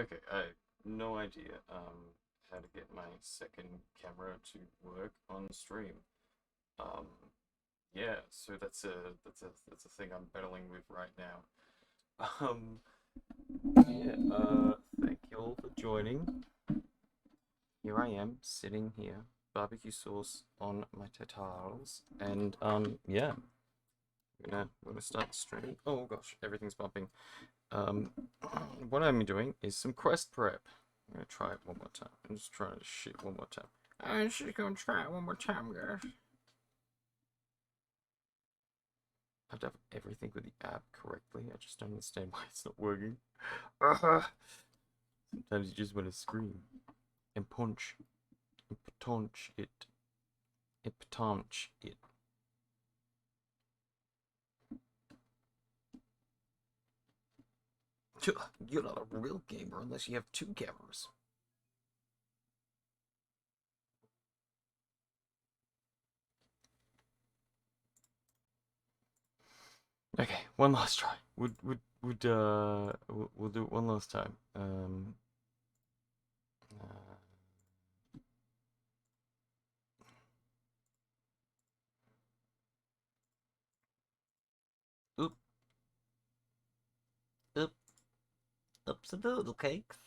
Okay, I have no idea how to get my second camera to work on stream. Um, yeah, so that's a thing I'm battling with right now. Um, yeah, thank you all for joining. Here I am, sitting here, barbecue sauce on my tatars, and yeah, we're gonna start the stream. Oh gosh, everything's bumping. Um, what I'm doing is some quest prep. I'm gonna try it one more time. I'm just trying to shit one more time. I'm just gonna try it one more time, guys. I have to have everything with the app correctly. I just don't understand why it's not working. Sometimes you just want to scream and punch and patunch it and patunch it. You're not a real gamer unless you have two cameras. Okay, one last try. We'll do it one last time. Uh, oop, oop, oops a doodle cakes.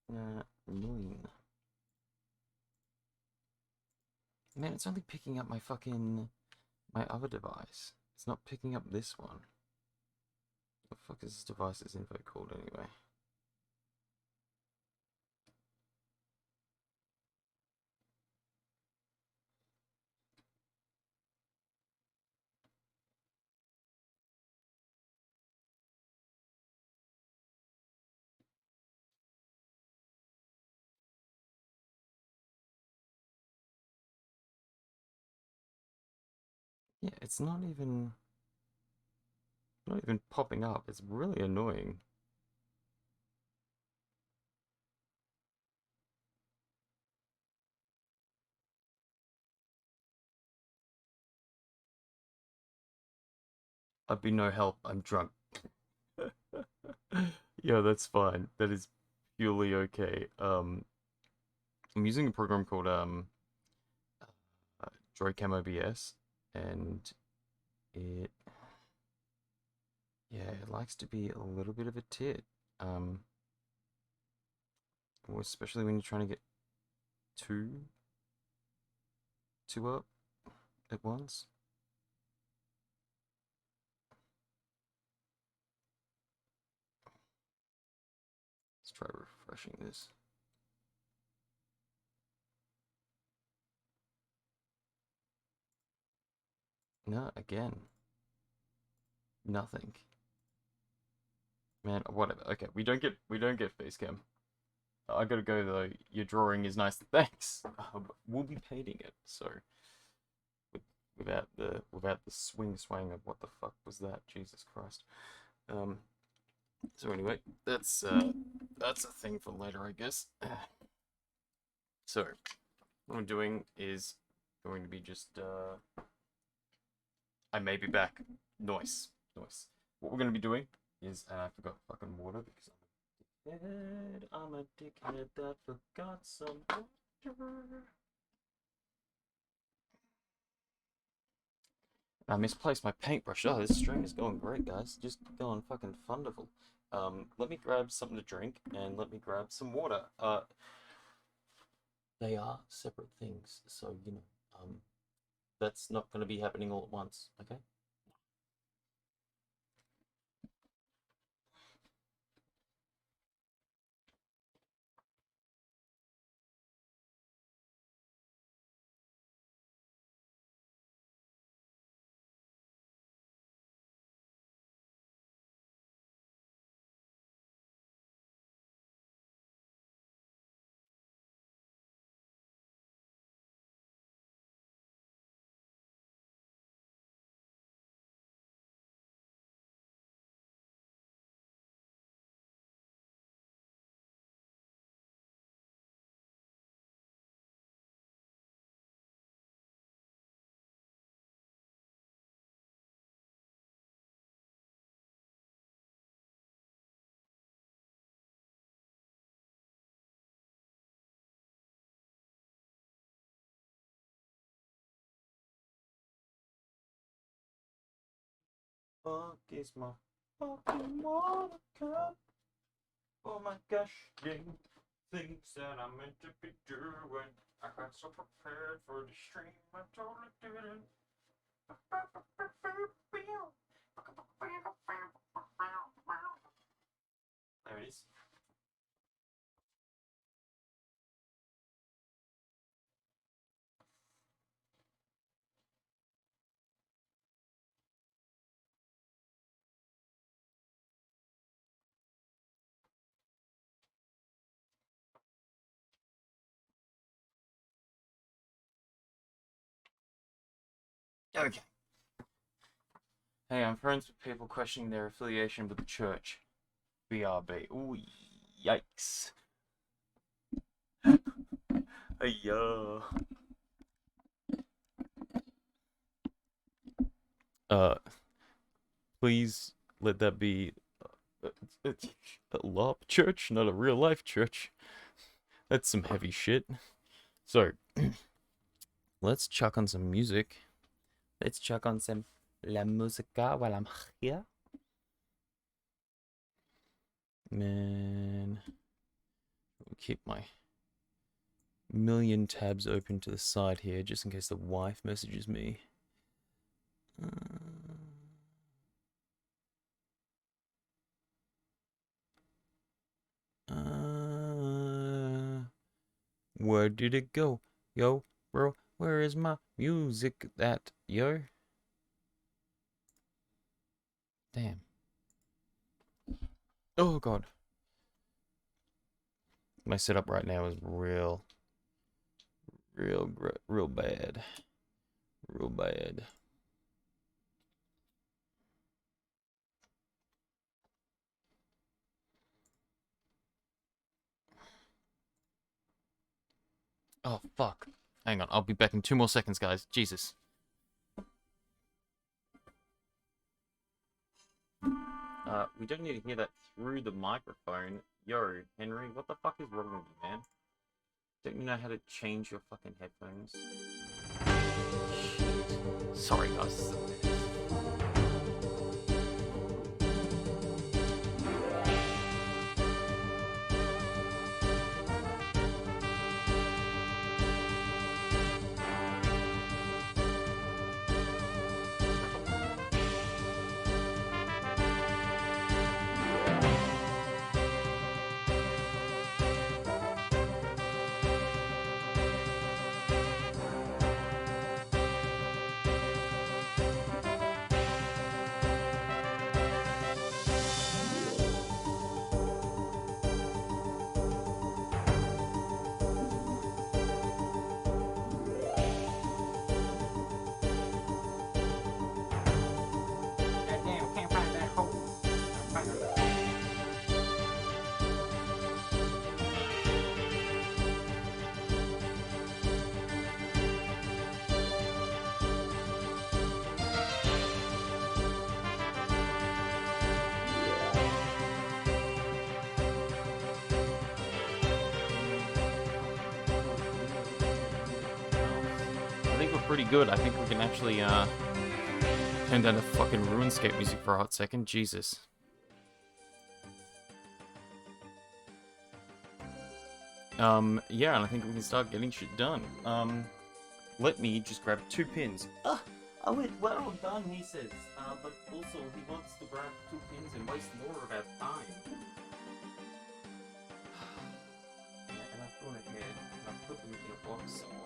Annoying. Man, it's only picking up my other device. It's not picking up this one. What the fuck is this device's info called anyway? Yeah, it's not even popping up. It's really annoying. I'd be no help. I'm drunk. Yeah, that's fine. That is purely okay. I'm using a program called Droidcam OBS, and it yeah, it likes to be a little bit of a tit. Um, especially when you're trying to get two up at once. Let's try refreshing this. No, again. Nothing. Man, whatever. Okay, we don't get face cam. I gotta go though. Your drawing is nice. Thanks. We'll be painting it, so with, without the swing of what the fuck was that? Jesus Christ. Um. So anyway, that's a thing for later, I guess. So what I'm doing is going to be just I may be back. Noise. Noise. What we're going to be doing is, I forgot fucking water because I'm a dickhead. I'm a dickhead that forgot some water. I misplaced my paintbrush. Oh, this stream is going great, guys. Just going fucking wonderful. Let me grab something to drink and let me grab some water. They are separate things, so that's not going to be happening all at once. Okay. Fuck is my fucking water cup? Oh my gosh, dang things that I meant to be doing. I got so prepared for the stream, I totally didn't. There it is. Okay. Hey, I'm friends with people questioning their affiliation with the church. BRB. Ooh, yikes. Hey, Uh, please let that be a LARP church, not a real life church. That's some heavy shit. So, let's chuck on some music. Let's chuck on some La Musica while I'm here. Man, I'll keep my million tabs open to the side here just in case the wife messages me. Where did it go? Yo, bro, where is my music at, yo? Damn. Oh, God. My setup right now is real bad. Real bad. Oh, fuck. Hang on, I'll be back in 2 more seconds, guys. Jesus. We don't need to hear that through the microphone. Yo, Henry, what the fuck is wrong with you, man? Don't you know how to change your fucking headphones? Sorry, guys. I think we're pretty good. I think we can actually turn down the fucking RuneScape music for a hot second. Jesus. Yeah, and I think we can start getting shit done. Let me just grab 2 pins. Oh, well done, he says. But also, he wants to grab 2 pins and waste more of our time. And I've gone ahead and I've put them in a box somewhere.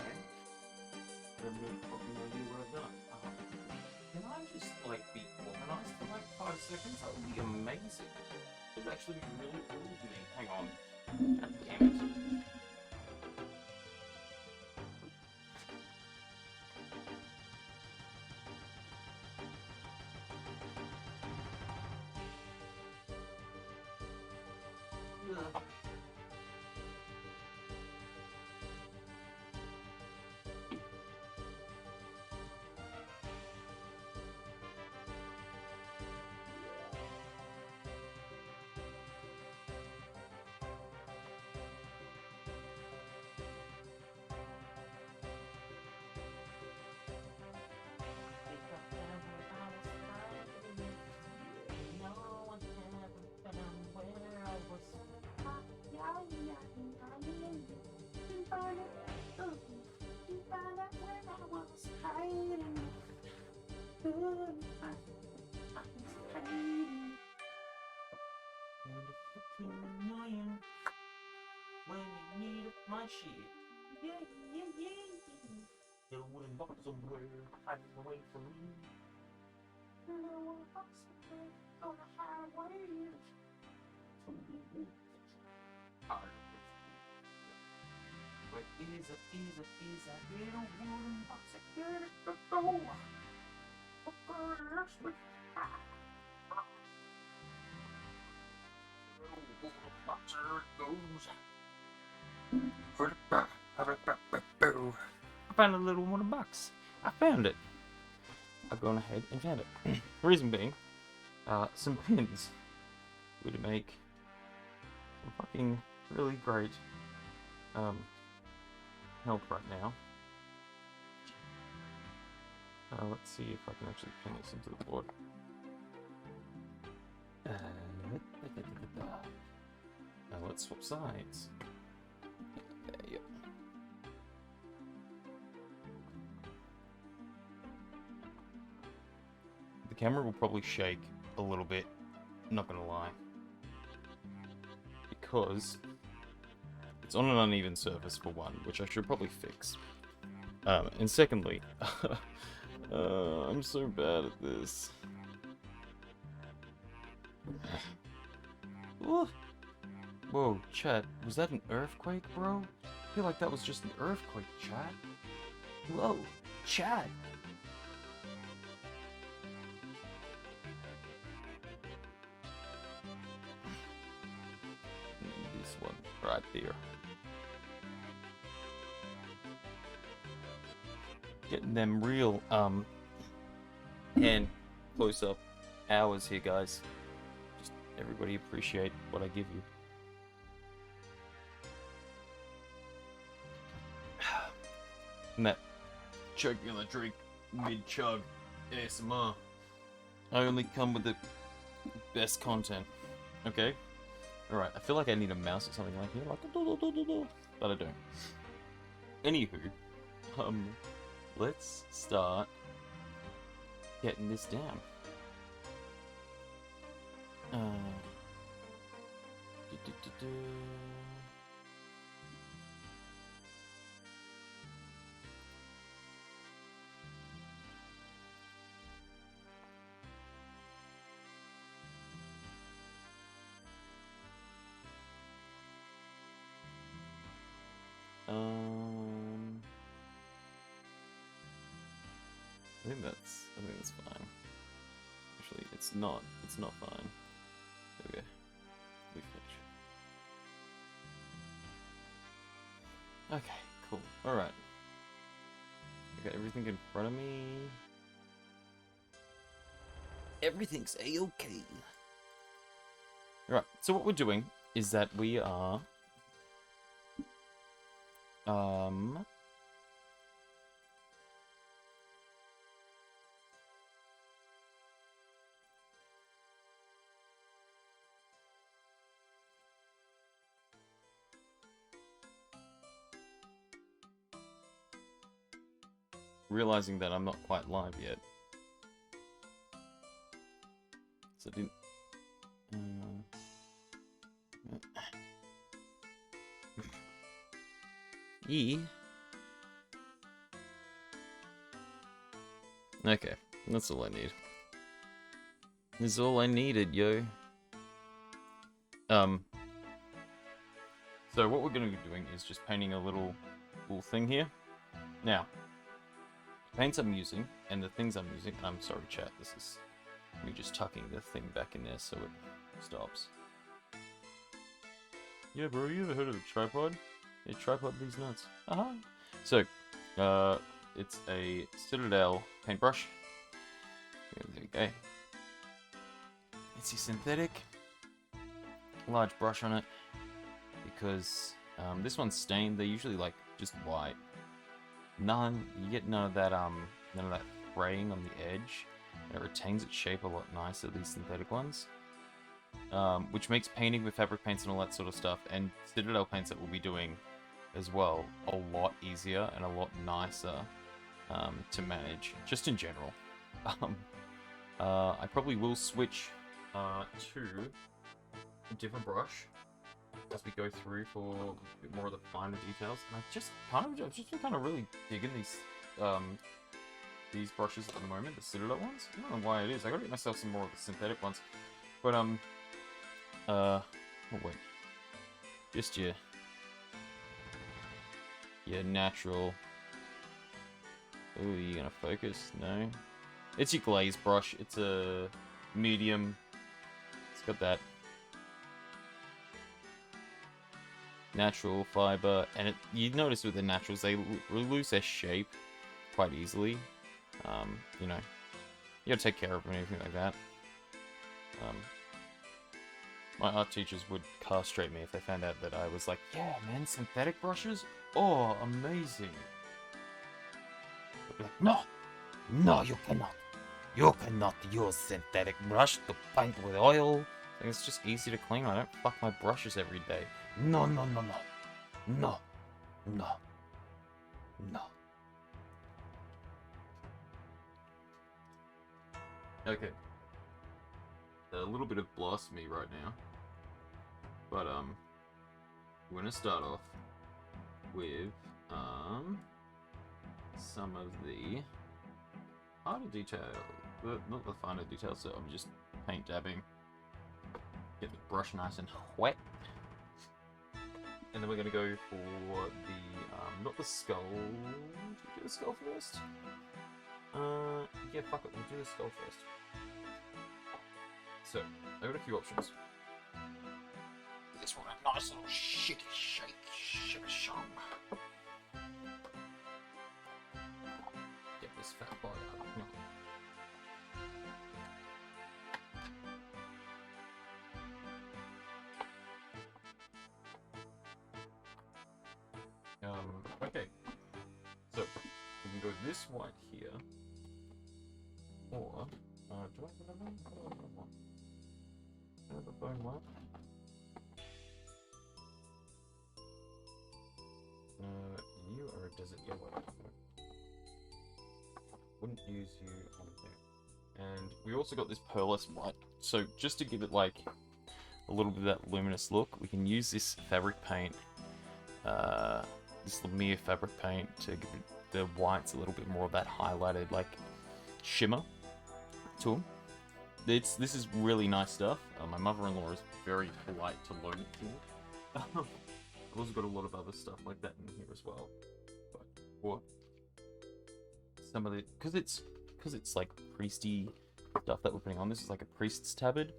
I have no fucking idea what I've done. Can I just, like, be organized for, like, 5 seconds? That would be amazing. It would actually be really cool to me. Hang on. God damn it. When you need my shit. Yeah, yeah, yeah. Get a wooden box somewhere, hiding away from me. Get a wooden box somewhere, gonna hide away from me. But is a little wooden box I get it to go? I found a little wooden box. I found it. I've gone ahead and found it. Reason being, some pins would make some fucking really great help right now. Let's see if I can actually pin this into the board. Let's swap sides. Yep. The camera will probably shake a little bit, not gonna lie. Because it's on an uneven surface for one, which I should probably fix. And secondly, I'm so bad at this. Whoa, chat, was that an earthquake, bro? I feel like that was just an earthquake, chat. Whoa, chat. This one right there. Getting them real, and close up hours here, guys. Just everybody appreciate what I give you. And that choking on the drink mid-chug ASMR. I only come with the best content. Okay? Alright, I feel like I need a mouse or something like here, like but I don't. Anywho, let's start getting this down. I think that's fine. Actually, it's not fine. There we go. We finish. Okay, cool. Alright. I got everything in front of me. Everything's a-okay. Alright, so what we're doing is that we are realizing that I'm not quite live yet. So I didn't... Yeah. Okay, that's all I need. That's all I needed, yo. So what we're going to be doing is just painting a little thing here. Now, paints I'm using, and the things I'm using... I'm sorry, chat, this is me just tucking the thing back in there so it stops. Yeah, bro, you ever heard of a tripod? A tripod these nuts. So, it's a Citadel paintbrush. There we go. It's a synthetic. Large brush on it. Because this one's stained. They're usually like just white. You get none of that fraying on the edge. And it retains its shape a lot nicer, these synthetic ones. Which makes painting with fabric paints and all that sort of stuff, and Citadel paints that we'll be doing as well, a lot easier and a lot nicer to manage, just in general. I probably will switch to a different brush as we go through for a bit more of the finer details. And I've just been kind of really digging these brushes at the moment, the Citadel ones. I don't know why it is. I gotta get myself some more of the synthetic ones. But oh wait, just your natural. Ooh, you gonna focus? No. It's your glaze brush. It's a medium. It's got that natural fiber, and you notice with the naturals they lose their shape quite easily. You know, you gotta take care of them and everything like that. My art teachers would castrate me if they found out that I was like, yeah, man, synthetic brushes? Oh, amazing. They'd be like, no, no, you cannot. You cannot use synthetic brush to paint with oil. It's just easy to clean. I don't fuck my brushes every day. No, no, no, no. No. No. No. Okay. A little bit of blasphemy right now. But, we're gonna start off with, some of the harder detail. Not the finer details, so I'm just paint dabbing. Get the brush nice and wet. And then we're gonna go for the, not the skull. Do the skull first? Yeah, fuck it, we'll do the skull first. So, I've got a few options. This one, a nice little shitty shake, shimmy shum. Get this fat boy out. Okay. So, we can go this white here. Or, do I have another one? I don't have one. I have a bone white. You are a desert yellow. Wouldn't use you on there. And we also got this pearlescent white. So just to give it like a little bit of that luminous look, we can use this fabric paint, this Lemire fabric paint, to give it the whites a little bit more of that highlighted like shimmer to them. This is really nice stuff. My mother-in-law is very polite to loan it to me. I've also got a lot of other stuff like that in here as well. But for some of the, because it's like priesty stuff that we're putting on. This is like a priest's tabard.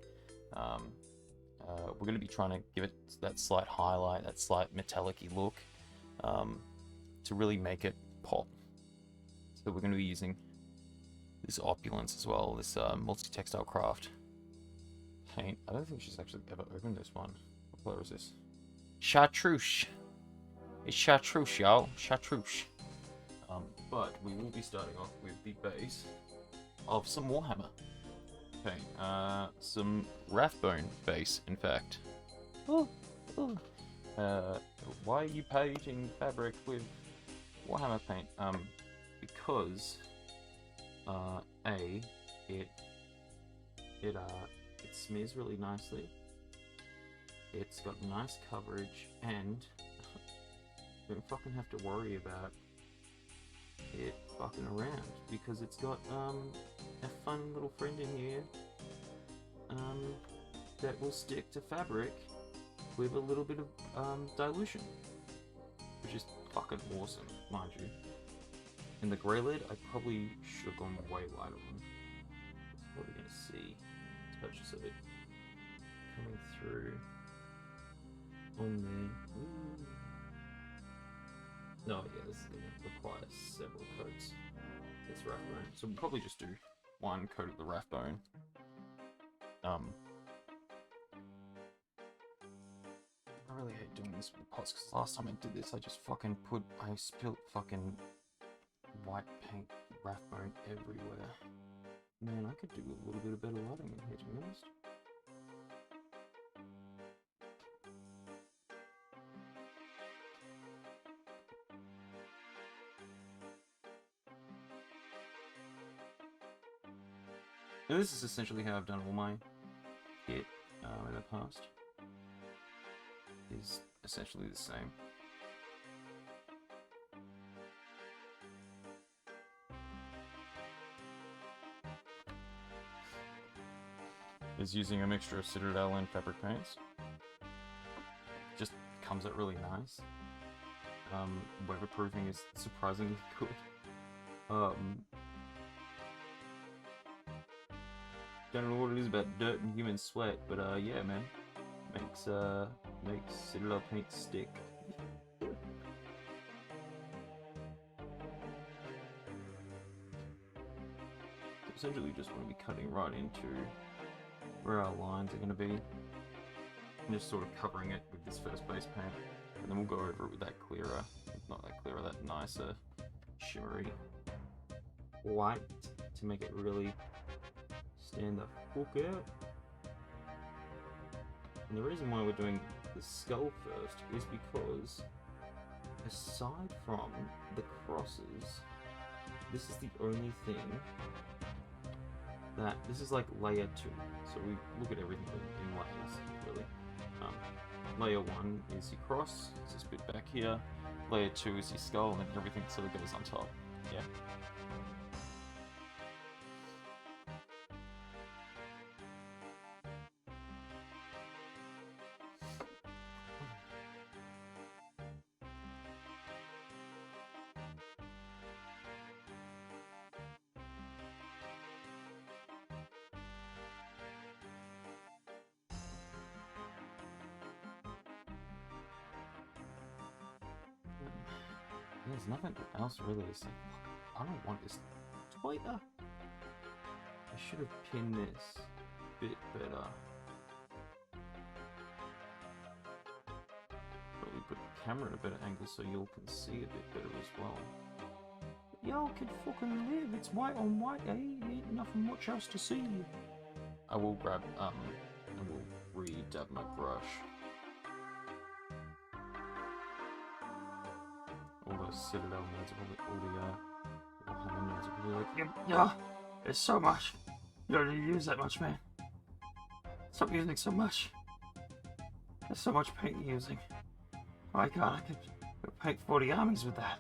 We're going to be trying to give it that slight highlight, that slight metallic-y look, to really make it pop. So we're going to be using this opulence as well, this multi-textile craft paint. I don't think she's actually ever opened this one. What color is this? Chartreuse. It's chartreuse, y'all. Chartreuse. But we will be starting off with the base of some Warhammer paint. Some Rathbone base, in fact. Oh, oh. Why are you painting fabric with Warhammer paint? Because it smears really nicely. It's got nice coverage, and you don't fucking have to worry about it fucking around, because it's got a fun little friend in here that will stick to fabric with a little bit of dilution, which is fucking awesome, mind you. In the grey lid, I probably should have gone way lighter on. What are we gonna see? Touches of it coming through on there. Ooh. No, yeah, this is gonna require several coats. It's Rathbone, so we'll probably just do one coat of the Rathbone. I really hate doing this with pots, because last time I did this, I spilt fucking white paint Rathbone everywhere. Man, I could do a little bit of better lighting in here, to be honest. And this is essentially how I've done all my kit in the past. Is essentially the same. Is using a mixture of Citadel and fabric paints. Just comes out really nice. Weatherproofing is surprisingly good. Don't know what it is about dirt and human sweat, but yeah, man, makes Citadel paint stick. Essentially, just want to be cutting right into where our lines are going to be, and just sort of covering it with this first base paint, and then we'll go over it with that clearer, not that clearer, that nicer, shimmery white to make it really stand the fuck out. And the reason why we're doing the skull first is because, aside from the crosses, this is the only thing that, this is like layer 2, so we look at everything in layers, really. Layer 1 is your cross, it's this bit back here. Layer 2 is your skull, and then everything sort of goes on top. Yeah. There's nothing else really to say. I don't want this tweeter. I should have pinned this a bit better. Probably put the camera at a better angle so y'all can see a bit better as well. Y'all can fucking live. It's white on white, eh? Ain't nothing much else to see. I will grab and we'll re-dab my brush. All those Citadel nerds are probably, all the Warhammer nerds are probably like, yeah, there's so much. You don't need to use that much, man. Stop using so much. There's so much paint you're using. Oh my god, I could paint 40 armies with that.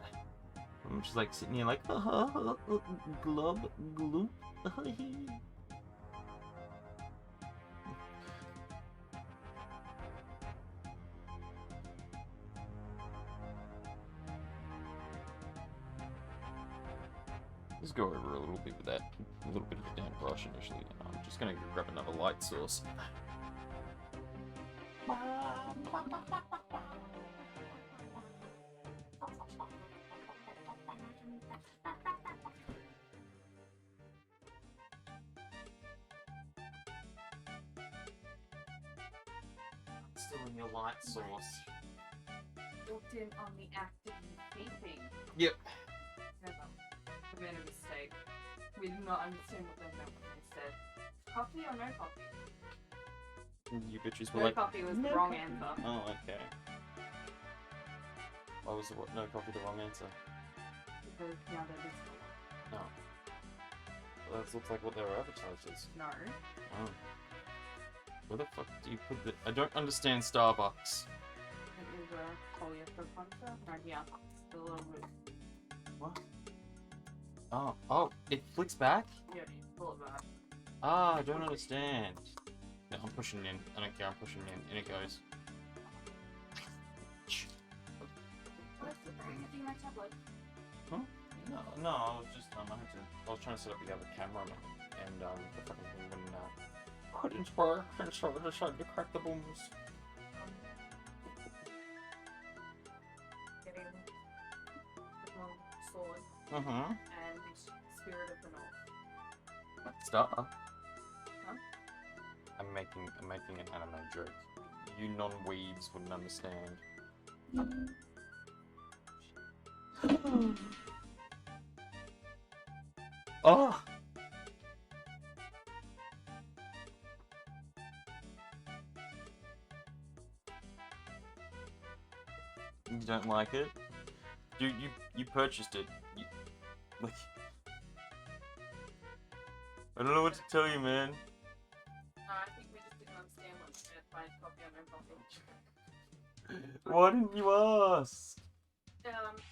I'm just like sitting here like, glub, gloop. Just go over a little bit with that, a little bit of a damp brush initially, and I'm just going to grab another light source. Still in your light source. Walked in on the act of vaping. Yep. Never. I made a mistake. We did not understand what they meant when they said coffee or no coffee. You bitches were No like, coffee was no the wrong coffee. answer. Oh, okay. Why was the no coffee the wrong answer? Because now they're this color. No. Well, that looks like what they were advertised as. No. Oh. Where the fuck do you put the... I don't understand Starbucks. It is a polyester puncher. Right here. The little root. What? Oh, it flicks back? Yeah, you pull it back. Ah, I don't understand. No, I'm pushing it in. I don't care, I'm pushing it in. In it goes. My tablet. Huh? No, I was just, I was trying to set up the other camera, and, the fucking thing wouldn't, work, and so I decided to crack the booms. Getting the long sword Mm-hmm. and the spirit of the north. Star. Huh? I'm making an anime joke. You non-weebs wouldn't understand. Oh! You don't like it? You purchased it. Like, I don't know what to tell you, man. I think we just didn't understand what we meant by coffee on no coffee. Why didn't you ask?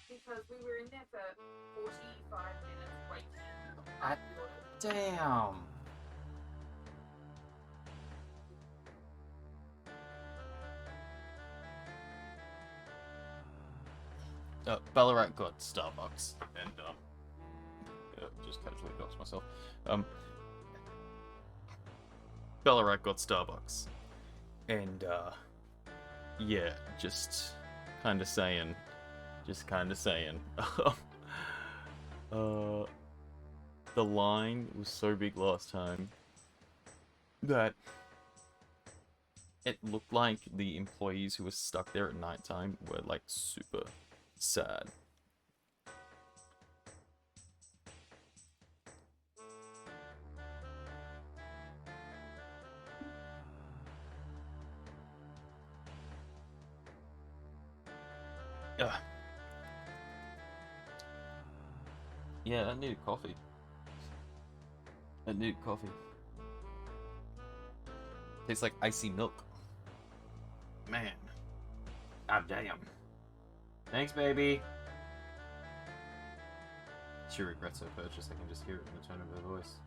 Because we were in there for 45 minutes waiting. Ah, after the order. Damn. Ballarat got Starbucks, and just casually doxed myself. Ballarat got Starbucks, and yeah, just kind of saying. The line was so big last time that it looked like the employees who were stuck there at nighttime were like super sad. Ugh. Yeah, that needed coffee. Tastes like icy milk. Man. God damn. Thanks, baby. She regrets her purchase. I can just hear it in the tone of her voice.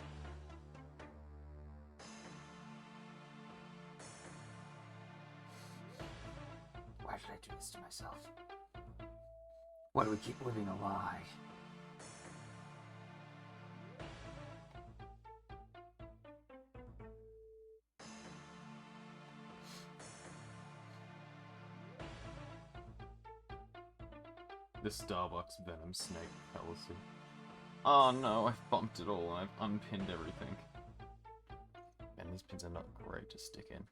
Why should I do this to myself? Why do we keep living a lie? The Starbucks Venom Snake fallacy. Oh no, I've bumped it all and I've unpinned everything. Man, these pins are not great to stick in.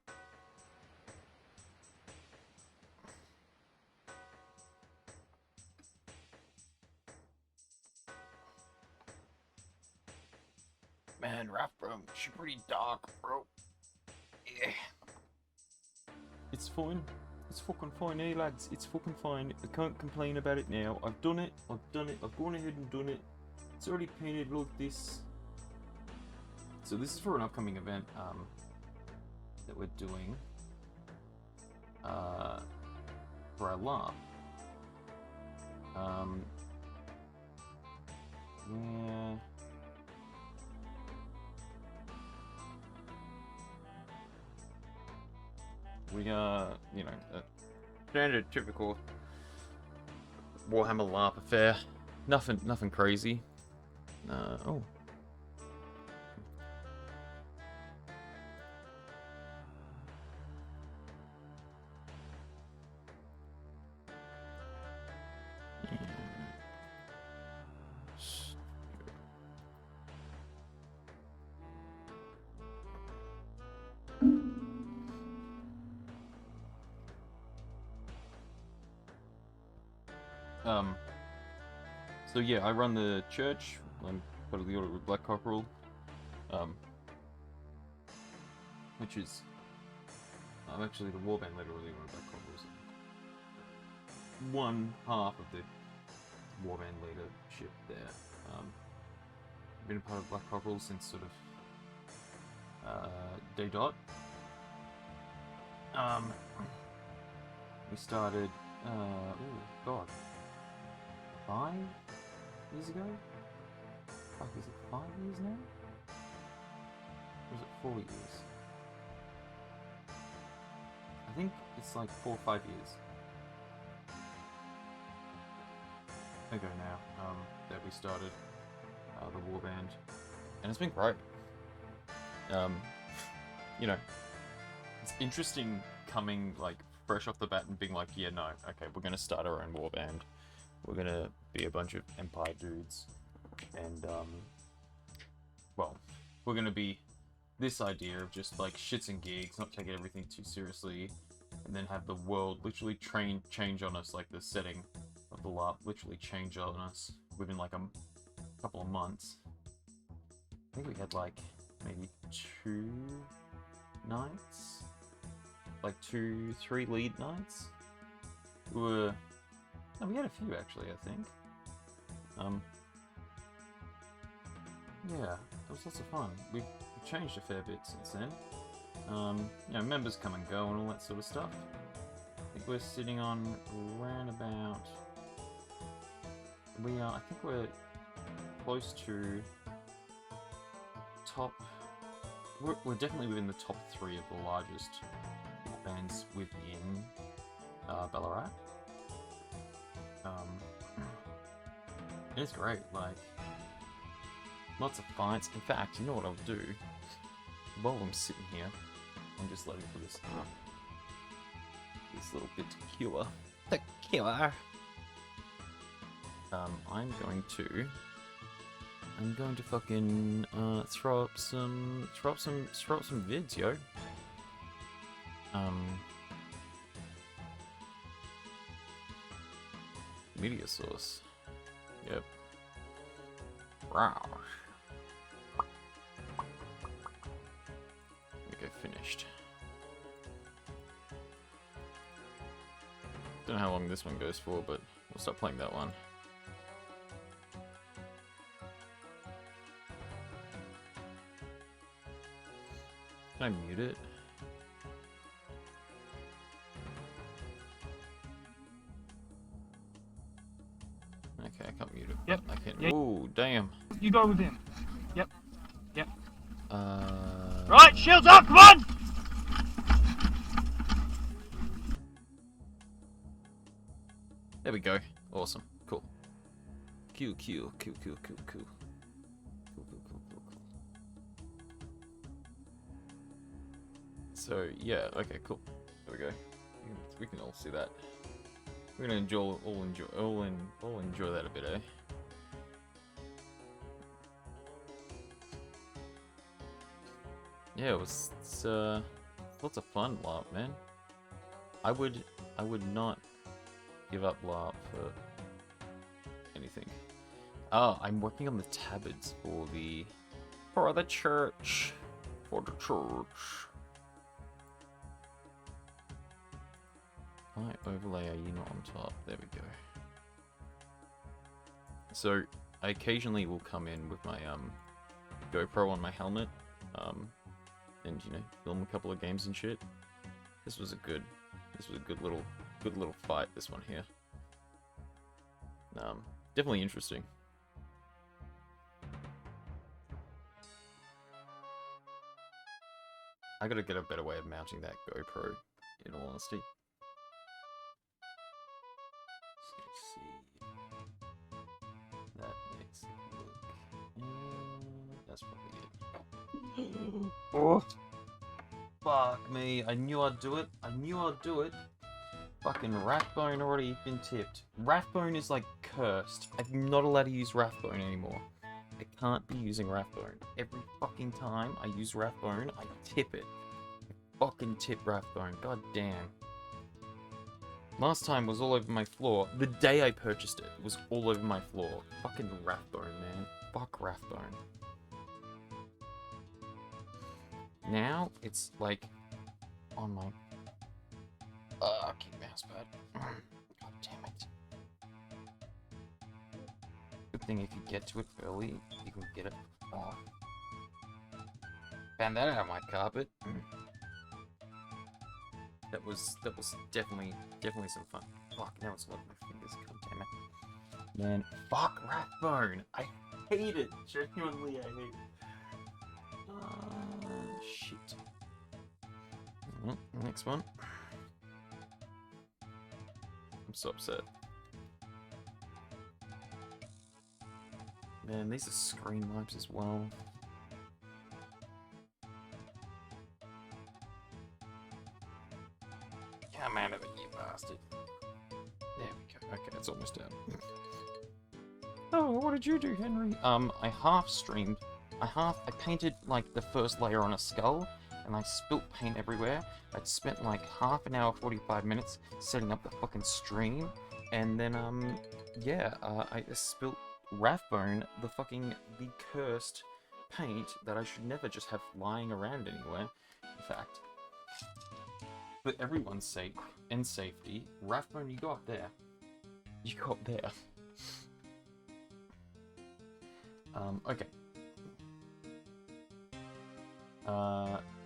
Man, Raph, bro, she's pretty dark, bro. Yeah. It's fine. It's fucking fine, eh, lads? It's fucking fine. I can't complain about it now. I've done it. I've gone ahead and done it. It's already painted like this. So this is for an upcoming event that we're doing for our LARP. Yeah. We are, you know, a standard, typical Warhammer LARP affair. Nothing crazy. Oh. So yeah, I run the church. I'm part of the Order of Black Cockerel, which is I'm actually the warband leader of the Order of Black Cockerel. So one half of the warband leadership there. Been a part of Black Cockerel since sort of day dot. We started. Oh God. 5 years ago? Fuck, is it 5 years now? Or is it 4 years? I think it's like 4 or 5 years ago now that we started the warband, and it's been great. You know, it's interesting coming like fresh off the bat and being like, yeah, no, okay, we're gonna start our own warband. We're gonna be a bunch of Empire dudes, and well, we're gonna be this idea of just like shits and gigs, not taking everything too seriously, and then have the world literally change on us, like the setting of the LARP literally change on us within like a couple of months. I think we had like maybe 2 nights, like 2-3 lead nights. We had a few actually, I think. yeah, it was lots of fun. We've changed a fair bit since then. You know, members come and go and all that sort of stuff. I think we're sitting on around about... I think we're close to top... We're definitely within the top 3 of the largest bands within Ballarat. And it's great, like, lots of fights. In fact, you know what I'll do? While I'm sitting here, I'm just letting for this little bit to cure. The cure. I'm going to fucking throw up some vids, yo. Media source. Yep. Wow. Okay, finished. Don't know how long this one goes for, but we'll start playing that one. Can I mute it? Okay, I can't mute it. Yep. I can't. Yeah. Oh, damn. You go with him. Yep. Yep. Uh. Right, shields up, come on! There we go. Awesome. Cool. Cool. So yeah, okay, cool. There we go. We can all see that. We're gonna enjoy that a bit, eh? Yeah, it's lots of fun, LARP, man. I would not give up LARP for anything. Oh, I'm working on the tabards for the church. For the church. Why overlay are you not on top? There we go. So I occasionally will come in with my GoPro on my helmet, and you know, film a couple of games and shit. This was a good little fight. This one here. Definitely interesting. I gotta get a better way of mounting that GoPro, in all honesty. Let's see. That makes it look... that's probably it. Oh! Fuck me, I knew I'd do it. Fucking Rathbone already been tipped. Rathbone is like cursed. I'm not allowed to use Rathbone anymore. I can't be using Rathbone. Every fucking time I use Rathbone, I tip it. I fucking tip Rathbone. God damn. Last time was all over my floor. The day I purchased it was all over my floor. Fucking Rathbone, man. Fuck Rathbone. Now, it's like on my key mousepad. God damn it. Good thing if you get to it early, you can get it off. Found that out of my carpet. That was definitely some fun. Fuck, now it's locked my fingers. God damn it. Man, fuck Rathbone. I hate it. Genuinely, I hate it. Shit. Next one. I'm so upset. Man, these are screen wipes as well. Come out of it, you bastard. There we go. Okay, it's almost done. Oh, what did you do, Henry? I half streamed. I painted like the first layer on a skull, and I spilt paint everywhere. I'd spent like half an hour, 45 minutes setting up the fucking stream, and then I spilt Rathbone, the cursed paint that I should never just have lying around anywhere. In fact, for everyone's sake and safety, Rathbone, you go up there. You go up there. Okay.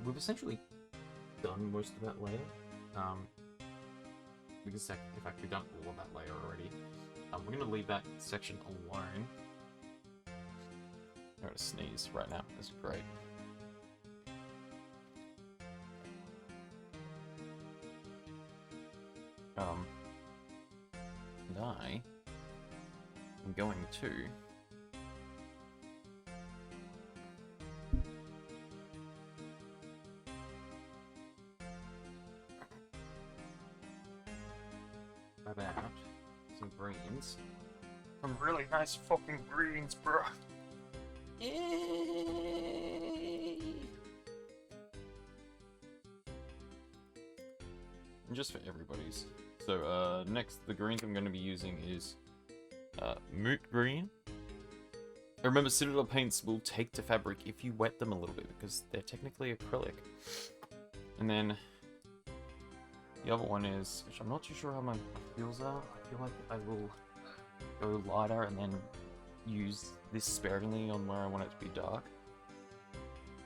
we've essentially done most of that layer. Because in fact we've done all of that layer already. We're gonna leave that section alone. I'm gonna sneeze right now. This is great. And I am going to grab out some greens. Some really nice fucking greens, bro. Yay! And just for everybody's. So, next, the greens I'm going to be using is moot green. Remember, Citadel paints will take to fabric if you wet them a little bit, because they're technically acrylic. And then the other one is, which I'm not too sure how my feels are. I feel like I will go lighter and then use this sparingly on where I want it to be dark.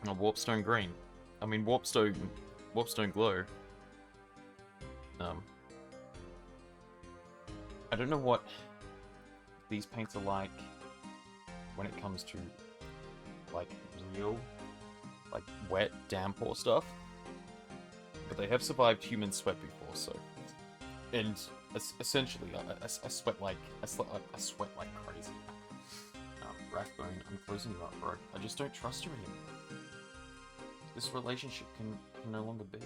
And a warpstone green. I mean warpstone glow. I don't know what these paints are like when it comes to like real, like wet, damp or stuff. But they have survived human sweat before, so. And essentially, I sweat like I sweat like crazy. Rathbone, I'm closing you up, bro. I just don't trust you anymore. This relationship can no longer be.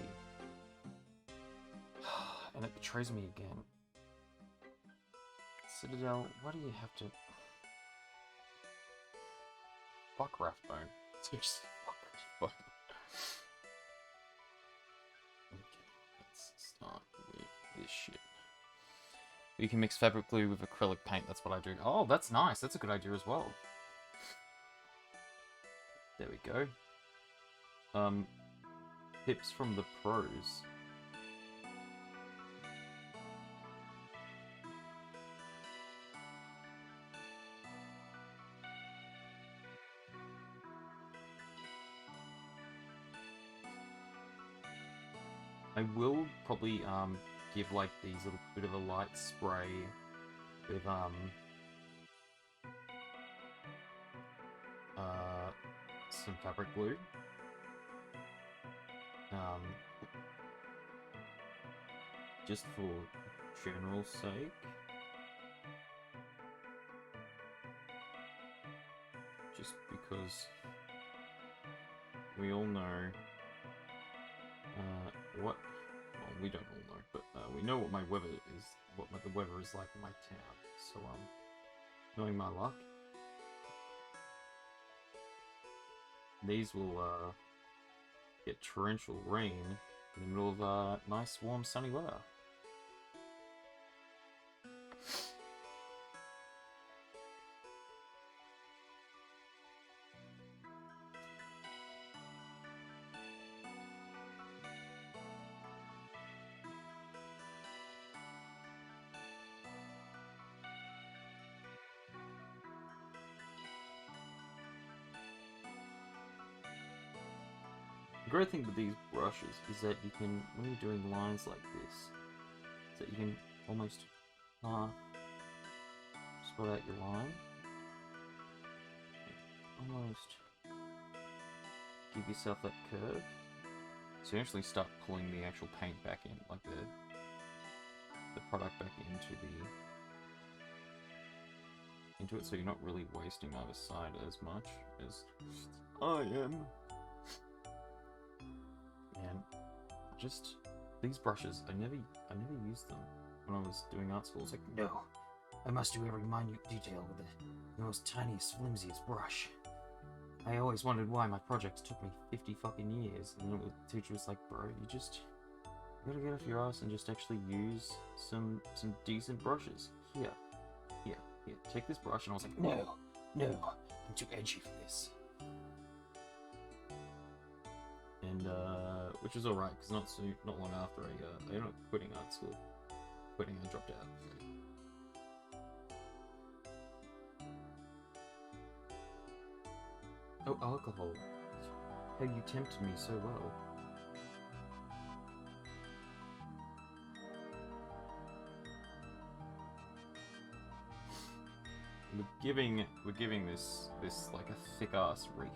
And it betrays me again. Citadel, why do you have to... Fuck Rathbone. Seriously, fuck Rathbone. Okay, let's start with this shit. You can mix fabric glue with acrylic paint, that's what I do. Oh, that's nice, that's a good idea as well. There we go. Tips from the pros. I will probably give like these little bit of a light spray with some fabric glue. Just for general sake. Just because we all know well, we don't all know, but we know what my weather is, what the weather is like in my town. So, knowing my luck, these will get torrential rain in the middle of nice, warm, sunny weather. The great thing with these brushes is that you can, when you're doing lines like this, is that you can almost spot out your line. Almost give yourself that curve. So you actually start pulling the actual paint back in, like the product back into it, so you're not really wasting either side as much as I am. And just these brushes, I never used them when I was doing art school. It's like, no, I must do every minute detail with the most tiniest, flimsiest brush. I always wondered why my projects took me 50 fucking years, and the teacher was like, bro, you gotta get off your ass and just actually use some decent brushes. Here, take this brush. And I was like, no, I'm too edgy for this. And which was alright, because not long after I ended up quitting art school. I dropped out. Oh, alcohol. how you tempted me so well. We're giving this like a thick ass wreath.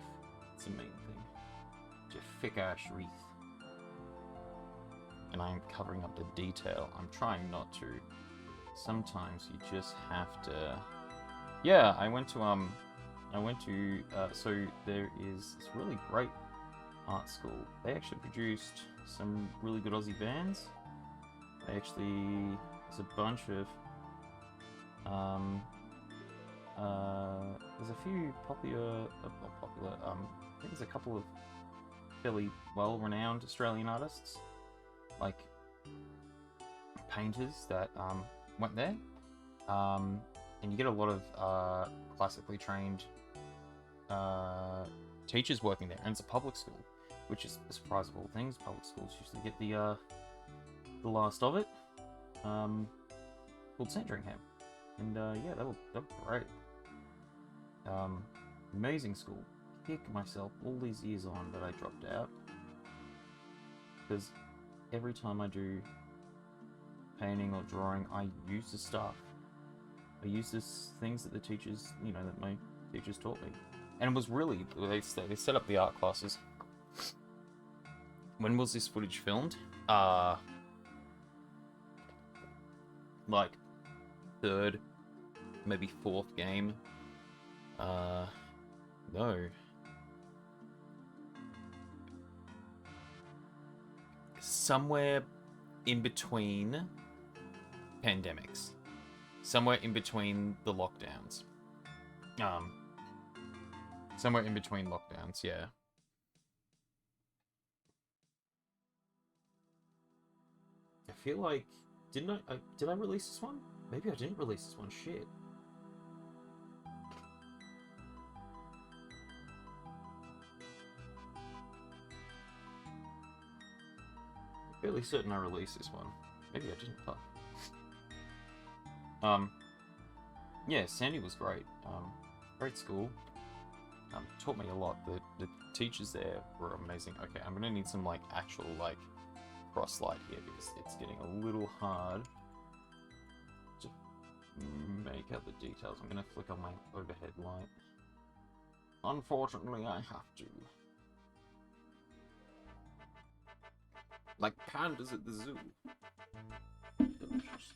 It's the main thing. It's a thick ass wreath. And I'm covering up the detail. I'm trying not to. Sometimes you just have to. Yeah, I went to so there is this really great art school. They actually produced some really good Aussie bands. There's a bunch of there's a few popular, I think there's a couple of fairly well-renowned Australian artists, like painters that went there, and you get a lot of classically trained teachers working there, and it's a public school, which is a surprise of all things. Public schools usually get the last of it, called Sandringham, and yeah, they were great. Amazing school. Kick myself all these years on that I dropped out, because every time I do painting or drawing, I use the stuff. I use this things that the teachers, that my teachers taught me, and it was really they set up the art classes. When was this footage filmed? Like third, maybe fourth game. No. Somewhere in between pandemics. Somewhere in between the lockdowns. Somewhere in between lockdowns, yeah. I feel like, did I release this one? Maybe I didn't release this one, shit. I'm fairly certain I released this one. Maybe I didn't, fuck. Yeah, Sandy was great. Great school. Taught me a lot. The teachers there were amazing. Okay, I'm gonna need some actual cross-light here because it's getting a little hard to make out the details. I'm gonna flick on my overhead light. Unfortunately, I have to. Like pandas at the zoo. Delicious.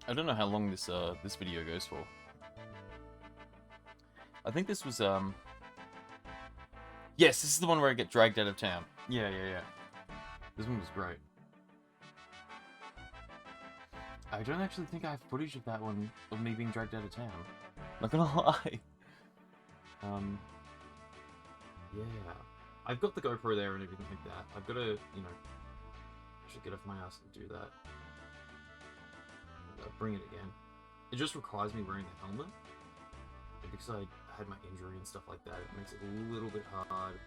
I don't know how long this video goes for. I think this was yes, this is the one where I get dragged out of town. Yeah. This one was great. I don't actually think I have footage of that one, of me being dragged out of town. Not gonna lie. Yeah. I've got the GoPro there and everything like that. I've got to, I should get off my ass and do that. Bring it again. It just requires me wearing the helmet. And because I had my injury and stuff like that, it makes it a little bit hard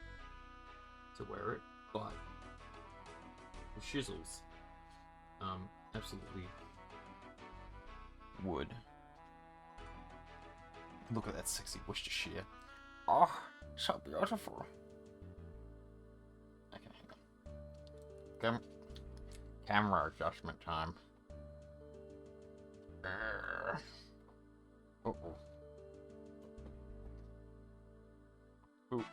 to wear it. But the shizzles, absolutely would. Look at that sexy Worcestershire. Oh, so beautiful. Okay, hang on. Camera adjustment time. Uh-oh. Ooh.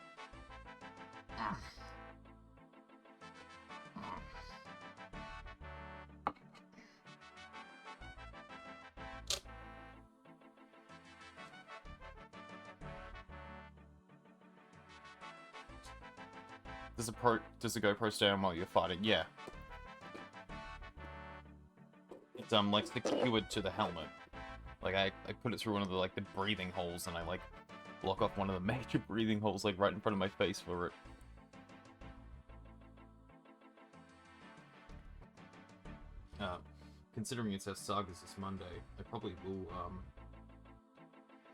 Does the GoPro stay on while you're fighting? Yeah. It's secured to the helmet. I put it through one of the the breathing holes, and I block off one of the major breathing holes right in front of my face for it. Considering it's our Sagas this Monday, I probably will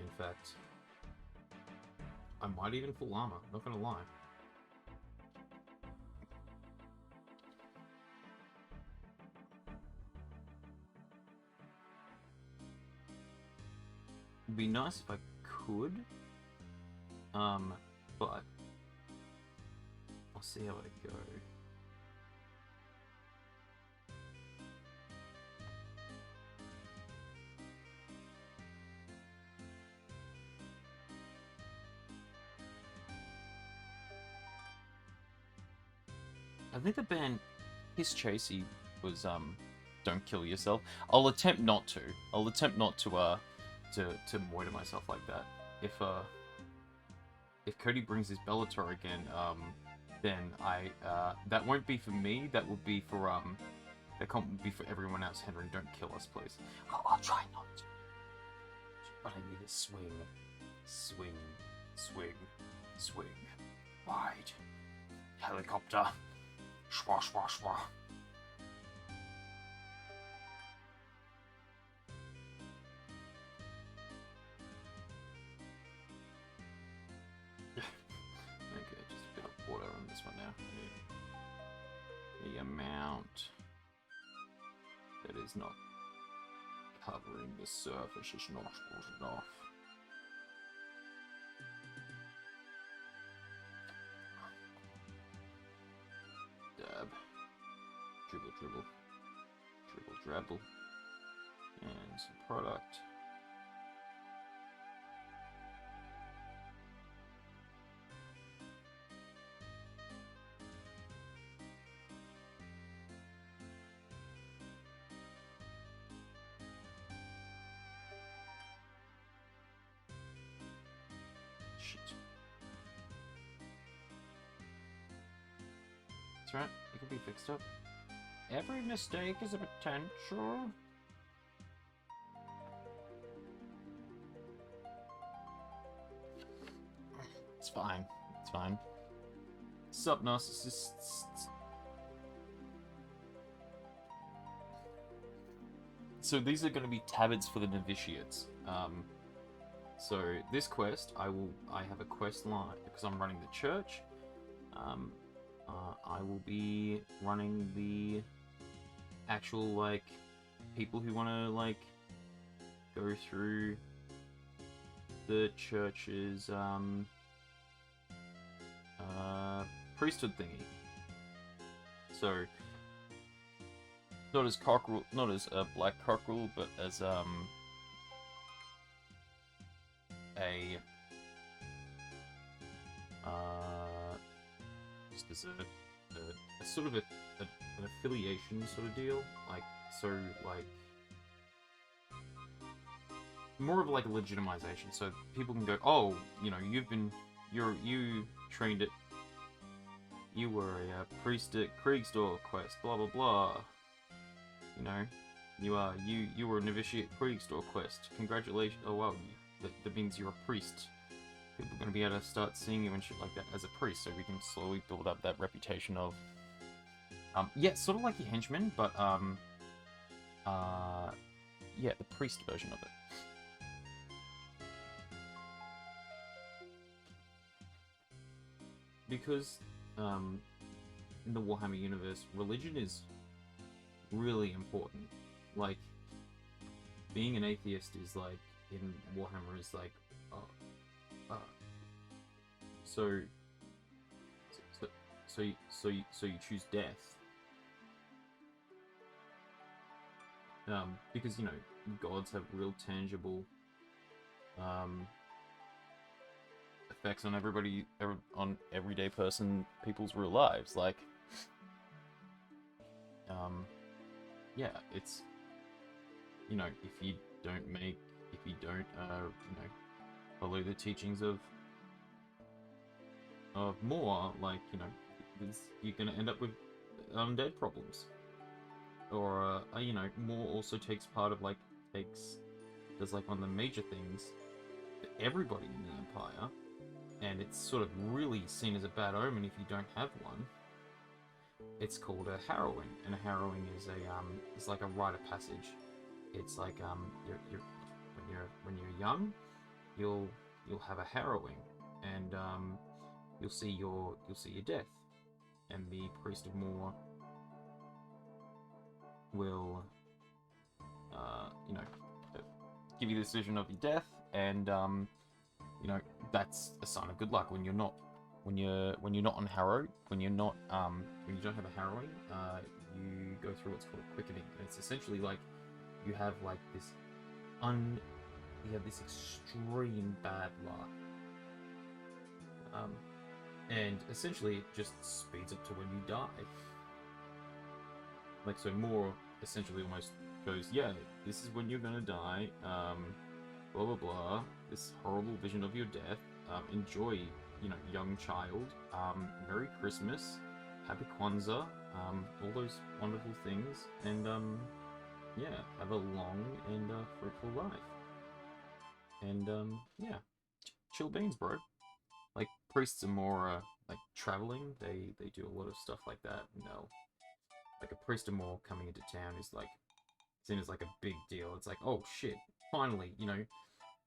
In fact, I might even full armor, not gonna lie. It'd be nice if I could, but I'll see how I go. I think the band Kiss Chasey was Don't Kill Yourself. I'll attempt not to. I'll attempt not to moiter myself like that. If Cody brings his Bellator again, then that won't be for me. That would be for that can't be for everyone else. Henry, don't kill us, please. I'll try not to. But I need to swing, swing, swing, swing. Wide helicopter. Schwa schwa schwa. Okay, just a bit of water on this one now. The amount that is not covering the surface is not good enough. Dab. Dribble, dribble. Dribble, drabble. And some product. Shit. That's right, it can be fixed up. Every mistake is a potential. It's fine. It's fine. Sup, narcissists? So these are going to be tabards for the novitiates. So this quest, I have a quest line because I'm running the church. I will be running the actual like people who want to like go through the church's priesthood thingy. So not as cockerel, not as a black cockerel, but as just as a sort of an affiliation sort of deal, like so like more of like a legitimization, so people can go, oh, you know, you trained at, you were a priest at Kriegsdor quest, blah blah blah. You know, you were a novitiate Kriegsdor quest. Congratulations! Oh wow, that means you're a priest. People are gonna be able to start seeing you and shit like that as a priest, so we can slowly build up that reputation of, yeah, sort of like your henchman, but yeah, the priest version of it. Because in the Warhammer universe, religion is really important. Like, being an atheist is like, in Warhammer is like, so you choose death. Because, you know, gods have real tangible effects on everybody, on everyday people's real lives. Like, yeah, it's, you know, if you don't, you know, follow the teachings of more, like, you know, you're gonna end up with undead problems. Or, you know, more also takes part of, like, does, like, one of the major things for everybody in the Empire, and it's sort of really seen as a bad omen if you don't have one. It's called a harrowing, and a harrowing is it's like a rite of passage. It's like, when you're young, you'll have a harrowing, and you'll see your death, and the priest of Moor will you know, give you this vision of your death, and you know, that's a sign of good luck. When you're not on harrow, when you don't have a harrowing, you go through what's called a quickening, and it's essentially like you have like this extreme bad luck, and essentially it just speeds up to when you die. Like, so more essentially almost goes, yeah, this is when you're gonna die, blah blah blah, this horrible vision of your death, enjoy, you know, young child, Merry Christmas, Happy Kwanzaa, all those wonderful things, and yeah, have a long and fruitful life. And yeah, chill beans, bro. Like, priests are more like traveling. They do a lot of stuff like that. You know, like a priest of Moor coming into town is like seen as like a big deal. It's like, oh shit, finally, you know,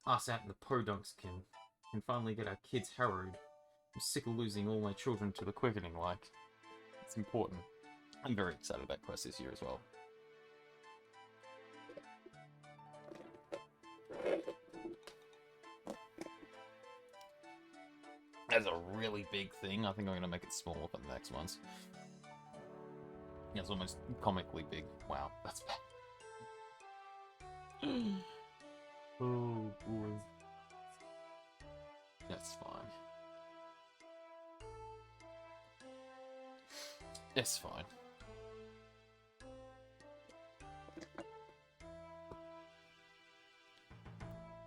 us out in the podunks can finally get our kids harrowed. I'm sick of losing all my children to the quickening. Like, it's important. I'm very excited about Quest this year as well. That's a really big thing. I think I'm going to make it smaller for the next ones. Yeah, it's almost comically big. Wow, that's bad. Oh, boy. That's fine. It's fine.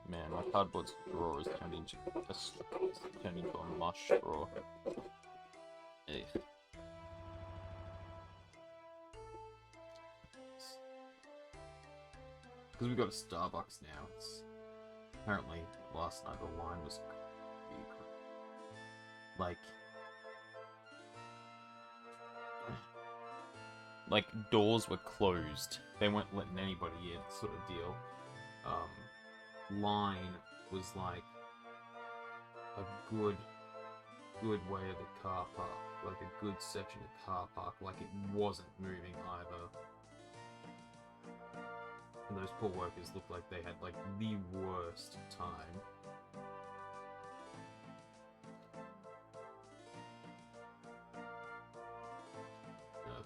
Man, my cardboard drawer is turned into a mush drawer. Ugh. Because we've got a Starbucks now. It's apparently last night the line was like doors were closed. They weren't letting anybody in, sort of deal. Line was like a good way of the car park, like a good section of car park, like it wasn't moving either. And those poor workers looked like they had like the worst time.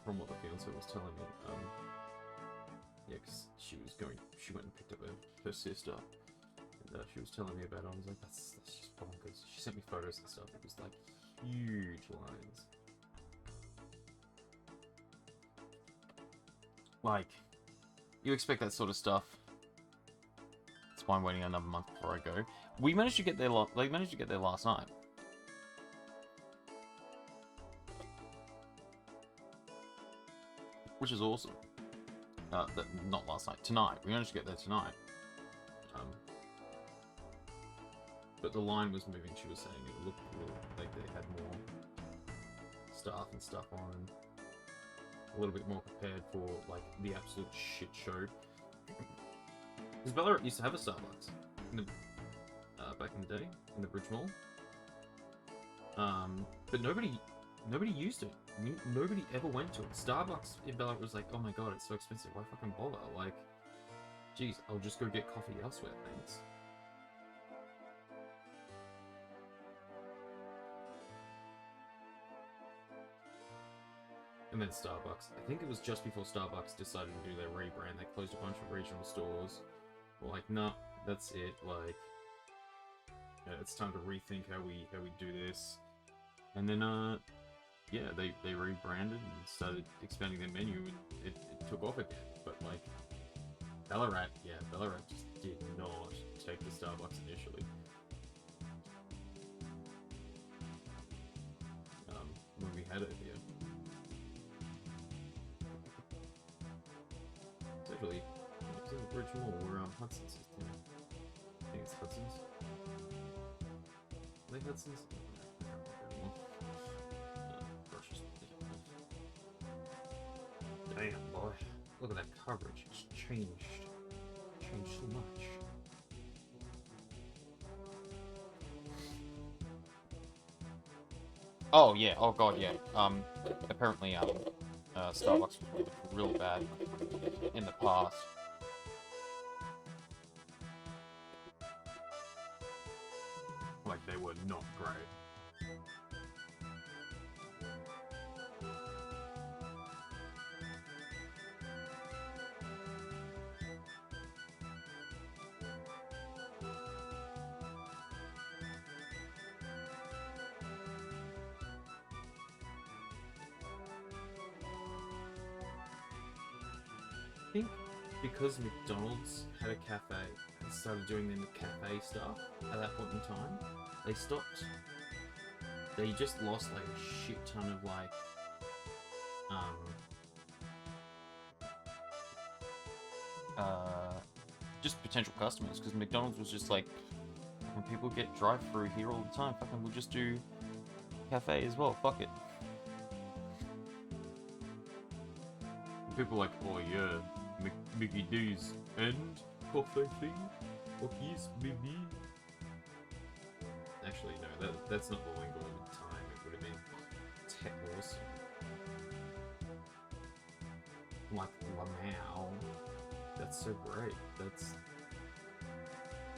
From what the fiance was telling me, yeah, because she went and picked up her sister, and she was telling me about it. I was like, that's just bonkers. She sent me photos and stuff. It was like huge lines. Like, you expect that sort of stuff. That's why I'm waiting another month before I go. We managed to get there. Managed to get there last night. Which is awesome. Not last night. Tonight. We managed to get there tonight. But the line was moving, she was saying. It looked like they had more staff and stuff on, and a little bit more prepared for, like, the absolute shit show. Because Ballarat used to have a Starbucks back in the day, in the Bridge Mall. But nobody used it. Nobody ever went to it. Starbucks in Ballarat was like, oh my god, it's so expensive, why fucking bother? Like, geez, I'll just go get coffee elsewhere, thanks. And then Starbucks. I think it was just before Starbucks decided to do their rebrand. They closed a bunch of regional stores. We're like, nah, that's it. Like, yeah, it's time to rethink how we do this. And then, yeah, they rebranded and started expanding their menu, and it took off again. But like, Ballarat just did not take the Starbucks initially. When we had it here. It's actually, it's in the Bridge Mall where Hudson's is. Yeah. I think it's Hudson's. Are they Hudson's? Damn, boy. Look at that coverage. It's changed. Changed so much. Oh yeah. Oh god, yeah. Apparently, Starbucks was real bad in the past. Like, they were not great. I think because McDonald's had a cafe and started doing the cafe stuff at that point in time, they stopped. They just lost like a shit ton of like just potential customers, because McDonald's was just like, when people get drive-through here all the time, fucking we'll just do cafe as well. Fuck it. people like, oh yeah, Mickey D's and coffee thing. Fuck yes, baby. Actually, no, that's not the lingo of the time. It would have been tech awesome. Like Lamau. That's so great. That's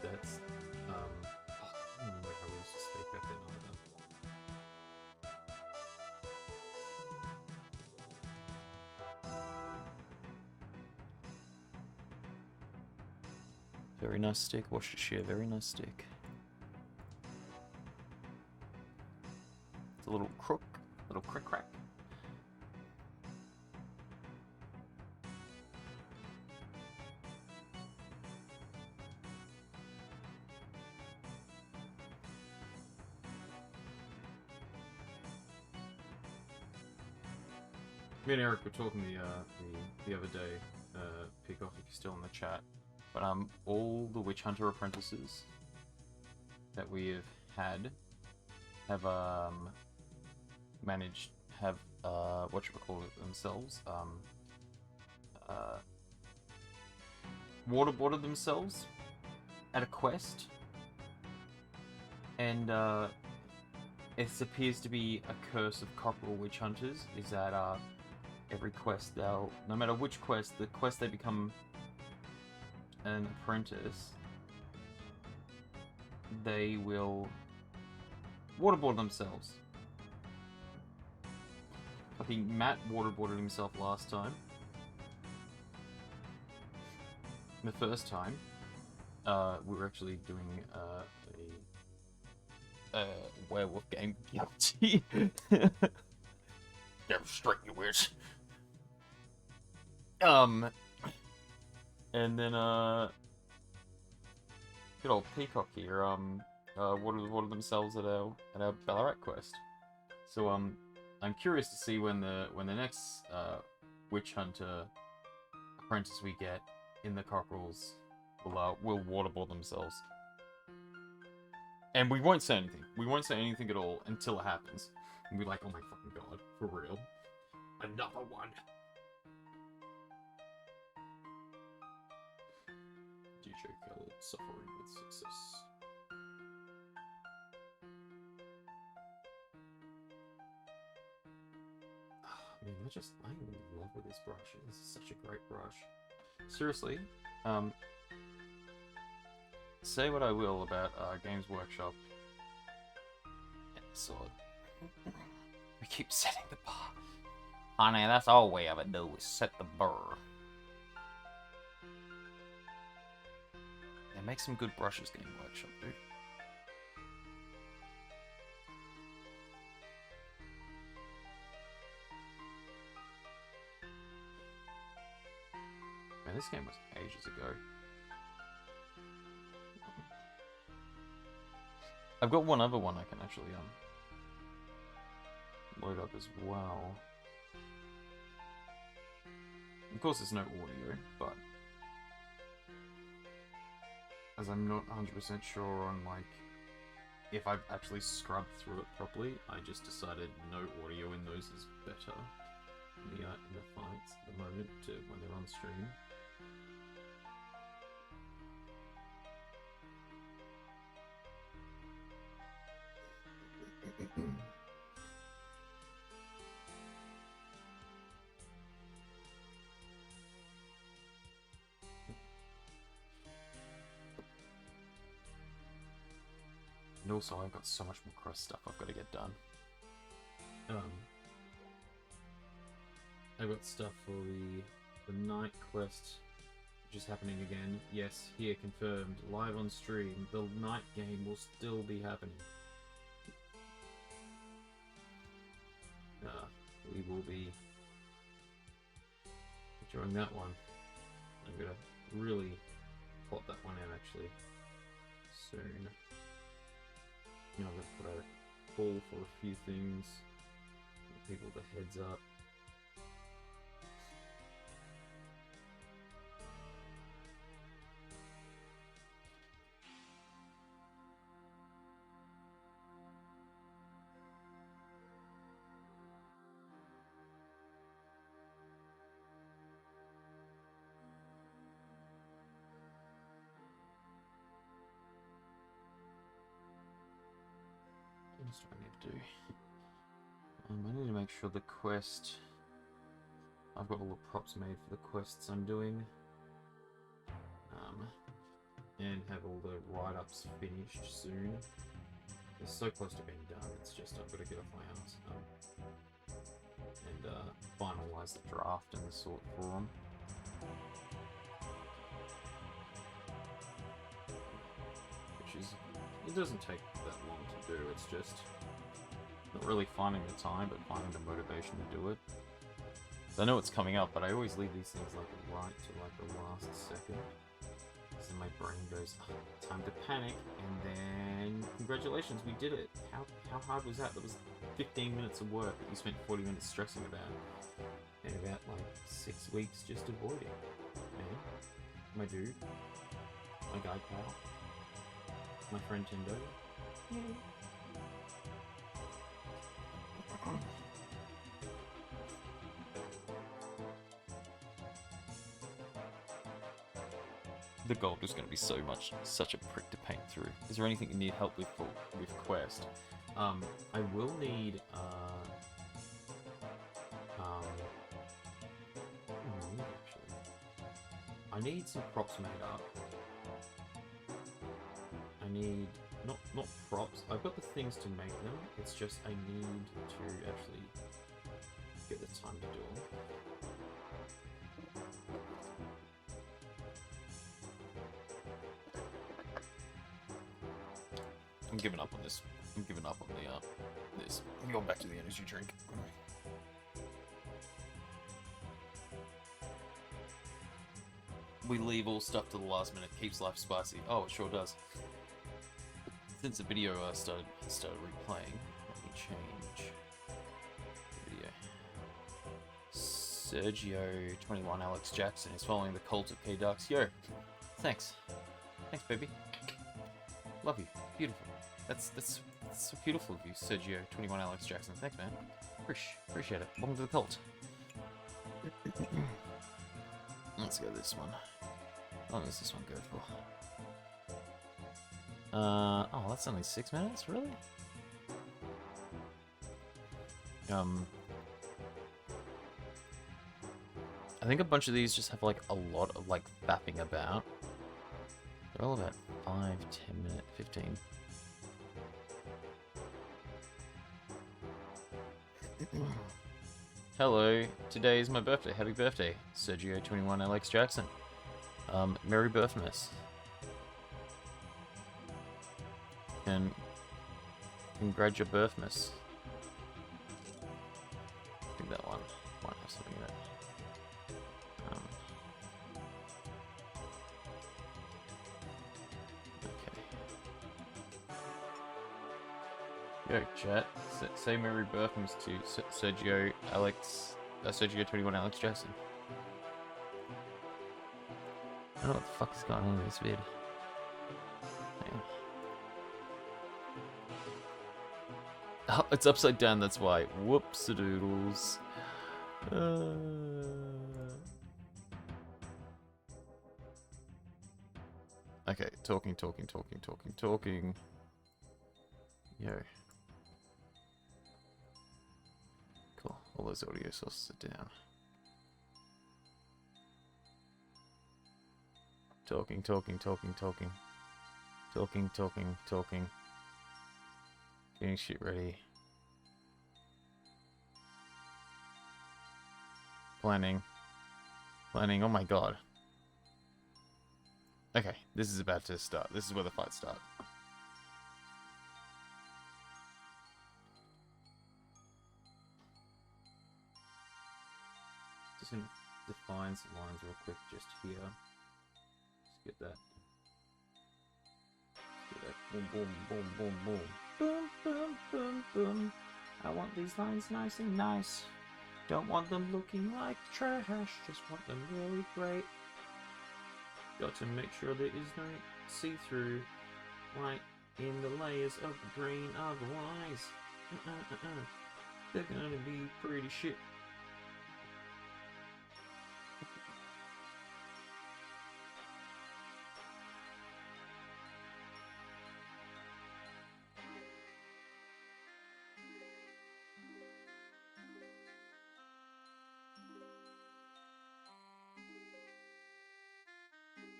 oh, I don't remember how we used to speak back then either. Very nice stick, Worcestershire, very nice stick. It's a little crook, little crick crack. Me and Eric were talking the other day, Peacock, if you're still in the chat, but all the Witch Hunter apprentices that we have had have managed have whatchamacallit themselves waterboarded themselves at a quest, and it appears to be a curse of Cockerel Witch Hunters, is that every quest no matter which quest, the quest they become an apprentice, they will waterboard themselves. I think Matt waterboarded himself last time. The first time, we were actually doing a werewolf game. Damn straight, you weirds. And then good old Peacock here watered themselves at our Ballarat quest. So I'm curious to see when the next witch hunter apprentice we get in the Cockerels will waterboard themselves. And we won't say anything. We won't say anything at all until it happens. And we're like, oh my fucking god, for real. Another one. DJ Khaled suffering with success. Man, I'm in love with this brush. This is such a great brush. Seriously, say what I will about Games Workshop and the sword. We keep setting the bar. Honey, that's all we ever do is set the bar. They make some good brushes, Game Workshop, dude. Man, this game was ages ago. I've got one other one I can actually load up as well. Of course, there's no audio, but as I'm not 100% sure on like if I've actually scrubbed through it properly, I just decided no audio in those is better in the fights at the moment when they're on stream. And also, I've got so much more quest stuff I've got to get done. I've got stuff for the night quest, which is happening again. Yes, here confirmed, live on stream. The night game will still be happening. We will be enjoying that one. I'm gonna really plot that one out actually soon. You know, I'm gonna put out a call for a few things, give people the heads up. What else do I need to do? I need to make sure the quest... I've got all the props made for the quests I'm doing. And have all the write-ups finished soon. They're so close to being done, it's just I've got to get off my ass and finalise the draft and the sort for them. Which is... it doesn't take that long to do, it's just not really finding the time, but finding the motivation to do it. So I know it's coming up, but I always leave these things like right to like the last second. So my brain goes, oh, time to panic, and then congratulations, we did it. How hard was that? That was 15 minutes of work that you spent 40 minutes stressing about, and about like 6 weeks just avoiding. Man, my dude, my guy pal, my friend Tindo. Yay. The gold is going to be such a prick to paint through. Is there anything you need help with quest? I will need I need some props made up. I need not props. I've got the things to make them. It's just I need to actually get the time to do them. I'm giving up on this. I'm giving up on the this. I'm going back to the energy drink. We leave all stuff to the last minute. Keeps life spicy. Oh, it sure does. Since the video started replaying, let me change the video. Sergio 21 Alex Jackson is following the cult of K Ducks. Yo, thanks, baby. Love you. Beautiful. That's so beautiful of you, Sergio 21 Alex Jackson. Thanks, man. Appreciate it. Welcome to the cult. Let's go this one. How long does this one go for? Oh, that's only 6 minutes, really? I think a bunch of these just have like a lot of like fapping about. They're all about 5, 10 minutes, 15. Hello, today is my birthday. Happy birthday, Sergio 21 Alex Jackson. Merry Birthmas. And congratulations Birthmas. I think that one might have something in it. Okay. Yo, chat. Say Merry Birthmas to Sergio 21 Alex Jackson. I don't know what the fuck is going on in this vid. Hang on. Oh, it's upside down, that's why. Whoops-a-doodles. Okay, talking. Yo. Cool, all those audio sources are down. Talking. Getting shit ready. Planning. Planning, oh my god. Okay, this is about to start. This is where the fights start. Just gonna define some lines real quick just here. Just get that. Just get that. Boom, boom, boom, boom, boom. Boom, boom, boom, boom. I want these lines nice and nice. Don't want them looking like trash. Just want them really great. Got to make sure there is no see-through right in the layers of the green. Otherwise, they're gonna be pretty shit.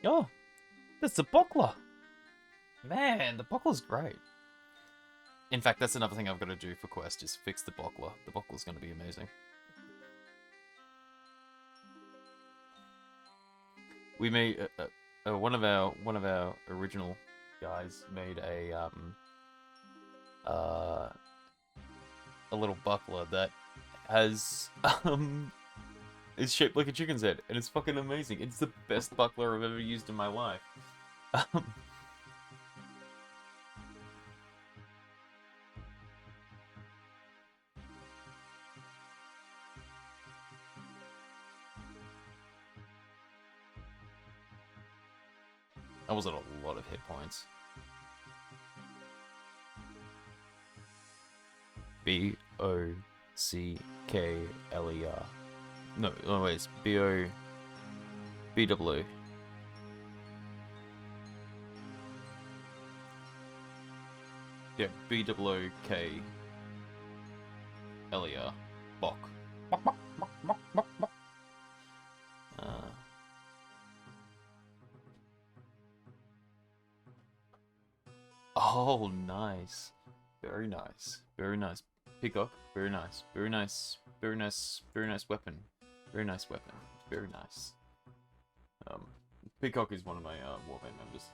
Oh, that's the buckler. Man, the buckler's great. In fact, that's another thing I've got to do for Quest is fix the buckler. The buckler's going to be amazing. We made one of our original guys made a little buckler that has it's shaped like a chicken's head, and it's fucking amazing. It's the best buckler I've ever used in my life. I was at a lot of hit points. BOCKLER. No, wait, it's BOBW. Yeah, BOOKLER. Bock. Oh, nice. Very nice. Very nice. Peacock. Very nice. Very nice. Very nice. Very nice weapon. Very nice weapon. Very nice. Peacock is one of my Warband members.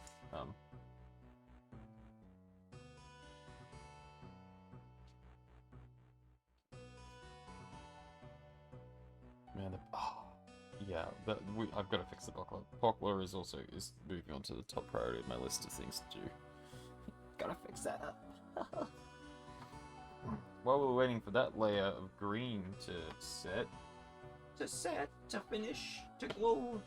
Man, yeah, I've got to fix the buckler. Buckler is moving on to the top priority of my list of things to do. Gotta fix that up. While we're waiting for that layer of green to set, to finish, to glow.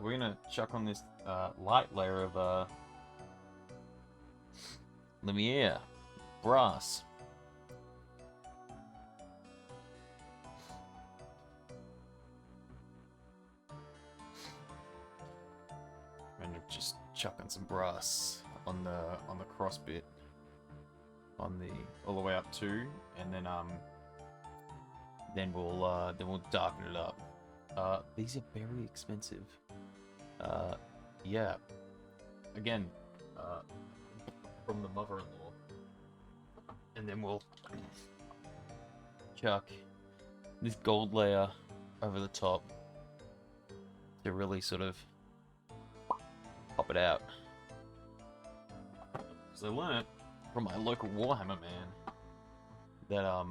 We're gonna chuck on this light layer of Lumiere, brass. I'm gonna just chuck on some brass on the cross bit, on the all the way up to, and then we'll darken it up. These are very expensive. Yeah. Again, from the mother-in-law, and then we'll chuck this gold layer over the top to really sort of pop it out. Because I learnt from my local Warhammer man that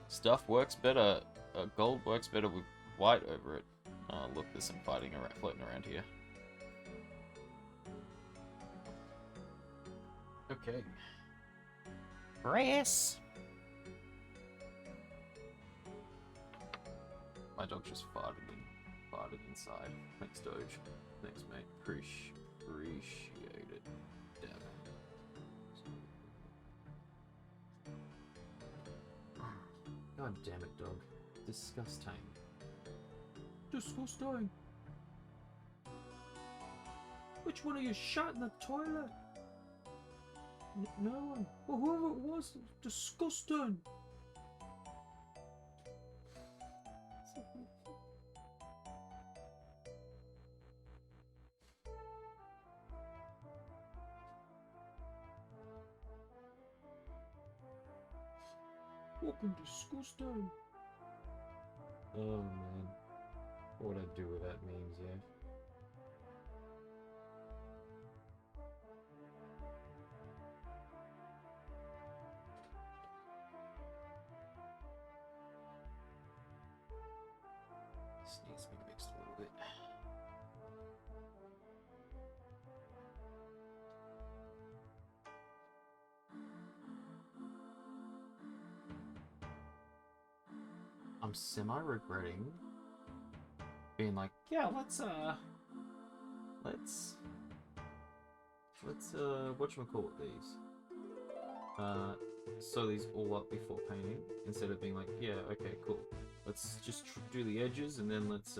stuff works better. Gold works better with white over it. Look, there's some fighting floating around here. Okay. Brass. My dog just farted inside. Thanks, Doge. Thanks, mate. Appreciate it. Dab. God damn it, dog. Disgusting. Disgusting. Which one of you shot in the toilet? No one. Well, whoever it was, disgusting. Fucking disgusting. Oh man. What would I do with that memes, yeah? This needs to be mixed a little bit. I'm semi-regretting being like, yeah, let's whatchamacallit these? Sew these all up before painting, instead of being like, yeah, okay, cool. Let's just do the edges, and then let's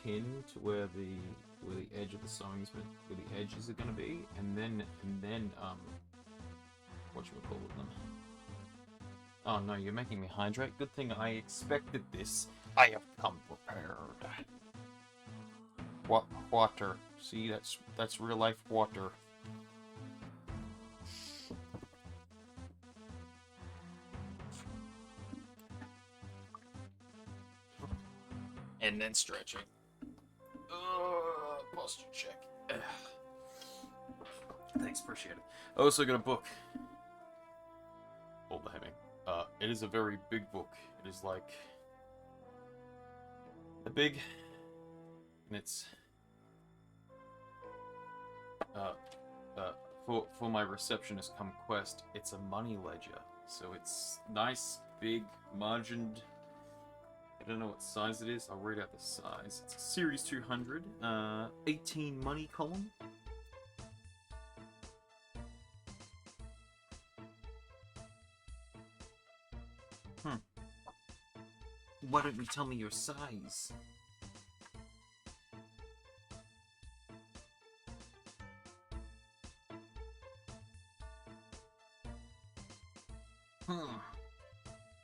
pin to where the edge of the sewing's meant, where the edges are gonna be, and then whatchamacallit them. Oh no, you're making me hydrate. Good thing I expected this. I have come prepared. What water? See, that's real life water. And then stretching. Posture check. Thanks, appreciate it. I also got a book. Hold the hemming. It is a very big book. It is like a big, and it's for my receptionist come quest. It's a money ledger, so it's nice, big, margined. I don't know what size it is. I'll read out the size. It's a Series 200, 18 money column. Why don't you tell me your size?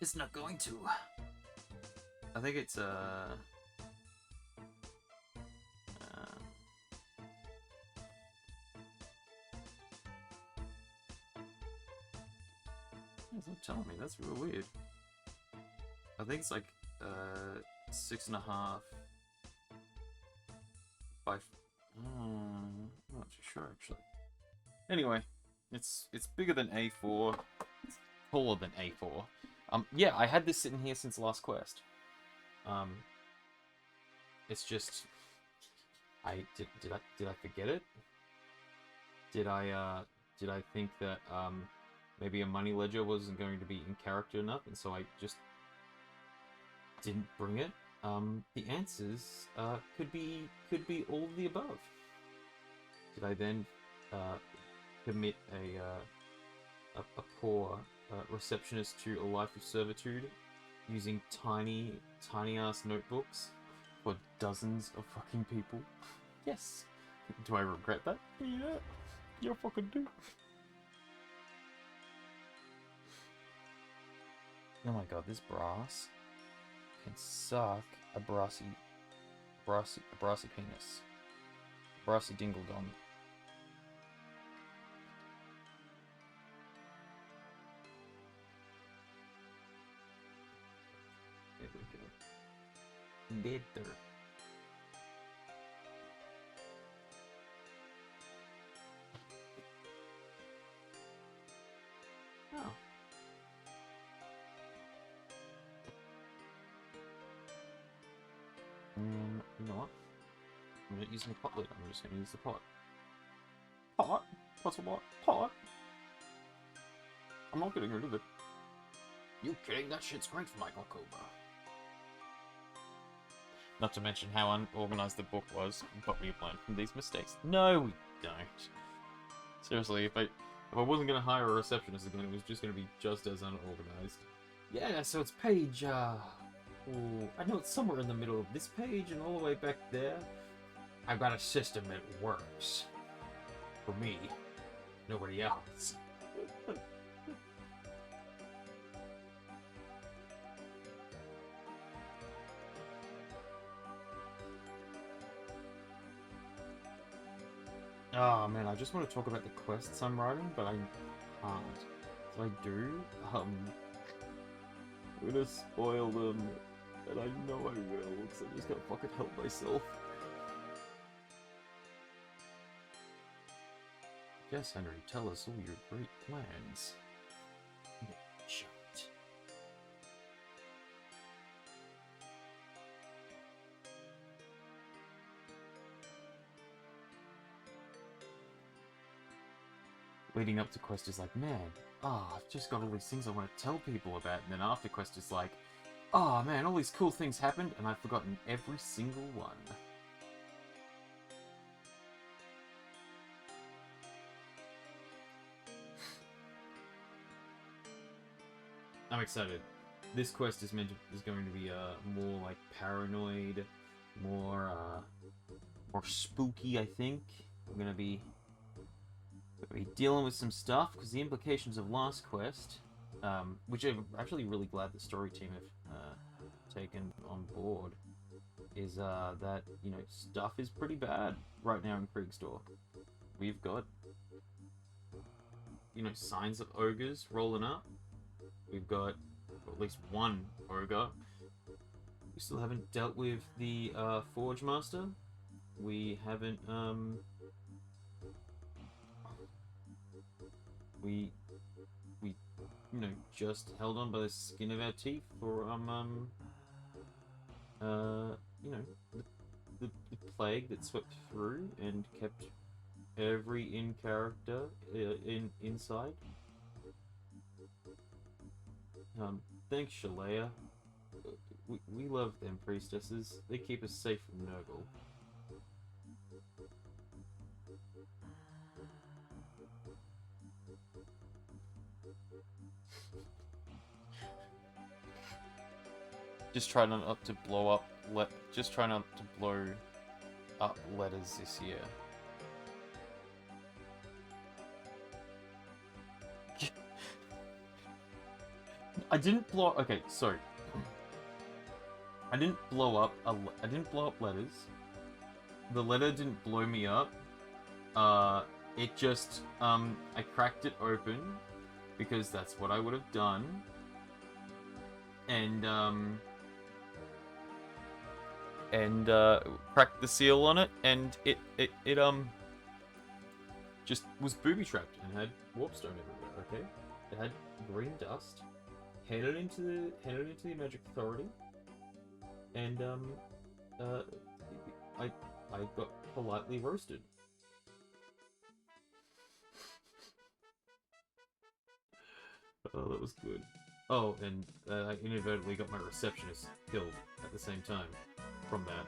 It's not going to. I think it's it's not telling me. That's real weird. I think it's like 6.5 by. I'm not too sure actually. Anyway, it's bigger than A4. It's taller than A4. Yeah, I had this sitting here since last quest. It's just did I forget it? Did I think that maybe a money ledger wasn't going to be in character enough, and so I just didn't bring it? The answers could be all of the above. Did I then commit a poor receptionist to a life of servitude using tiny ass notebooks for dozens of fucking people? Yes. Do I regret that? Yeah. You fucking do. Oh my god, this brass can suck a brassy penis. Brassy dingle dong. There we go. Better. Oh. You know what? I'm not using the pot lid, I'm just gonna use the pot. Pot? What's a what? Pot? I'm not getting rid of it. You kidding? That shit's great for Michael Cobra. Not to mention how unorganized the book was, but we've learned from these mistakes. No, we don't. Seriously, if I wasn't gonna hire a receptionist again, it was just gonna be just as unorganized. Yeah, so it's page, ooh, I know it's somewhere in the middle of this page and all the way back there. I've got a system that works. For me. Nobody else. Oh man, I just want to talk about the quests I'm writing, but I can't. I do, I'm gonna spoil them, and I know I will, because I just gotta fucking help myself. Yes, Henry, tell us all your great plans. Shut. Leading up to Quest is like, man, I've just got all these things I want to tell people about, and then after Quest is like, oh man, all these cool things happened, and I've forgotten every single one. I'm excited. This quest is going to be more like paranoid, more spooky. I think we're gonna be dealing with some stuff because the implications of last quest, which I'm actually really glad the story team have taken on board, is that stuff is pretty bad right now in Kriegstore. We've got signs of ogres rolling up. We've got at least one ogre. We still haven't dealt with the Forge Master. We haven't we just held on by the skin of our teeth for the plague that swept through and kept every in-character inside. Thanks, Shalea. We love them priestesses. They keep us safe from Nurgle. Just try not to blow up. Just try not to blow up letters this year. I didn't blow. Okay, sorry. I didn't blow up. I didn't blow up letters. The letter didn't blow me up. It just I cracked it open because that's what I would have done. And cracked the seal on it, and it just was booby trapped and had warpstone everywhere. Okay, it had green dust. Headed into the Magic Authority, and I got politely roasted. Oh, that was good. Oh, and I inadvertently got my receptionist killed at the same time from that.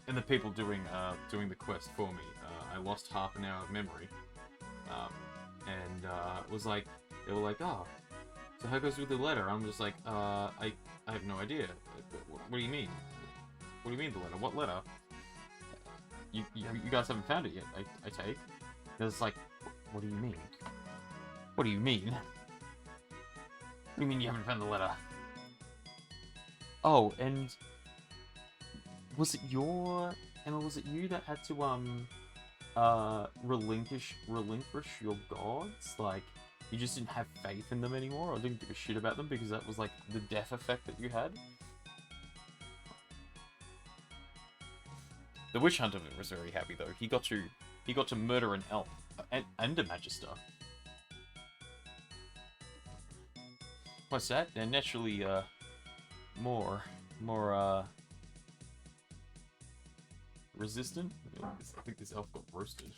And the people doing the quest for me, I lost half an hour of memory, and was like. They were like, oh, so how goes with the letter? I'm just like, I have no idea. What do you mean? What do you mean the letter? What letter? You guys haven't found it yet, I take. It's like, what do you mean? What do you mean? What do you mean you haven't found the letter? Oh, and was it Emma, was it you that had to relinquish your gods? Like, you just didn't have faith in them anymore, or didn't give a shit about them because that was like the death effect that you had? The Witch Hunter was very happy though. He got to murder an elf and a magister. What's that? They're naturally more resistant. I think this elf got roasted.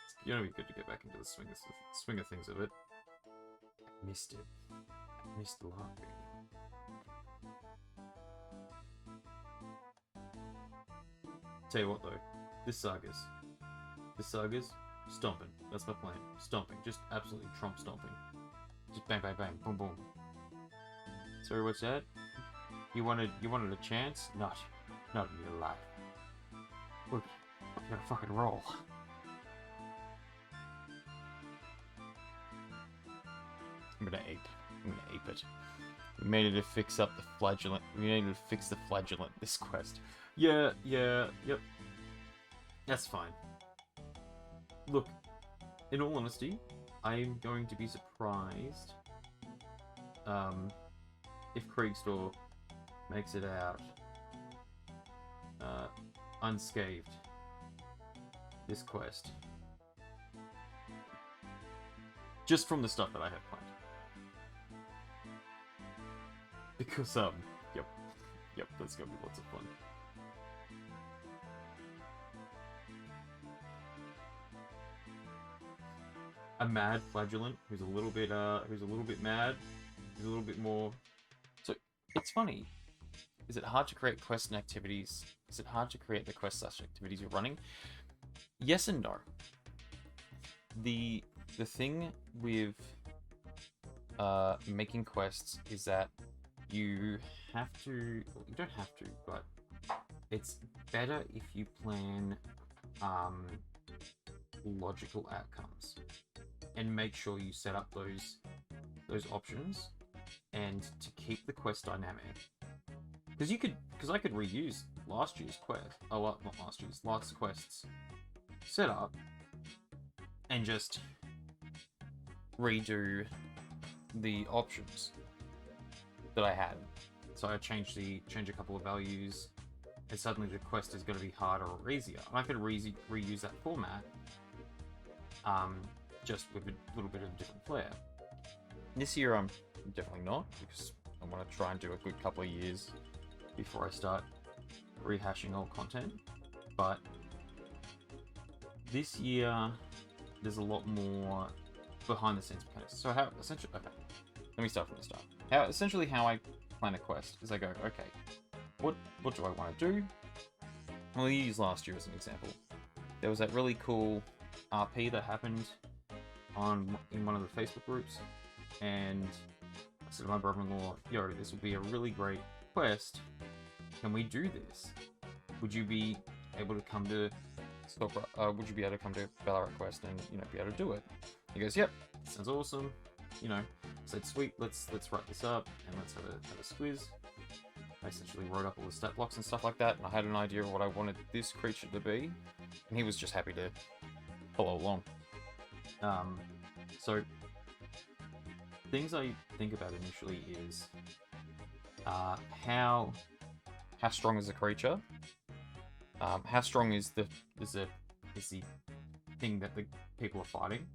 It's gonna be good to get back into the swing of things of it. I missed it. I missed LARPing. Tell you what though, this Saga's stomping. That's my plan. Stomping. Just absolutely trump stomping. Just bang, bang, bang, boom, boom. Sorry, what's that? You wanted a chance? Not in your life. Look, I'm gonna fucking roll. I'm gonna ape it. We made it to fix up the flagellant. We needed to fix the flagellant this quest. Yeah, yep. That's fine. Look, in all honesty, I'm going to be surprised if Kriegstore makes it out unscathed this quest. Just from the stuff that I have planned. Because, yep, that's gonna be lots of fun. A mad flagellant who's a little bit mad, who's a little bit more. So it's funny. Is it hard to create quests and activities? Is it hard to create the quests slash activities you're running? Yes and no. The thing with making quests is that you have to. Well, you don't have to, but it's better if you plan logical outcomes and make sure you set up those options and to keep the quest dynamic. Because I could reuse last year's quest, last quest's setup and just redo the options that I had. So I change a couple of values, and suddenly the quest is going to be harder or easier. And I could reuse that format, just with a little bit of a different flair. This year I'm definitely not, because I want to try and do a good couple of years before I start rehashing old content. But this year there's a lot more behind the scenes mechanics. So how essentially, okay, let me start from the start. How I plan a quest is I go, okay, what do I want to do? Well, you use last year as an example. There was that really cool RP that happened in one of the Facebook groups, and I said to my brother-in-law, yo, this would be a really great quest. Can we do this? Would you be able to come to would you be able to come to Ballarat Quest and be able to do it? He goes, yep, sounds awesome. I said, sweet, let's write this up and let's have a squiz. I essentially wrote up all the stat blocks and stuff like that, and I had an idea of what I wanted this creature to be, and he was just happy to follow along. So things I think about initially is how strong is the creature? How strong is the thing that the people are fighting?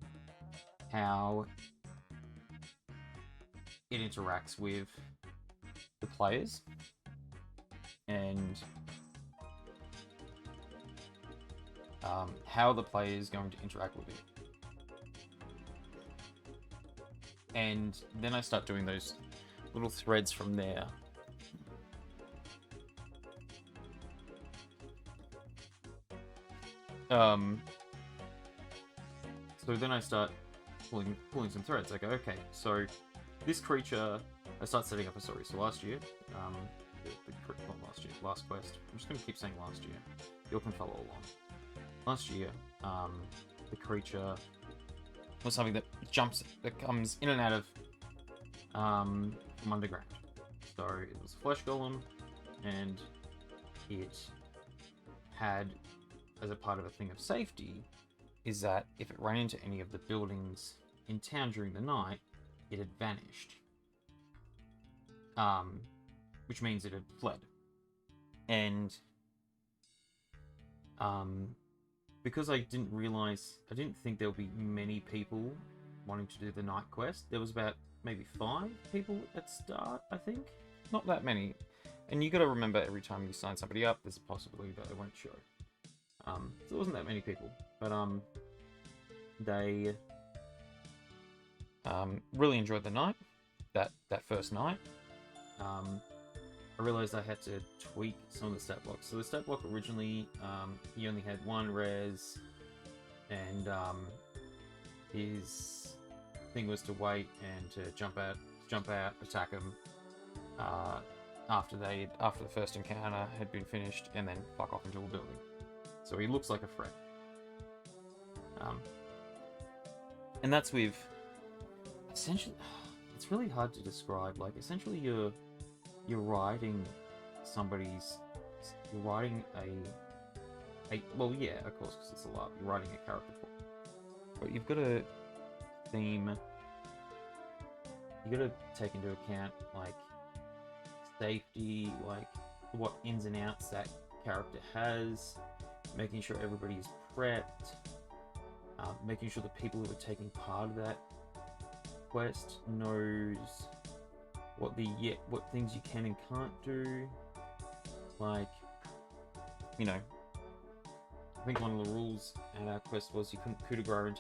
How it interacts with the players, and how the player is going to interact with it. And then I start doing those little threads from there. So then I start pulling some threads. I go, okay, so this creature, I start setting up a story. So last year, last quest. I'm just going to keep saying last year. You all can follow along. Last year, the creature was something that comes in and out of from underground. So it was a flesh golem, and it had, as a part of a thing of safety, is that if it ran into any of the buildings in town during the night, it had vanished. Which means it had fled. And because I didn't think there would be many people wanting to do the night quest. There was about maybe 5 people at start, I think. Not that many. And you gotta remember, every time you sign somebody up, there's a possibility that they won't show. So there wasn't that many people. But they really enjoyed the night. That first night. I realized I had to tweak some of the stat blocks. So the stat block originally, he only had 1 res, and his thing was to wait and to jump out, attack him, after the first encounter had been finished, and then fuck off into a building. So he looks like a threat. And that's with essentially. It's really hard to describe. Like, essentially, you're riding somebody's. You're riding a well, yeah, of course, because it's a LARP. You're riding a character for. But you've got to theme. You got to take into account like safety, like what ins and outs that character has, making sure everybody is prepped, making sure the people who are taking part of that quest knows what things you can and can't do. Like, you know, I think one of the rules at our quest was you couldn't coup de grace in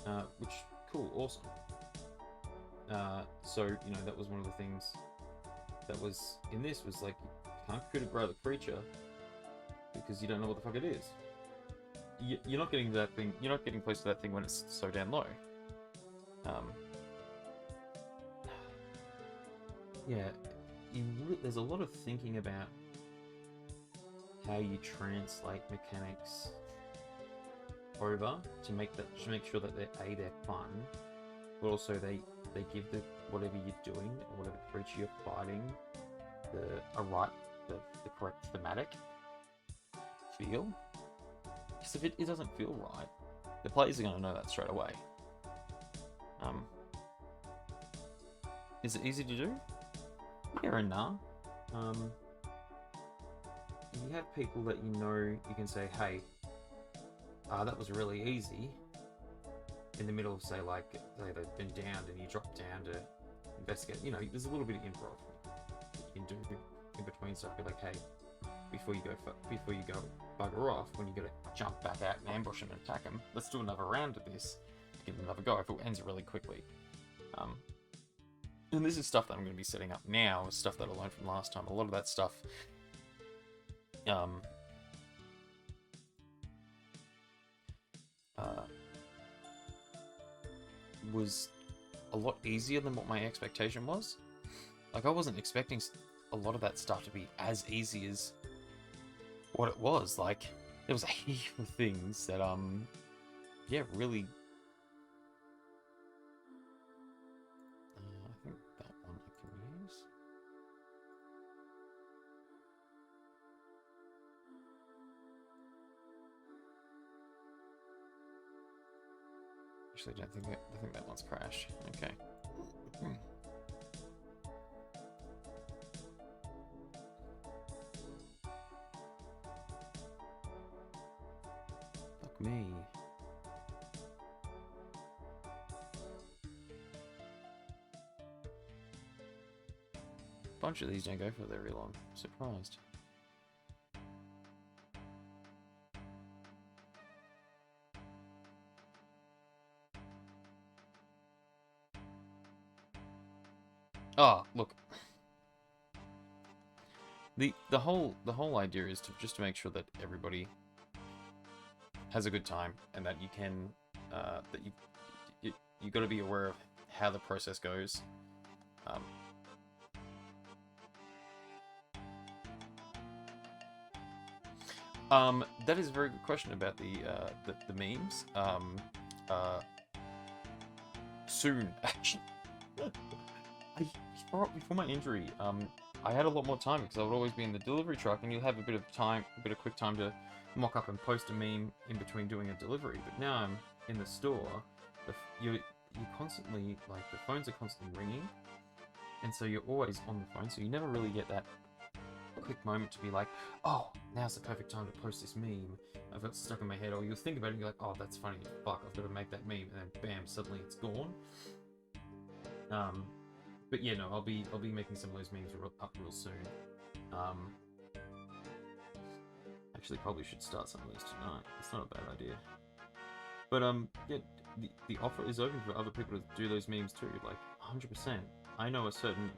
town, which cool, awesome. So you know that was one of the things that was in this was like you can't coup de grace the creature because you don't know what the fuck it is. You're not getting that thing. You're not getting close to that thing when it's so damn low. Yeah, there's a lot of thinking about how you translate mechanics over to make sure that they're fun, but also they give the whatever you're doing or whatever creature you're fighting the correct thematic feel. Because if it doesn't feel right, the players are going to know that straight away. Is it easy to do? Yeah and nah. If you have people that you know, you can say, hey, that was really easy. In the middle of, say they've been downed and you drop down to investigate. You know, there's a little bit of improv you can do in between stuff. Be like, hey, before you go bugger off, when you gotta jump back out and ambush them and attack them, let's do another round of this. Give them another go if it ends really quickly. And this is stuff that I'm going to be setting up now, stuff that I learned from last time. A lot of that stuff was a lot easier than what my expectation was. Like, I wasn't expecting a lot of that stuff to be as easy as what it was. Like, there was a heap of things that, yeah, really... I think that one I can use. Actually, I think that one's crashed. Okay. Fuck me. A bunch of these don't go for very long. I'm surprised. Oh, look. The whole idea is to make sure that everybody has a good time and that you can that you got to be aware of how the process goes. That is a very good question about the memes. Soon, actually. Before my injury, I had a lot more time because I would always be in the delivery truck, and you'll have a bit of quick time to mock up and post a meme in between doing a delivery. But now I'm in the store, you constantly, like, the phones are constantly ringing, and so you're always on the phone, so you never really get that quick moment to be like, oh, now's the perfect time to post this meme. I've got stuck in my head, or you'll think about it and you're like, oh, that's funny, fuck, I've got to make that meme, and then bam, suddenly it's gone. But yeah, no, I'll be making some of those memes up real soon. Actually, probably should start some of those tonight. It's not a bad idea. But yeah, the offer is open for other people to do those memes too. Like 100%. I know a certain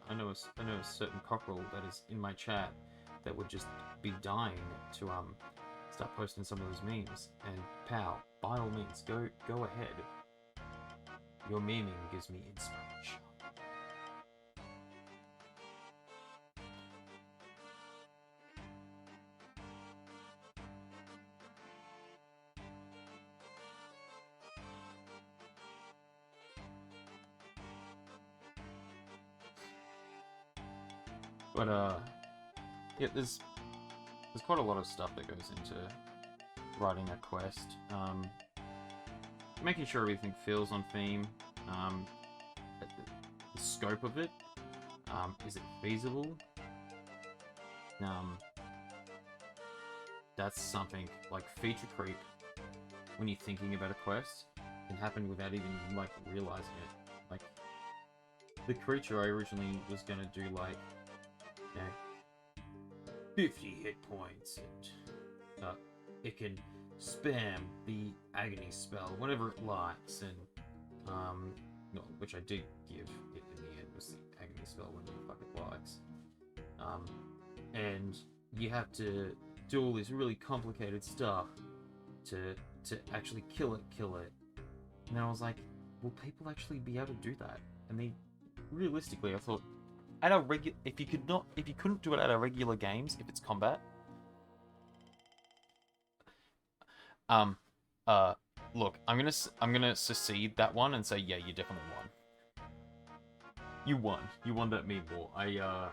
cockerel that is in my chat that would just be dying to start posting some of those memes. And pal, by all means, go ahead. Your memeing gives me inspiration. But yeah, there's quite a lot of stuff that goes into writing a quest. Making sure everything feels on theme. The scope of it. Is it feasible? That's something like feature creep. When you're thinking about a quest, can happen without even like realizing it. Like the creature I originally was gonna do like, you know, 50 hit points, and it can spam the agony spell whenever it likes, and no, which I did give it in the end, was the agony spell whenever the fuck it likes. And you have to do all this really complicated stuff to actually kill it. And then I was like, will people actually be able to do that? And they, realistically, I thought, at a if you couldn't do it at our regular games, if it's combat, look, I'm gonna secede that one and say, yeah, you definitely won. You won that meme war. Yeah,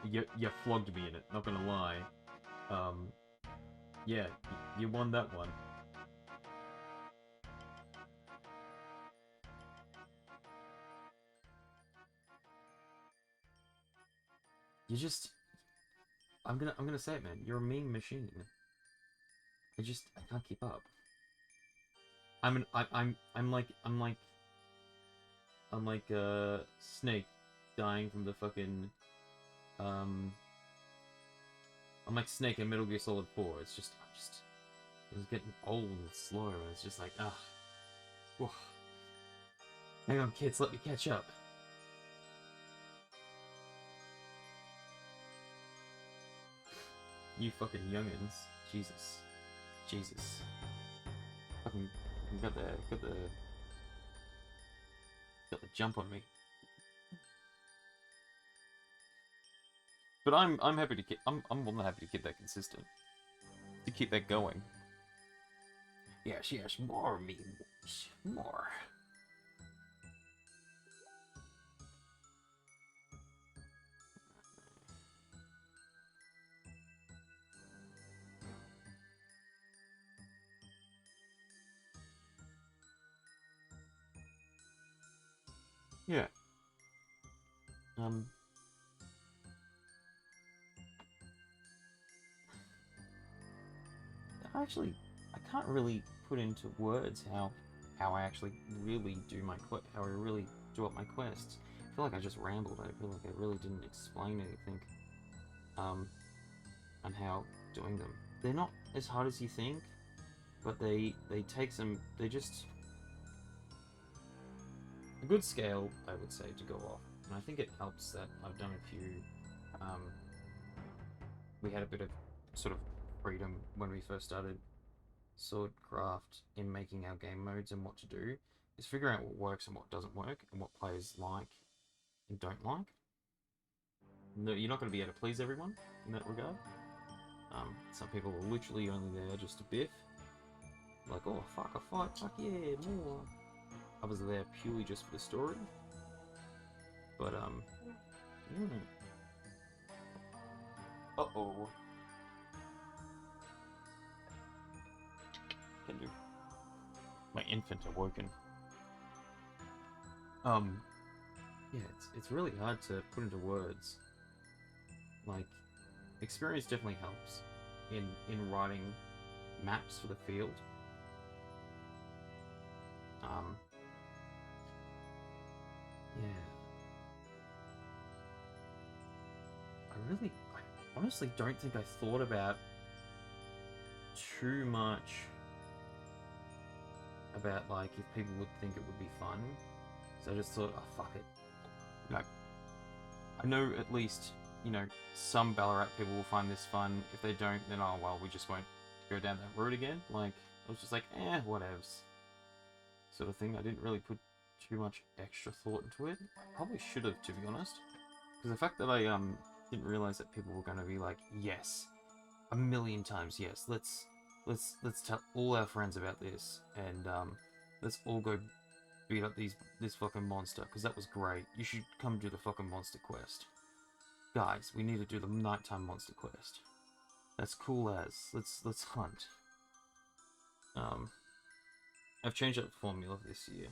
you flogged me in it. Not gonna lie. Yeah, you won that one. You just, I'm gonna say it, man. You're a meme machine. I can't keep up. I'm like Snake dying from the fucking I'm like Snake in Metal Gear Solid 4. It's just it was getting old and slow, and it's just like whew. Hang on, kids, let me catch up. You fucking youngins, Jesus. Fucking got the jump on me. But I'm happy to keep I'm more than happy to keep that consistent. To keep that going. Yes, more memes. More. Yeah. Actually, I can't really put into words how I actually really do how I really do up my quests. I feel like I just rambled. I feel like I really didn't explain anything on how doing them. They're not as hard as you think, but they take some. They just a good scale, I would say, to go off. And I think it helps that I've done a few. We had a bit of sort of freedom when we first started Swordcraft in making our game modes and what to do. Is figuring out what works and what doesn't work, and what players like and don't like. No, you're not going to be able to please everyone in that regard. Some people are literally only there just to biff. Like, oh, fuck, a fight, fuck yeah, more. Others are there purely just for the story. But, Uh-oh. Can do. My infant awoken. Yeah, it's really hard to put into words. Like, experience definitely helps in writing maps for the field. Yeah. I honestly don't think I thought about too much about, like, if people would think it would be fun. So I just thought, oh, fuck it. You know, I know at least, you know, some Ballarat people will find this fun. If they don't, then, oh, well, we just won't go down that road again. Like, I was just like, whatevs. Sort of thing. I didn't really put too much extra thought into it. I probably should have, to be honest. Because the fact that I, didn't realize that people were going to be like, yes, a million times yes, let's tell all our friends about this, and let's all go beat up this fucking monster, because that was great. You should come do the fucking monster quest. Guys, we need to do the nighttime monster quest. That's cool as. Let's hunt. I've changed up the formula this year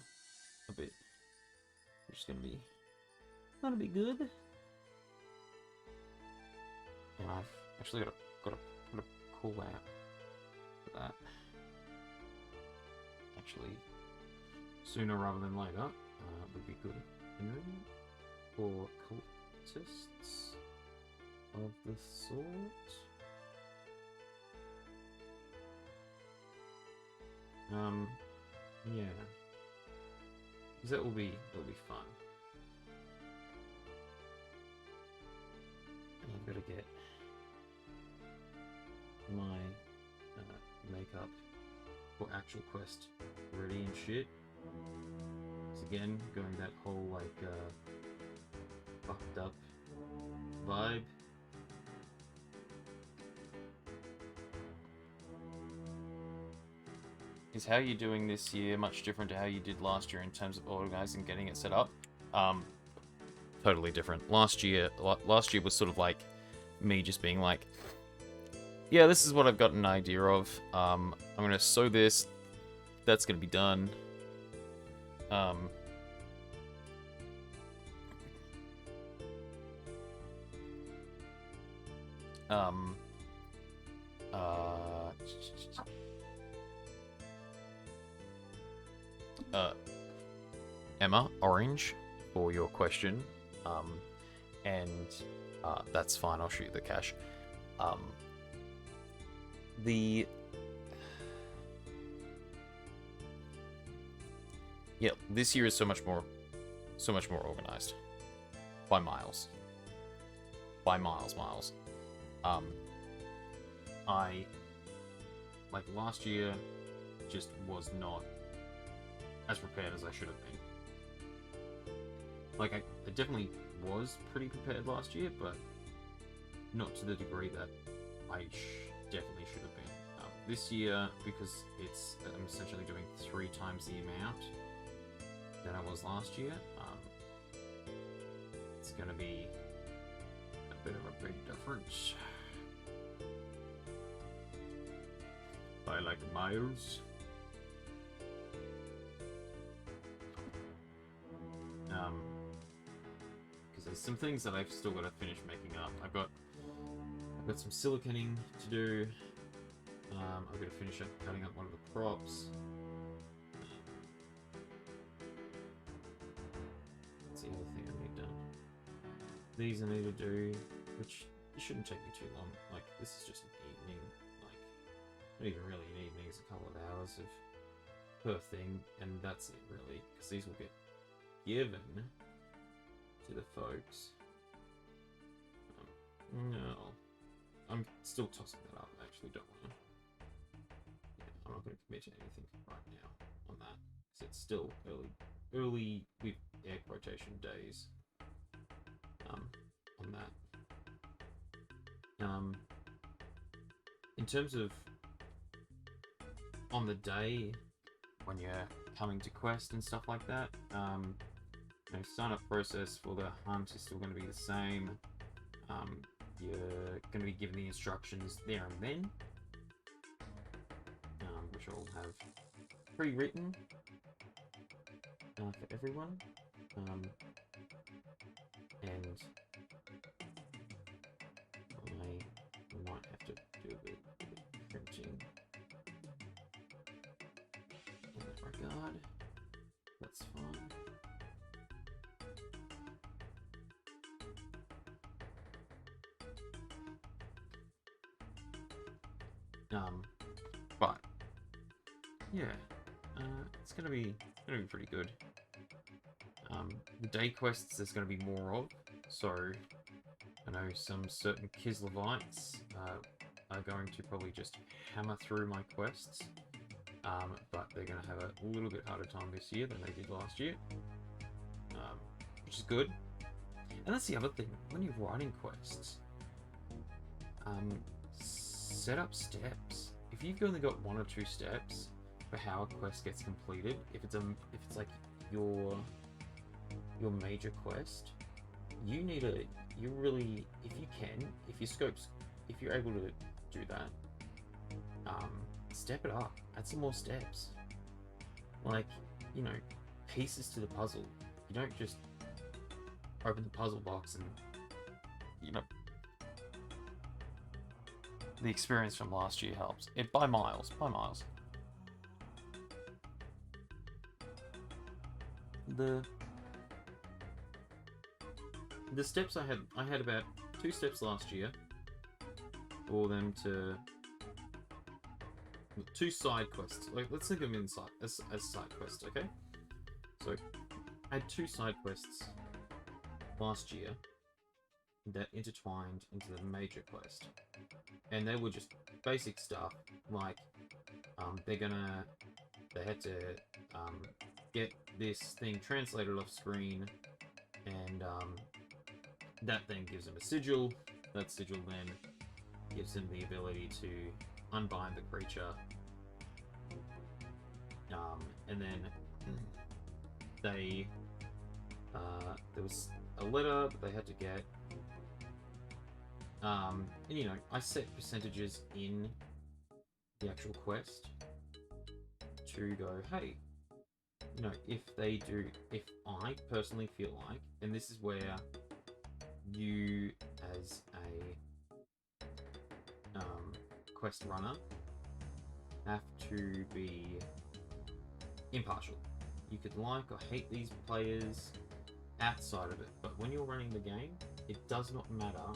a bit, which is gonna be good. And I've actually got a call out for that. Actually, sooner rather than later would be good. For cultists of the sort. Yeah. Because that'll be fun. And I've got to get my makeup for actual quest ready and shit. So again, going that whole like fucked up vibe. Is how you're doing this year much different to how you did last year in terms of organizing, getting it set up? Totally different. Last year was sort of like me just being like, yeah, this is what I've got an idea of. I'm gonna sew this. That's gonna be done. Emma, orange, for your question. And that's fine, I'll shoot you the cash. Yeah, this year is so much more organized. By miles. By miles. I, like last year, just was not as prepared as I should have been. Like, I definitely was pretty prepared last year, but not to the degree that I definitely should have been. This year, because I'm essentially doing 3 times the amount than I was last year, it's gonna be a bit of a big difference. By like miles. Because there's some things that I've still got to finish making up. I've got some siliconing to do. I've got to finish up cutting up one of the props. That's the other thing I need done. These I need to do, which it shouldn't take me too long. Like, this is just an evening. Like, not even really an evening, it's a couple of hours per thing, and that's it really. Because these will get given to the folks. No. I'm still tossing that up, I actually don't want to. Yeah, I'm not going to commit to anything right now on that, because it's still early with air quotation days on that. In terms of on the day when you're coming to quest and stuff like that, the sign up process for the hunt is still going to be the same. You're going to be given the instructions there and then, which I'll have pre-written for everyone, and I might have to do a bit of printing in that regard. That's fine. But yeah, it's gonna be pretty good. The day quests there's gonna be more of, so I know some certain Kislevites are going to probably just hammer through my quests, but they're gonna have a little bit harder time this year than they did last year, which is good. And that's the other thing, when you're writing quests, set up steps. If you've only got 1 or 2 steps for how a quest gets completed, if it's like your major quest, you need you really, if you can, if your scopes, if you're able to do that, step it up. Add some more steps. Like, you know, pieces to the puzzle. You don't just open the puzzle box and, you know, the experience from last year helps. It by miles, by miles. The steps I had about 2 steps last year for them to 2 side quests. Like, let's think of them as side quests, okay? So I had 2 side quests last year that intertwined into the major quest, and they were just basic stuff like they had to get this thing translated off screen, and that then gives them a sigil. That sigil then gives them the ability to unbind the creature, and then there was a letter that they had to get, and you know, I set percentages in the actual quest to go, hey, you know, if I personally feel like, and this is where you as a quest runner have to be impartial. You could like or hate these players outside of it, but when you're running the game, it does not matter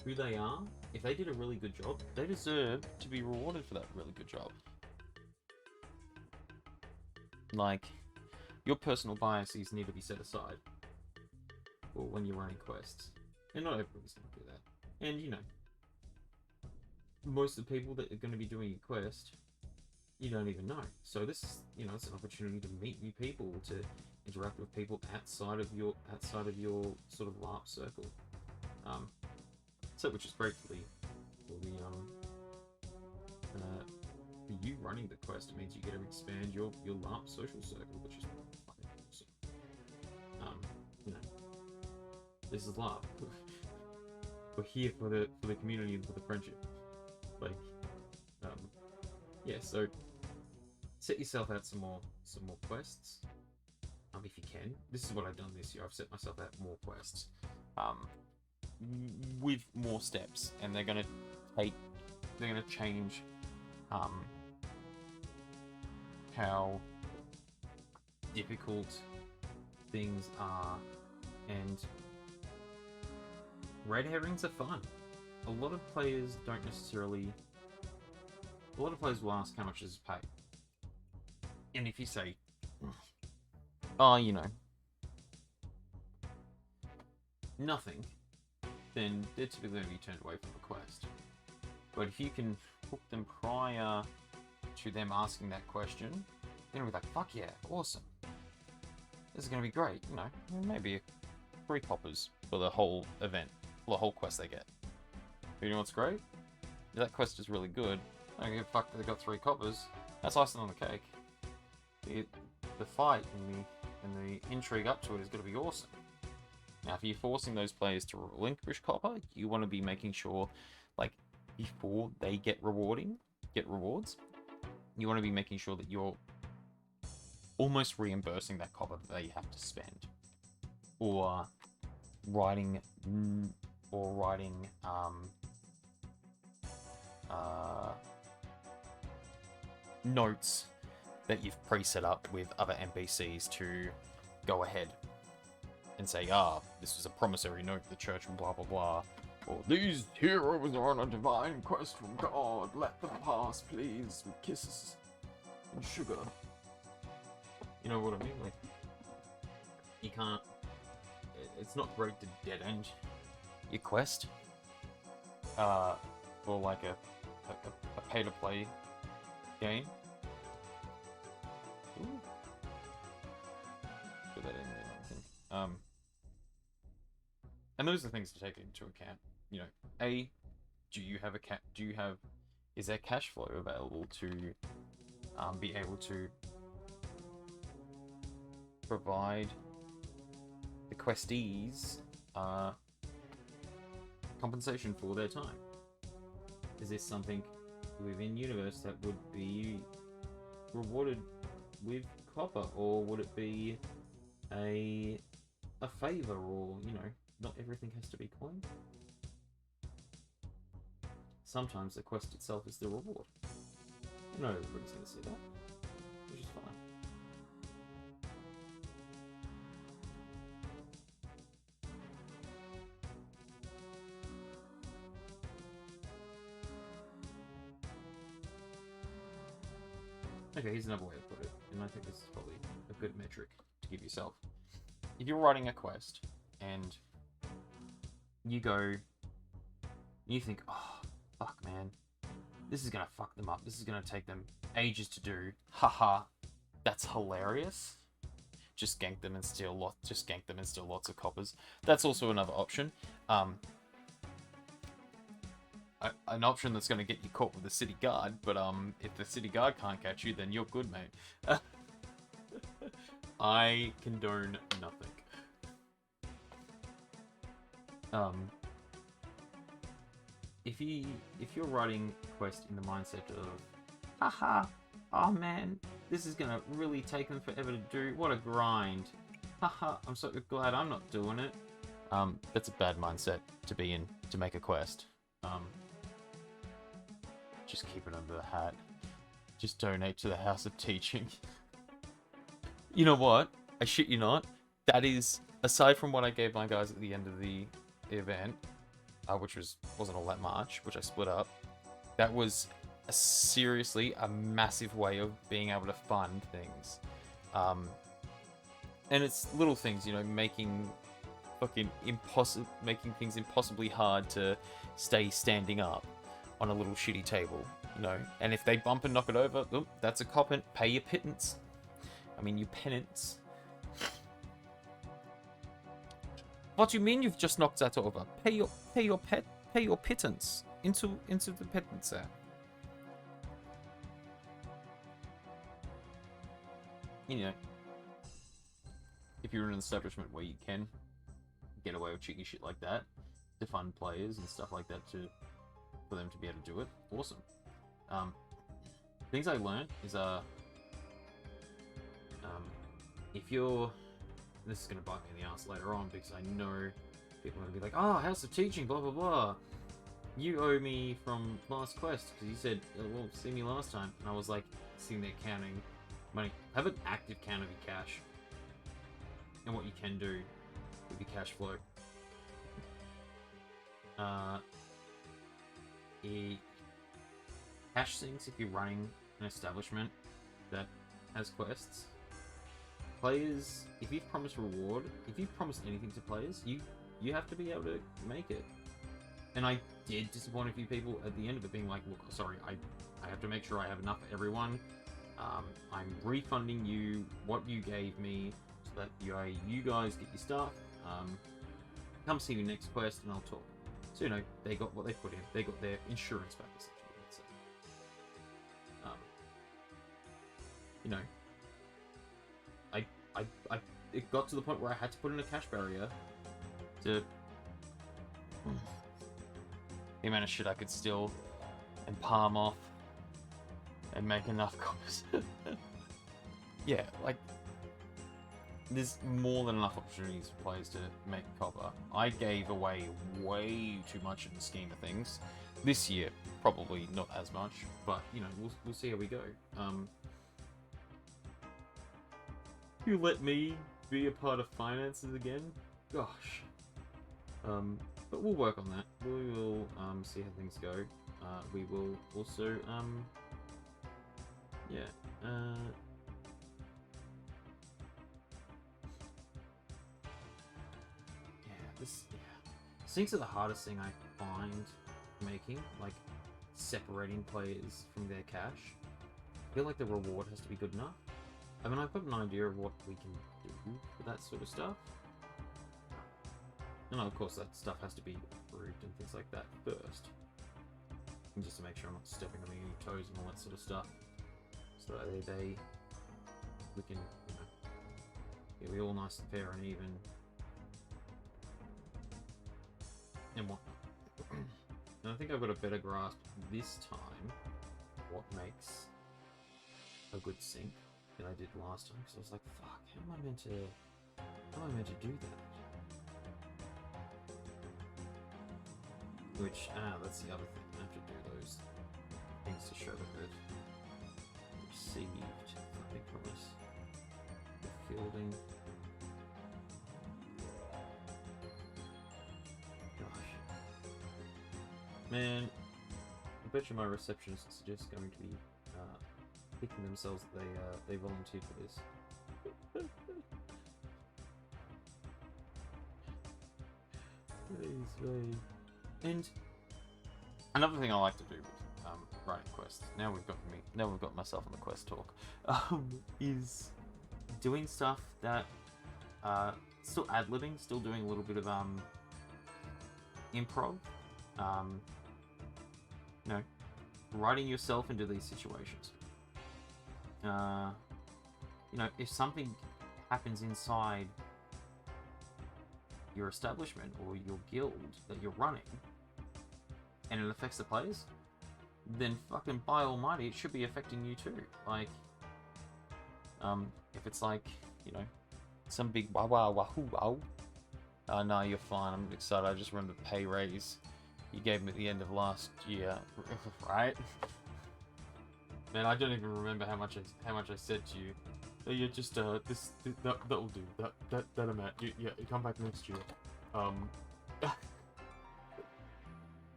who they are. If they did a really good job, They deserve to be rewarded for that really good job. like, your personal biases need to be set aside or when you're running quests. And not everybody's going to do that. And, you know, most of the people that are going to be doing a quest, you don't even know. So this is, you know, it's an opportunity to meet new people, to interact with people outside of your sort of LARP circle. So which is great for you running the quest. It means you get to expand your LARP social circle, which is fucking awesome. You know, this is LARP. We're here for the community and for the friendship. Like, yeah. So set yourself out some more quests. If you can. This is what I've done this year. I've set myself out more quests. With more steps, and they're gonna change How difficult things are, and red herrings are fun. A lot of players don't necessarily. A lot of players will ask how much is paid, and if you say, oh, you know, nothing, then they're typically going to be turned away from the quest. But if you can hook them prior to them asking that question, then we're like, fuck yeah, awesome. This is going to be great, you know, maybe 3 coppers for the whole event, for the whole quest they get. You know what's great? That quest is really good. I don't give a fuck that they got 3 coppers. That's icing on the cake. The fight and the intrigue up to it is going to be awesome. Now, if you're forcing those players to relinquish copper, you want to be making sure, like, before they get rewards, you want to be making sure that you're almost reimbursing that copper that they have to spend, or writing notes that you've pre-set up with other NPCs to go ahead and say, this was a promissory note to the church and blah blah blah, or these heroes are on a divine quest from God, let them pass please with kisses and sugar. You know what I mean? Like, you can't, it's not great to dead end your quest for like a pay to play game. Ooh. Put that in there, I think. And those are things to take into account. You know, is there cash flow available to be able to provide the questees compensation for their time? Is this something within universe that would be rewarded with copper, or would it be a favor, or not everything has to be coin. Sometimes the quest itself is the reward. No, everybody's gonna see that, which is fine. Okay, here's another way to put it, and I think this is probably a good metric to give yourself. If you're writing a quest, and you go, you think, oh, fuck, man, this is gonna fuck them up, this is gonna take them ages to do, haha, that's hilarious. Just gank them and steal lots of coppers. That's also another option. An option that's going to get you caught with the city guard, but if the city guard can't catch you, then you're good, mate. I condone nothing. If you're writing quest in the mindset of, haha, oh man, this is gonna really take them forever to do. What a grind. Haha, I'm so glad I'm not doing it. That's a bad mindset to be in to make a quest. Just keep it under the hat. Just donate to the House of Teaching. You know what? I shit you not. That is, aside from what I gave my guys at the end of the event, which wasn't all that much, which I split up, that was seriously a massive way of being able to fund things. And it's little things, making things impossibly hard to stay standing up on a little shitty table, and if they bump and knock it over, that's a coppin. Pay your pittance. I mean, your penance. What do you mean you've just knocked that over? Pay your pittance into the pittance there. If you're in an establishment where you can get away with cheeky shit like that to fund players and stuff like that for them to be able to do it, awesome. Things I learned is if you're, this is gonna bite me in the ass later on because I know people are gonna be like, oh, House of Teaching, blah blah blah. You owe me from last quest because you said, well, see me last time, and I was like sitting there counting money. Have an active count of your cash and what you can do with your cash flow. Cash sinks if you're running an establishment that has quests. Players, if you've promised reward, if you've promised anything to players, you have to be able to make it. And I did disappoint a few people at the end of it, being like, look, sorry, I have to make sure I have enough for everyone. I'm refunding you what you gave me so that you guys get your stuff. Come see me next quest and I'll talk. So, they got what they put in. They got their insurance back, essentially. It got to the point where I had to put in a cash barrier to the amount of shit I could steal and palm off and make enough copies. Yeah, there's more than enough opportunities for players to make copper. I gave away way too much in the scheme of things. This year, probably not as much, but we'll see how we go. You let me be a part of finances again? Gosh. But we'll work on that. We will see how things go. We will also Syncs are the hardest thing I find making, separating players from their cash. I feel like the reward has to be good enough. I mean, I've got an idea of what we can do for that sort of stuff. And of course, that stuff has to be approved and things like that first. And just to make sure I'm not stepping on any toes and all that sort of stuff. So that we can, be all nice and fair and even. And whatnot. and I think I've got a better grasp this time what makes a good sync than I did last time, because I was like, fuck, how am I meant to do that? Which, that's the other thing, I have to do those things to show that it received something from us. The fielding. Gosh. Man, I bet you my receptionists are just going to be picking themselves that they volunteered for this. Please, me. And another thing I like to do with writing quests, now we've got myself on the quest talk, is doing stuff that still ad-libbing, still doing a little bit of improv, you know, writing yourself into these situations. You know, if something happens inside your establishment or your guild that you're running, and it affects the players, then fucking by almighty, it should be affecting you too. Like, if it's like, you know, some big wahoo wow. No, you're fine. I'm excited. I just remember the pay raise you gave me at the end of last year, right? Man, I don't even remember how much I said to you. You're just that'll do. That amount. Yeah, come back next year.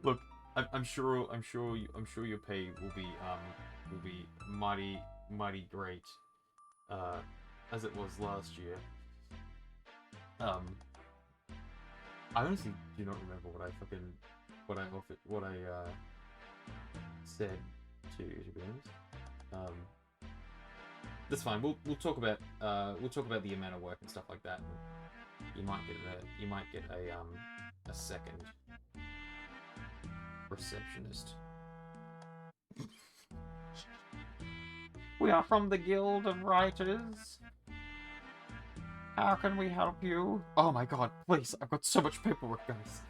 Look, I'm sure your pay will be mighty great, as it was last year. I honestly do not remember what I said to you, to be honest. That's fine. We'll talk about the amount of work and stuff like that. You might get a second receptionist. We are from the Guild of Writers. How can we help you? Oh my god, please, I've got so much paperwork, guys.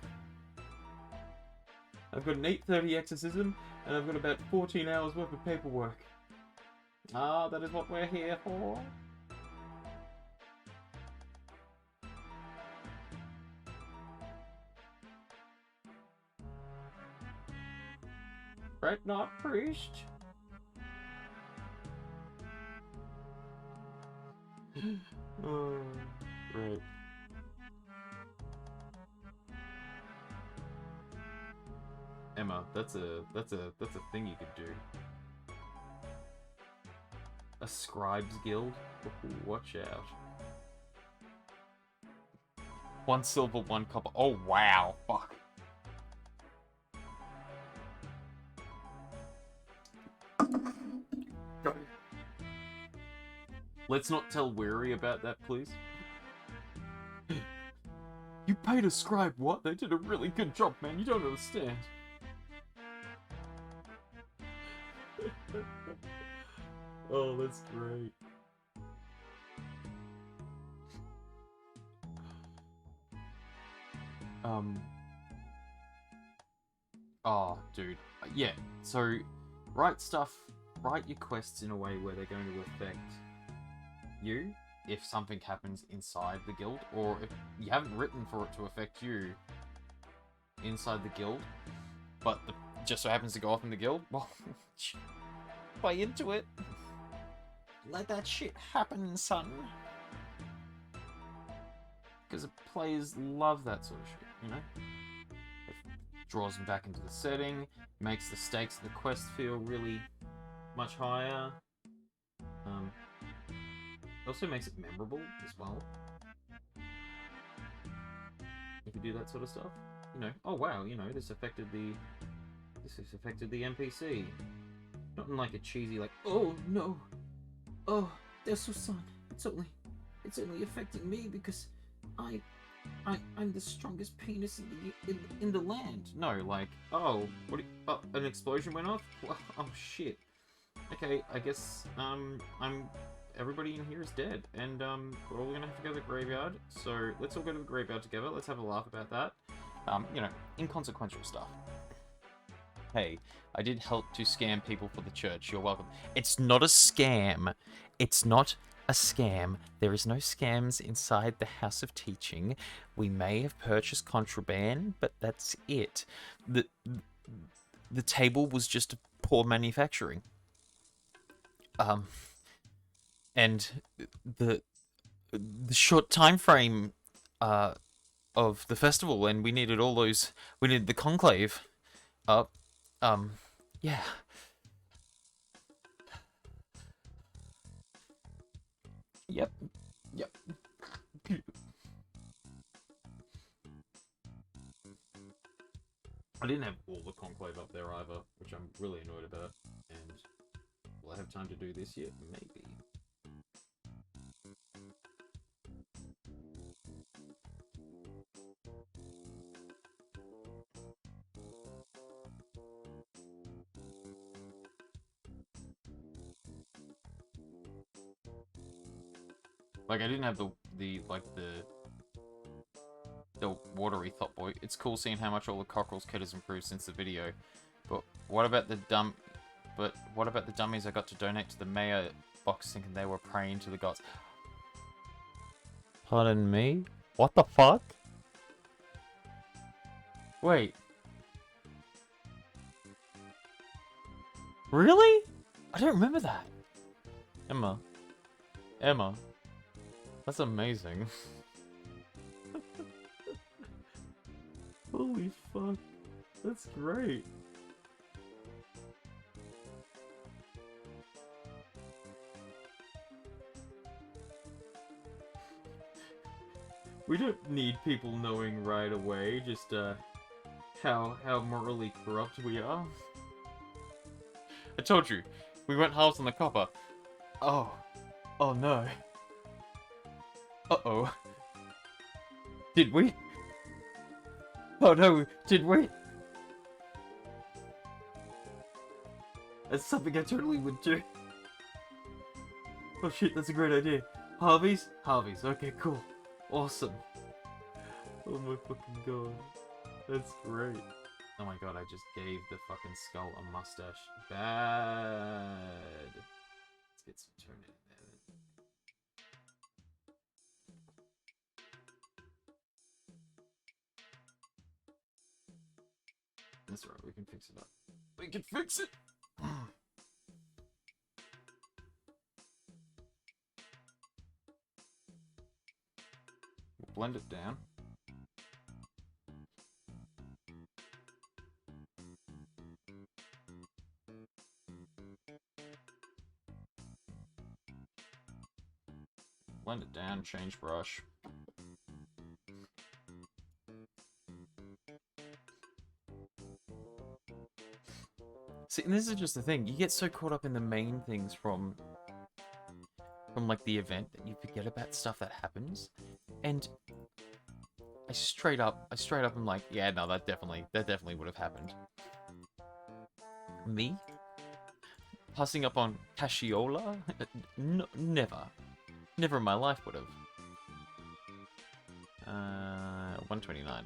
I've got an 8:30 exorcism, and I've got about 14 hours worth of paperwork. Ah, that is what we're here for. Right, not priest. Oh, right. Emma, that's a thing you could do. A scribes guild? Ooh, watch out. 1 silver, 1 copper. Oh wow, fuck. Let's not tell Weary about that, please. You paid a scribe what? They did a really good job, man. You don't understand. Oh, that's great. Oh, dude. Yeah, so write your quests in a way where they're going to affect you if something happens inside the guild, or if you haven't written for it to affect you inside the guild, but just so happens to go off in the guild, well, play into it. Let that shit happen, son. Because the players love that sort of shit, you know? It draws them back into the setting, makes the stakes of the quest feel really much higher. It also makes it memorable as well. If you do that sort of stuff, you know, oh wow, you know, this has affected the NPC. Not in like a cheesy like, oh no, oh they're so sad. It's only affecting me because I'm the strongest penis in the land. No, like, oh, an explosion went off. Oh shit. Okay, I guess everybody in here is dead, and we're all gonna have to go to the graveyard. So let's all go to the graveyard together. Let's have a laugh about that. You know, inconsequential stuff. Hey, I did help to scam people for the church. You're welcome. It's not a scam. It's not a scam. There is no scams inside the House of Teaching. We may have purchased contraband, but that's it. The table was just poor manufacturing. And the short time frame of the festival, and we needed all those. We needed the conclave. Yeah. Yep. Yep. I didn't have all the conclave up there either, which I'm really annoyed about. And will I have time to do this yet? Maybe. Like, I didn't have the watery thought boy. It's cool seeing how much all the cockerel's kit has improved since the video. But what about the dummies I got to donate to the mayor box thinking they were praying to the gods? Pardon me? What the fuck? Wait. Really? I don't remember that. Emma. That's amazing. Holy fuck. That's great. We don't need people knowing right away just how morally corrupt we are. I told you, we went halves on the copper. Oh no. Uh-oh. Did we? Oh no, did we? That's something I totally would do. Oh shit, that's a great idea. Harvey's? Harvey's, okay, cool. Awesome. Oh my fucking god. That's great. Oh my god, I just gave the fucking skull a mustache. Bad. Let's get some tone in there then. That's right, we can fix it up. We can fix it! We'll blend it down. Blend it down, change brush. See, and this is just the thing. You get so caught up in the main things from like the event that you forget about stuff that happens. And I straight up am like, yeah, no, that definitely would have happened. Me? Passing up on Cassiola? No, never. Never in my life would have. 129A.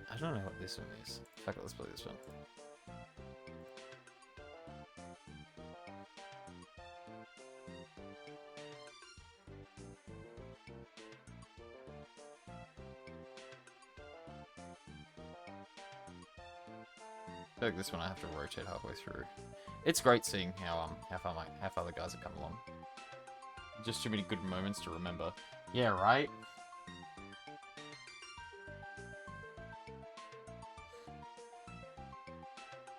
I don't know what this one is. Fuck it, let's play this one. I feel like this one I have to rotate halfway through. It's great seeing how far the guys have come along. Just too many good moments to remember. Yeah, right?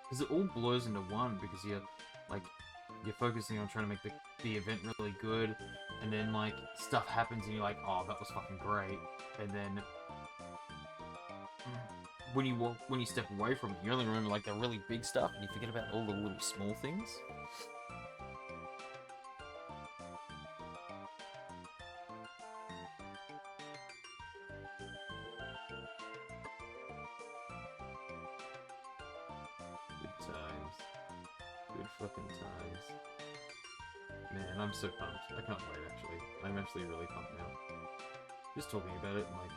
Because it all blurs into one because you're focusing on trying to make the event really good, and then like stuff happens and you're like, oh, that was fucking great, and then when you step away from it, you only remember like the really big stuff and you forget about all the little small things. Good times. Good fucking times. Man, I'm so pumped. I can't wait, actually. I'm actually really pumped now. Just talking about it, like...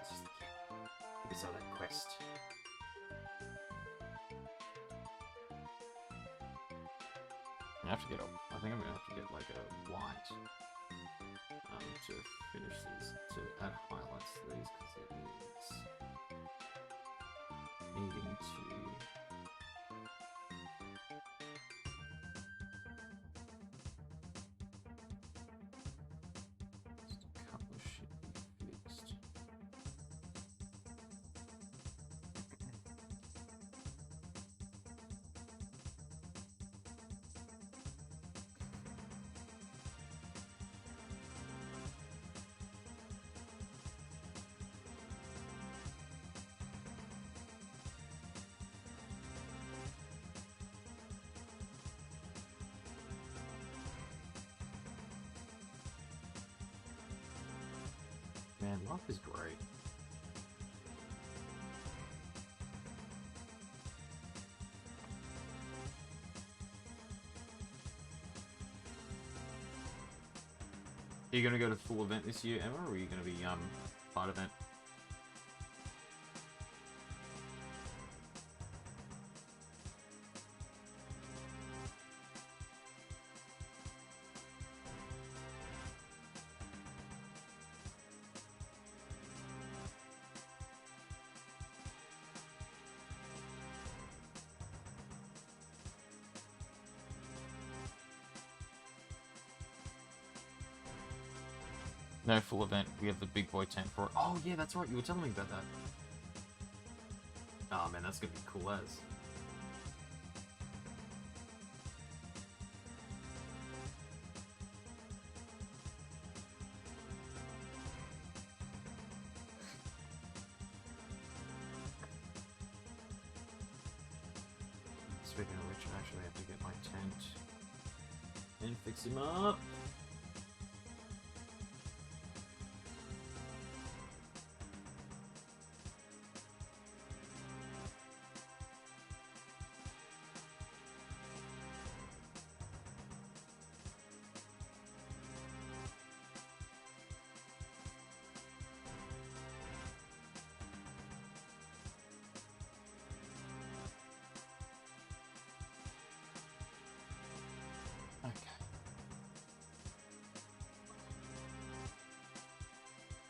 It's just... It's all that quest. I have to get I think I'm gonna have to get, like, a white. To finish these, to add highlights to these, because it is... needing to... Just a couple should be fixed. Man, LARP is great. Are you gonna go to full event this year, Emma, or are you gonna be part event? No full event. We have the big boy tent for it. Oh yeah, that's right. You were telling me about that. Oh man, that's gonna be cool as. Speaking of which, I actually have to get my tent and fix him up.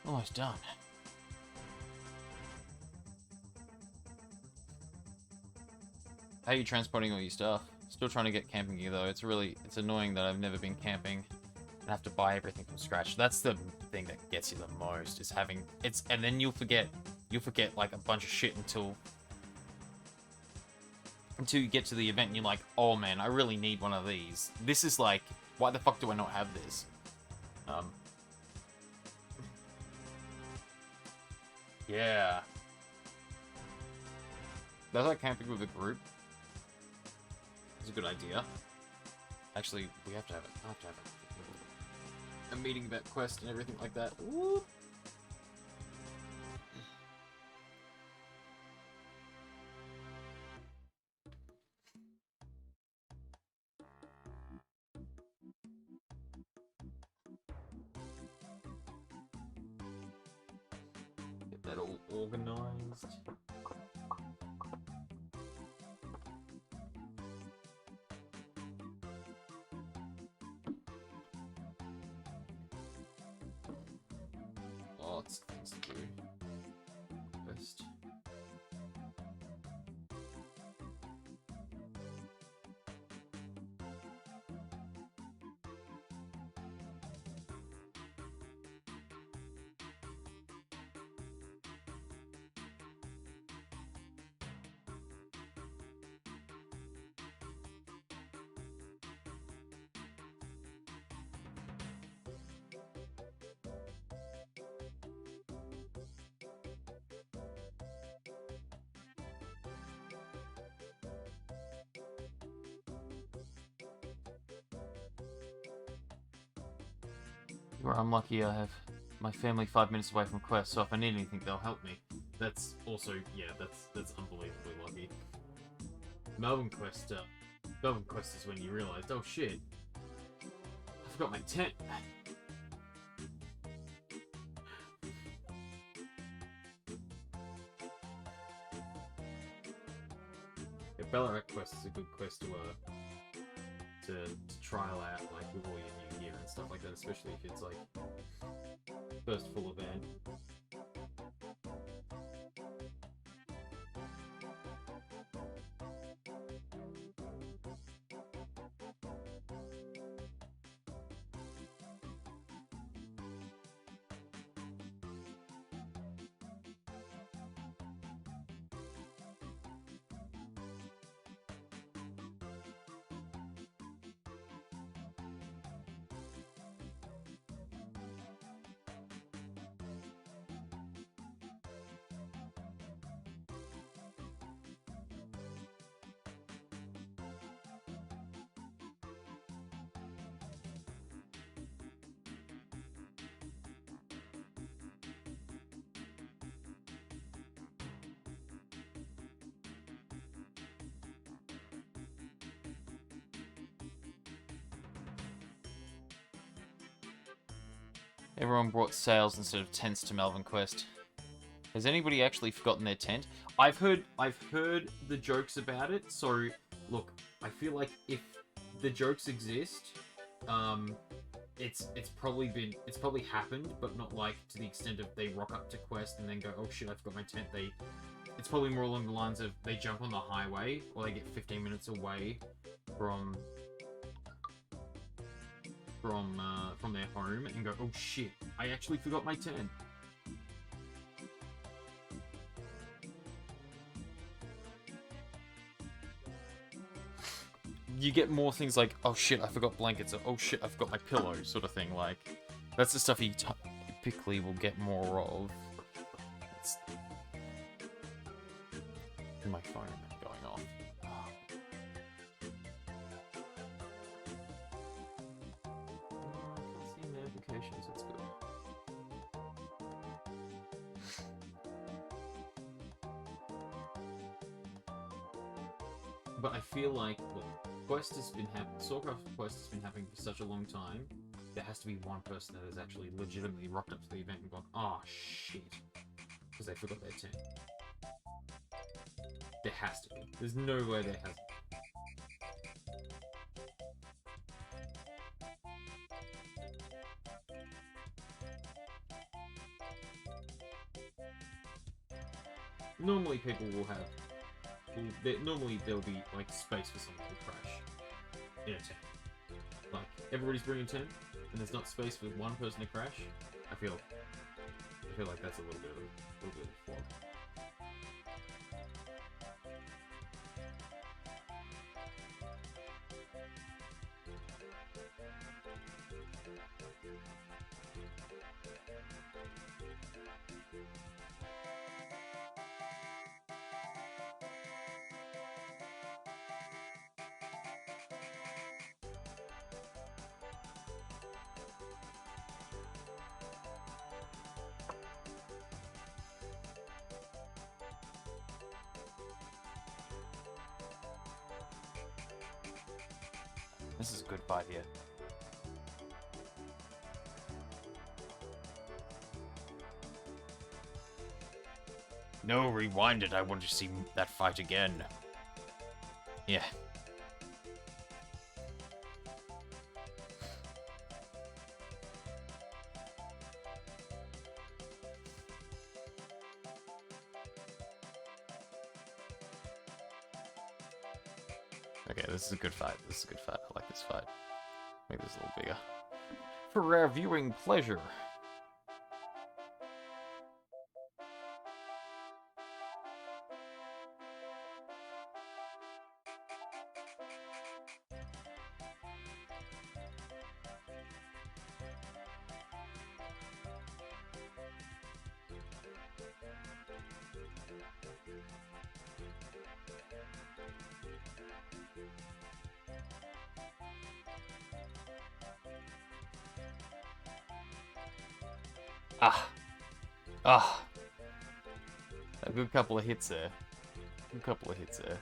Almost done. How are you transporting all your stuff? Still trying to get camping gear though. It's annoying that I've never been camping and have to buy everything from scratch. That's the thing that gets you the most, is having and then you'll forget like a bunch of shit until you get to the event and you're like, oh man, I really need one of these. This is like, why the fuck do I not have this? Yeah. That's like camping with a group. It's a good idea. Actually, we have to have it. I have to have a meeting about quest and everything like that. Woo! Get that all organized. Lots of things to do. First. Where I'm lucky, I have my family 5 minutes away from Quest, so if I need anything, they'll help me. That's also, yeah, that's unbelievably lucky. Melbourne Quest is when you realise, oh shit, forgot my tent. Yeah, Ballarat quest is a good quest to trial out, like with all your new gear and stuff like that, especially if it's like first full event. Everyone brought sails instead of tents to Melbourne Quest. Has anybody actually forgotten their tent? I've heard the jokes about it. So look, I feel like if the jokes exist, it's probably happened, but not like to the extent of they rock up to Quest and then go, oh shit, I forgot my tent. It's probably more along the lines of they jump on the highway or they get 15 minutes away from their home and go, oh shit, I actually forgot my tent. You get more things like, oh shit, I forgot blankets, or oh shit, I forgot my pillow, sort of thing. Like, that's the stuff you typically will get more of. It's... My phone going off. Notifications, that's good. But I feel like, look, Quest has been Swordcraft Quest has been happening for such a long time. There has to be one person that has actually legitimately rocked up to the event and gone, oh shit, because they forgot their tent. There has to be. There's no way there hasn't. Normally people will have... Normally there'll be like space for someone to crash in a tent. Like, everybody's bringing a tent, and there's not space for one person to crash. I feel like that's a little bit of a flop. This is a good fight here. No, rewind it. I want to see that fight again. Yeah. Okay, this is a good fight. This is a good fight. I like this fight. Make this a little bigger. For our viewing pleasure. A good couple of hits there. Good couple of hits there.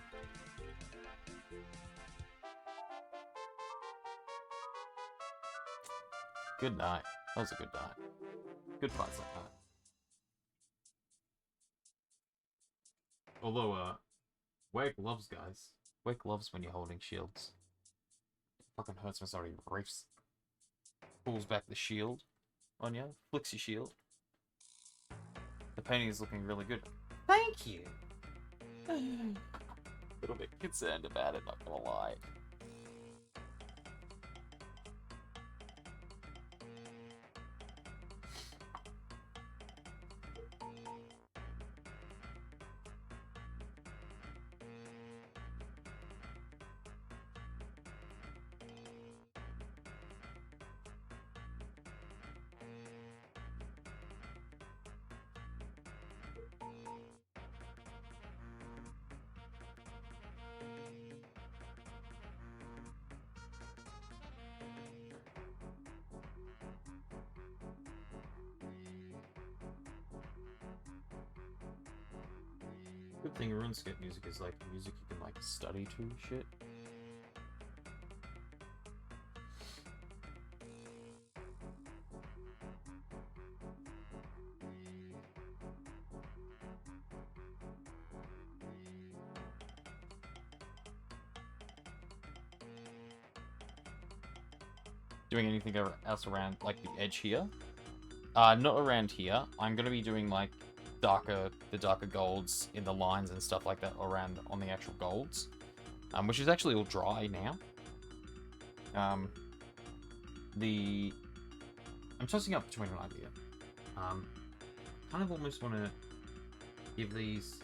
Good night. That was a good night. Good fights like that. Although, Wake loves, guys. Wake loves when you're holding shields. Fucking hurts when somebody reefs. Pulls back the shield on you. Flicks your shield. The painting is looking really good. Thank you! A little bit concerned about it, not gonna lie. Good thing RuneScape music is like music you can like study to shit. Doing anything else around like the edge here? Not around here. I'm gonna be doing like the darker golds in the lines and stuff like that around on the actual golds, which is actually all dry now. I'm tossing up between an idea. Kind of almost want to give these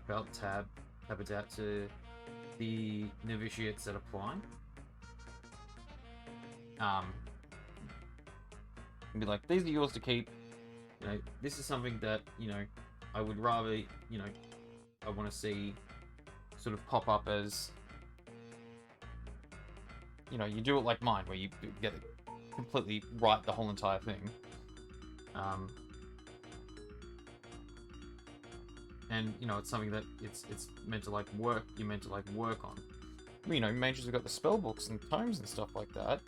belt tab adapt to the novitiates that apply. And be like, these are yours to keep. You know, this is something that, you know, I would rather, you know, I want to see sort of pop up as, you know, you do it like mine, where you get it completely right the whole entire thing. And, you know, it's something that it's meant to, like, work, you're meant to, like, work on. You know, mages have got the spell books and tomes and stuff like that.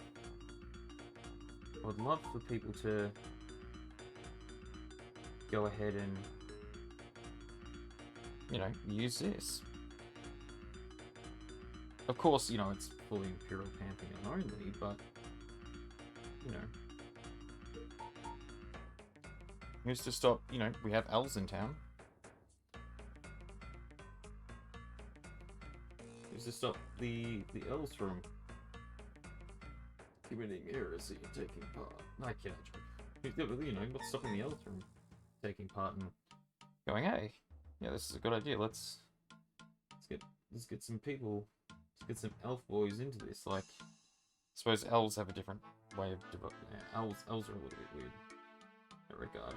I would love for people to go ahead and, you know, use this. Of course, you know, it's fully Imperial Pantheon only, but, you know. Who's to stop, you know, we have elves in town. Who's to stop the elves from committing heresy and taking part? I can't joke. You know, not stopping the elves from taking part and going, hey, yeah, this is a good idea. Let's get some people, let's get some elf boys into this. Like, I suppose elves have a different way of developing. Yeah, elves are a little bit weird in that regard.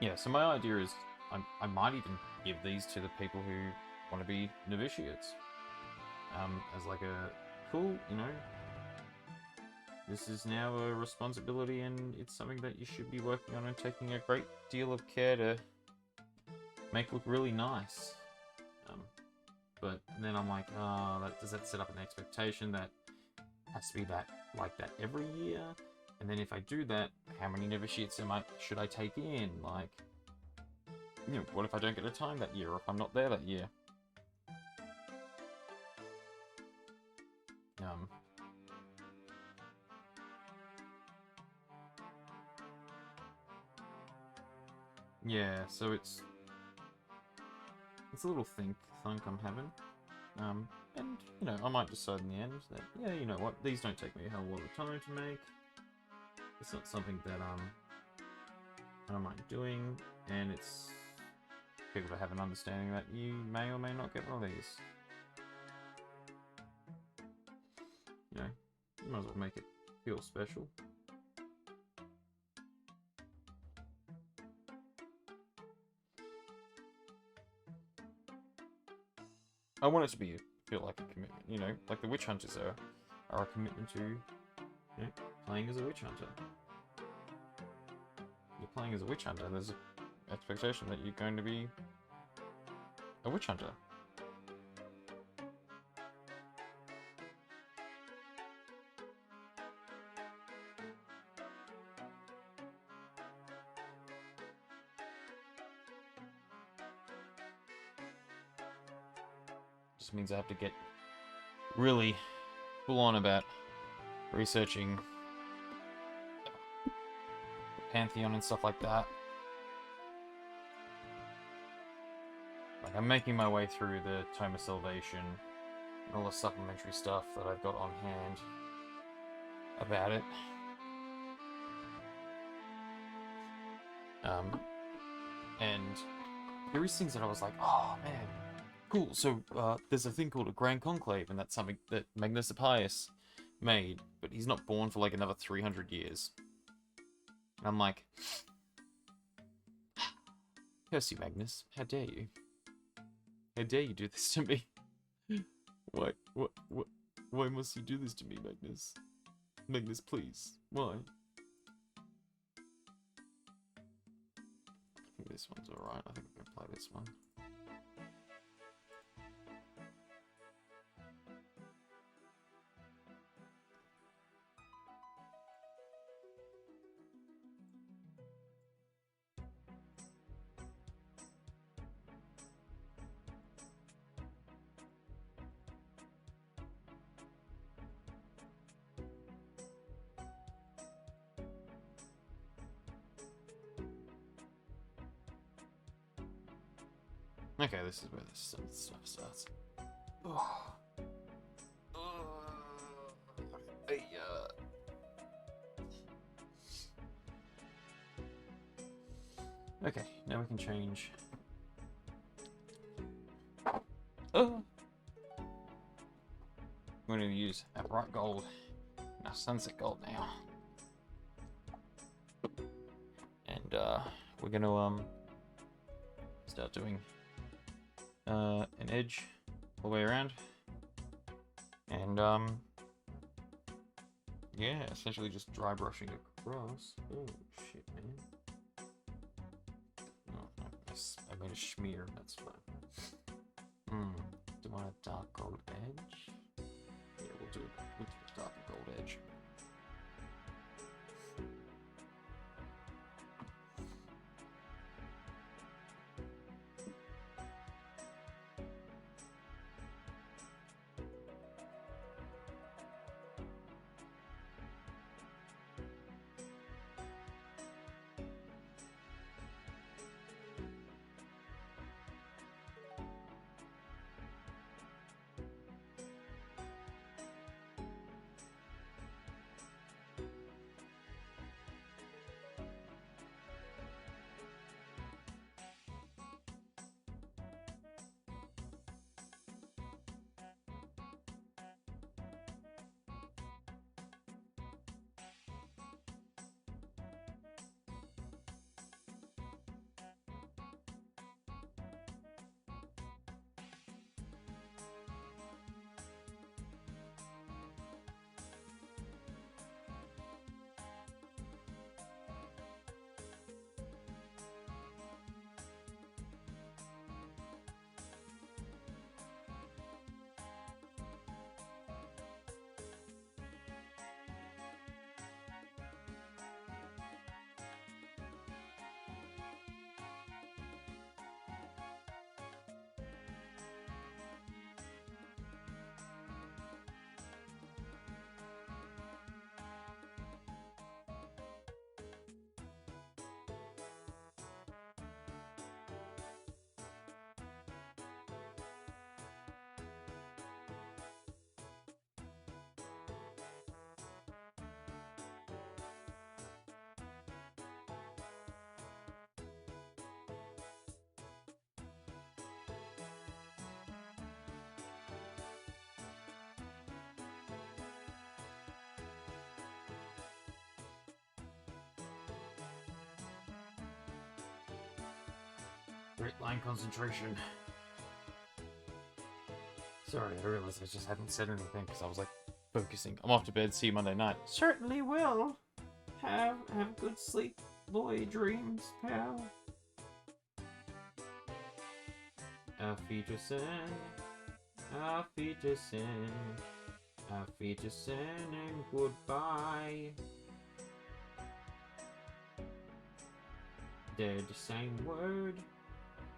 Yeah, so my idea is I might even give these to the people who want to be novitiates. As like a cool, you know, this is now a responsibility and it's something that you should be working on and taking a great deal of care to make look really nice. But then I'm like, does that set up an expectation that has to be that like that every year? And then if I do that, how many novitiates should I take in? Like, you know, what if I don't get a time that year, or if I'm not there that year? Yeah, so it's a little thunk I'm having. And, you know, I might decide in the end that, yeah, you know what, these don't take me a hell of a lot of time to make. It's not something that, I don't mind doing, and it's people to have an understanding that you may or may not get one of these. You know, you might as well make it feel special. I want it to feel like a commitment, you know, like the witch hunters are a commitment to, you know, playing as a witch hunter. You're playing as a witch hunter, there's an expectation that you're going to be a witch hunter. Just means I have to get really full on about researching Pantheon and stuff like that. Like, I'm making my way through the Tome of Salvation and all the supplementary stuff that I've got on hand about it. And there is things that I was like, oh man, cool. So there's a thing called a Grand Conclave, and that's something that Magnus the Pious made, but he's not born for like another 300 years. And I'm like, curse you, Magnus. How dare you? How dare you do this to me? Why must you do this to me, Magnus? Magnus, please. Why? I think this one's alright. I think we can play this one. Okay, this is where this stuff starts. Oh. Okay, now we can change. Oh. I'm going to use our bright gold, our sunset gold now, and we're going to start doing an edge all the way around, and yeah, essentially just dry brushing across. Oh shit, man! Oh, I made a smear. That's fine. Do I want a dark gold edge? Yeah, we'll do a dark gold edge. Great line concentration. Sorry, I realized I just hadn't said anything because I was like focusing. I'm off to bed. See you Monday night. Certainly will. Have good sleep, boy. Dreams, pal. Auf Wiedersehen. Auf Wiedersehen. Auf Wiedersehen and goodbye. They're the same word.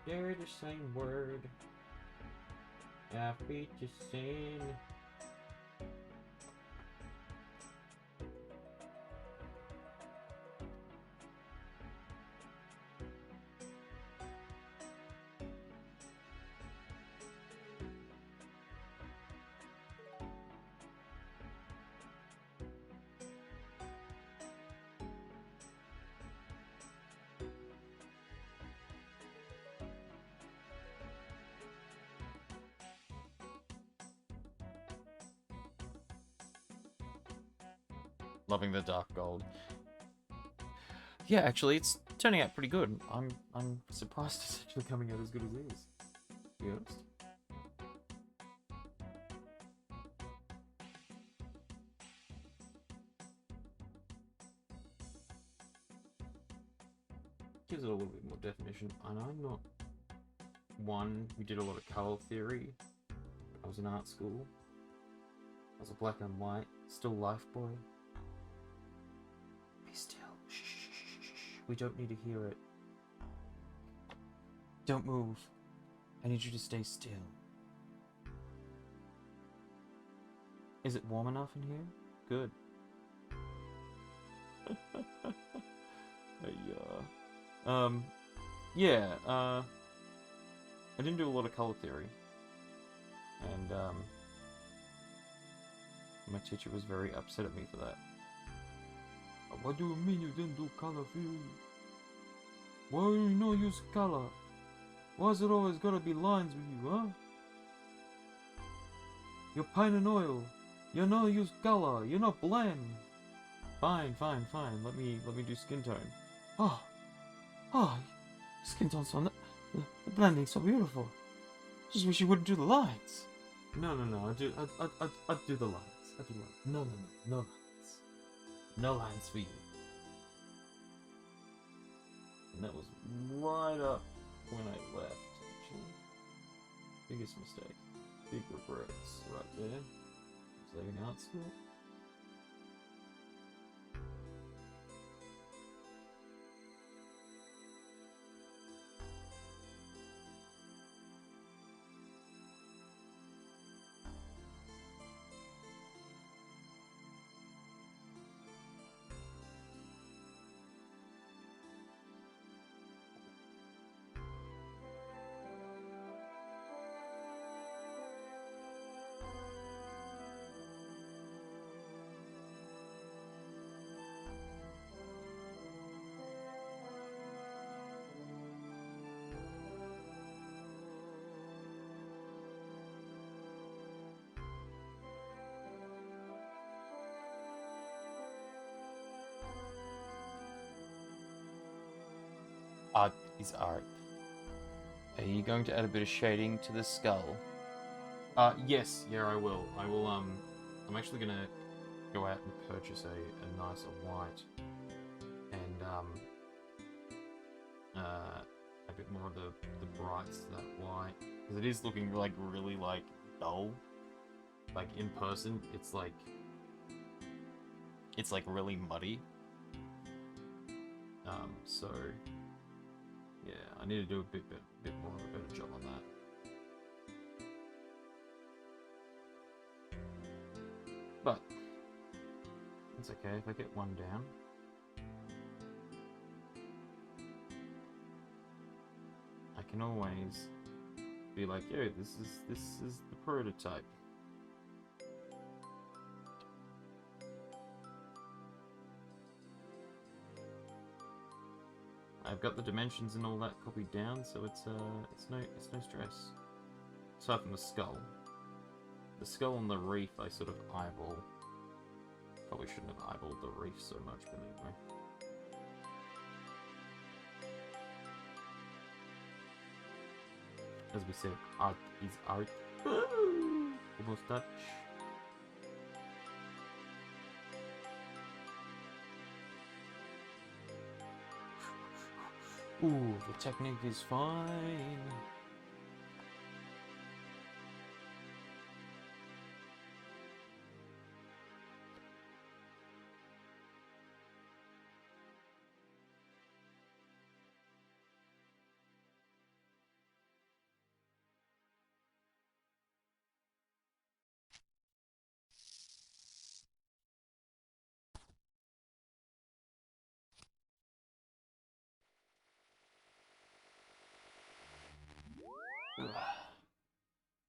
They're the same word. Auf Wiedersehen. Loving the dark gold. Yeah, actually, it's turning out pretty good. I'm surprised it's actually coming out as good as it is. To be honest. Gives it a little bit more definition. And I'm not one who did a lot of color theory. I was in art school. I was a black and white, still life boy. Be still. Shh, shh, shh, shh. We don't need to hear it. Don't move. I need you to stay still. Is it warm enough in here? Good. I didn't do a lot of color theory. And, my teacher was very upset at me for that. What do you mean you didn't do color theory? Why do you not use color? Why's it always gotta be lines with you, huh? You're paint and oil. You know use color. You're not blend. Fine. Let me do skin tone. Oh, skin tone's so the blending's so beautiful. Just wish you wouldn't do the lines. No. I'd do the lines. No lines. No lines for you. And that was right up when I left, actually. Biggest mistake. Big regrets right there. Was leaving art school. Art is art. Are you going to add a bit of shading to the skull? Yes, yeah, I will. I'm actually gonna go out and purchase a nicer white and a bit more of the brights to that white, because it is looking like really like dull. Like in person, it's like really muddy. So yeah, I need to do a bit more of a better job on that. But it's okay if I get one down. I can always be like, yo, this is the prototype. I've got the dimensions and all that copied down, so it's no stress. Aside from the skull. The skull and the reef I sort of eyeball. Probably shouldn't have eyeballed the reef so much, but anyway. we say art is art. Almost Dutch. Ooh, the technique is fine.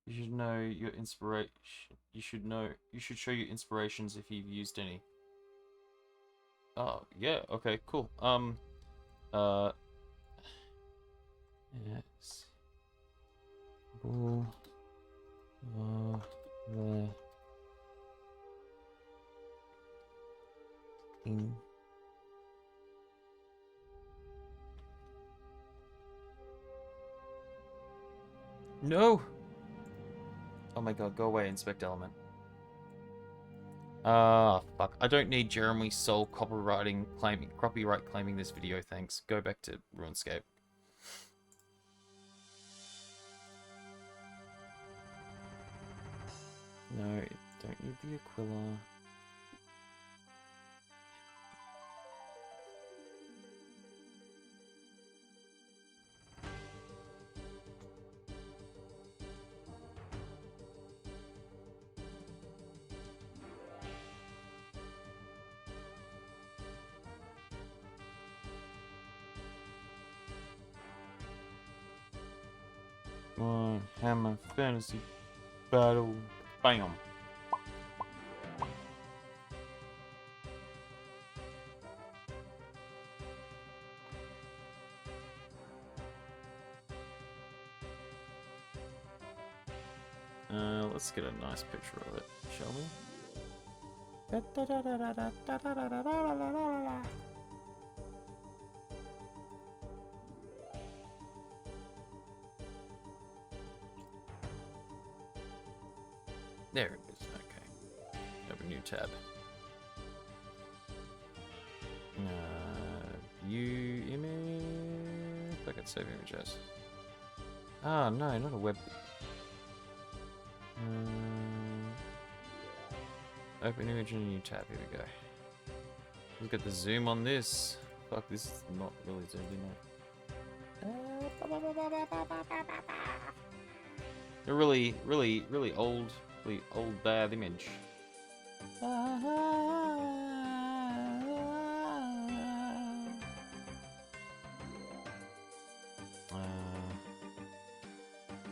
You should know your inspiration. You should know. You should show your inspirations if you've used any. Oh yeah. Okay. Cool. Yes. Bull. The. In. No. Oh my god, go away, Inspect Element. Ah, fuck. I don't need Jeremy Soul copyright claiming this video, thanks. Go back to RuneScape. No, don't need the Aquila. Hammer Fantasy Battle. Bam. Let's get a nice picture of it, shall we? There it is, okay. Open new tab. View image. I can save images. Ah, no, not a web. Open image in a new tab. Here we go. Look at the zoom on this. Fuck, this is not really zoomed in. A really old bad image. How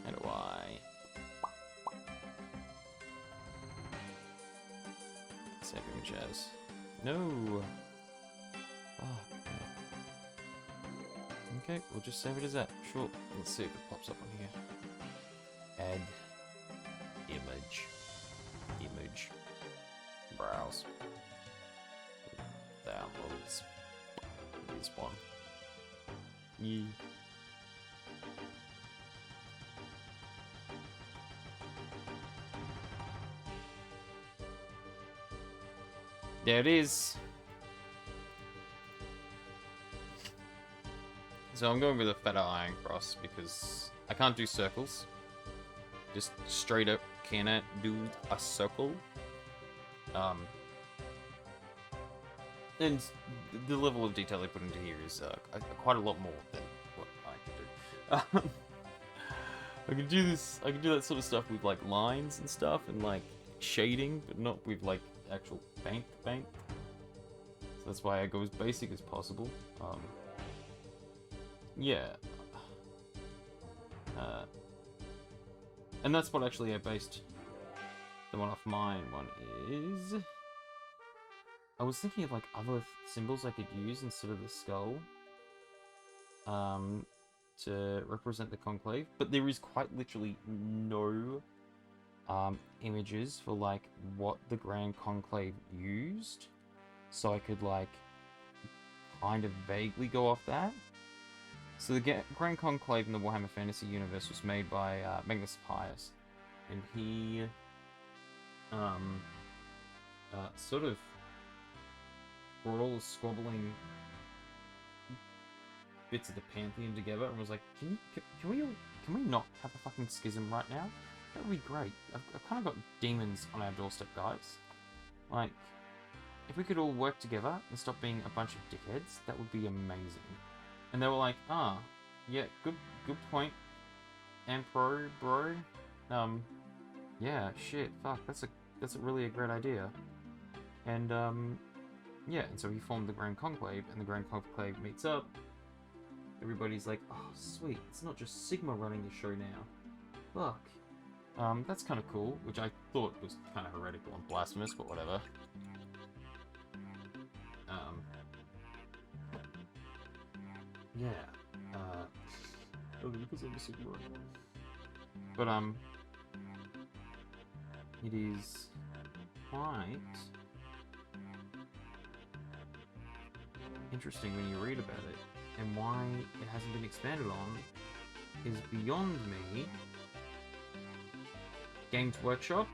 do I save image as? No. Oh, okay, we'll just save it as that. Sure. Let's see if it pops up on here. Add image. Image. Browse. Downloads. This one. Yeah. There it is. So I'm going with a fatter iron cross because I can't do circles. Just straight up cannot do a circle. And the level of detail they put into here is quite a lot more than what I can do. I can do this. I can do that sort of stuff with like lines and stuff and like shading, but not with like actual paint. So that's why I go as basic as possible. Yeah. And that's what actually I based the one off mine. One is... I was thinking of like other symbols I could use instead of the skull. To represent the Conclave. But there is quite literally no images for like what the Grand Conclave used. So I could like kind of vaguely go off that. So the Grand Conclave in the Warhammer Fantasy universe was made by Magnus Pius, and he sort of brought all the squabbling bits of the Pantheon together and was like, can we not have a fucking schism right now? That would be great. I've kind of got demons on our doorstep, guys. Like, if we could all work together and stop being a bunch of dickheads, that would be amazing. And they were like, yeah, good point, Emperor, bro. Yeah, shit, fuck, that's a really a great idea. And, yeah, and so he formed the Grand Conclave, and the Grand Conclave meets up. Everybody's like, oh, sweet, it's not just Sigma running the show now. Fuck. That's kind of cool, which I thought was kind of heretical and blasphemous, but whatever. Yeah, because I'm a Sigma. But, it is quite interesting when you read about it, and why it hasn't been expanded on is beyond me. Games Workshop?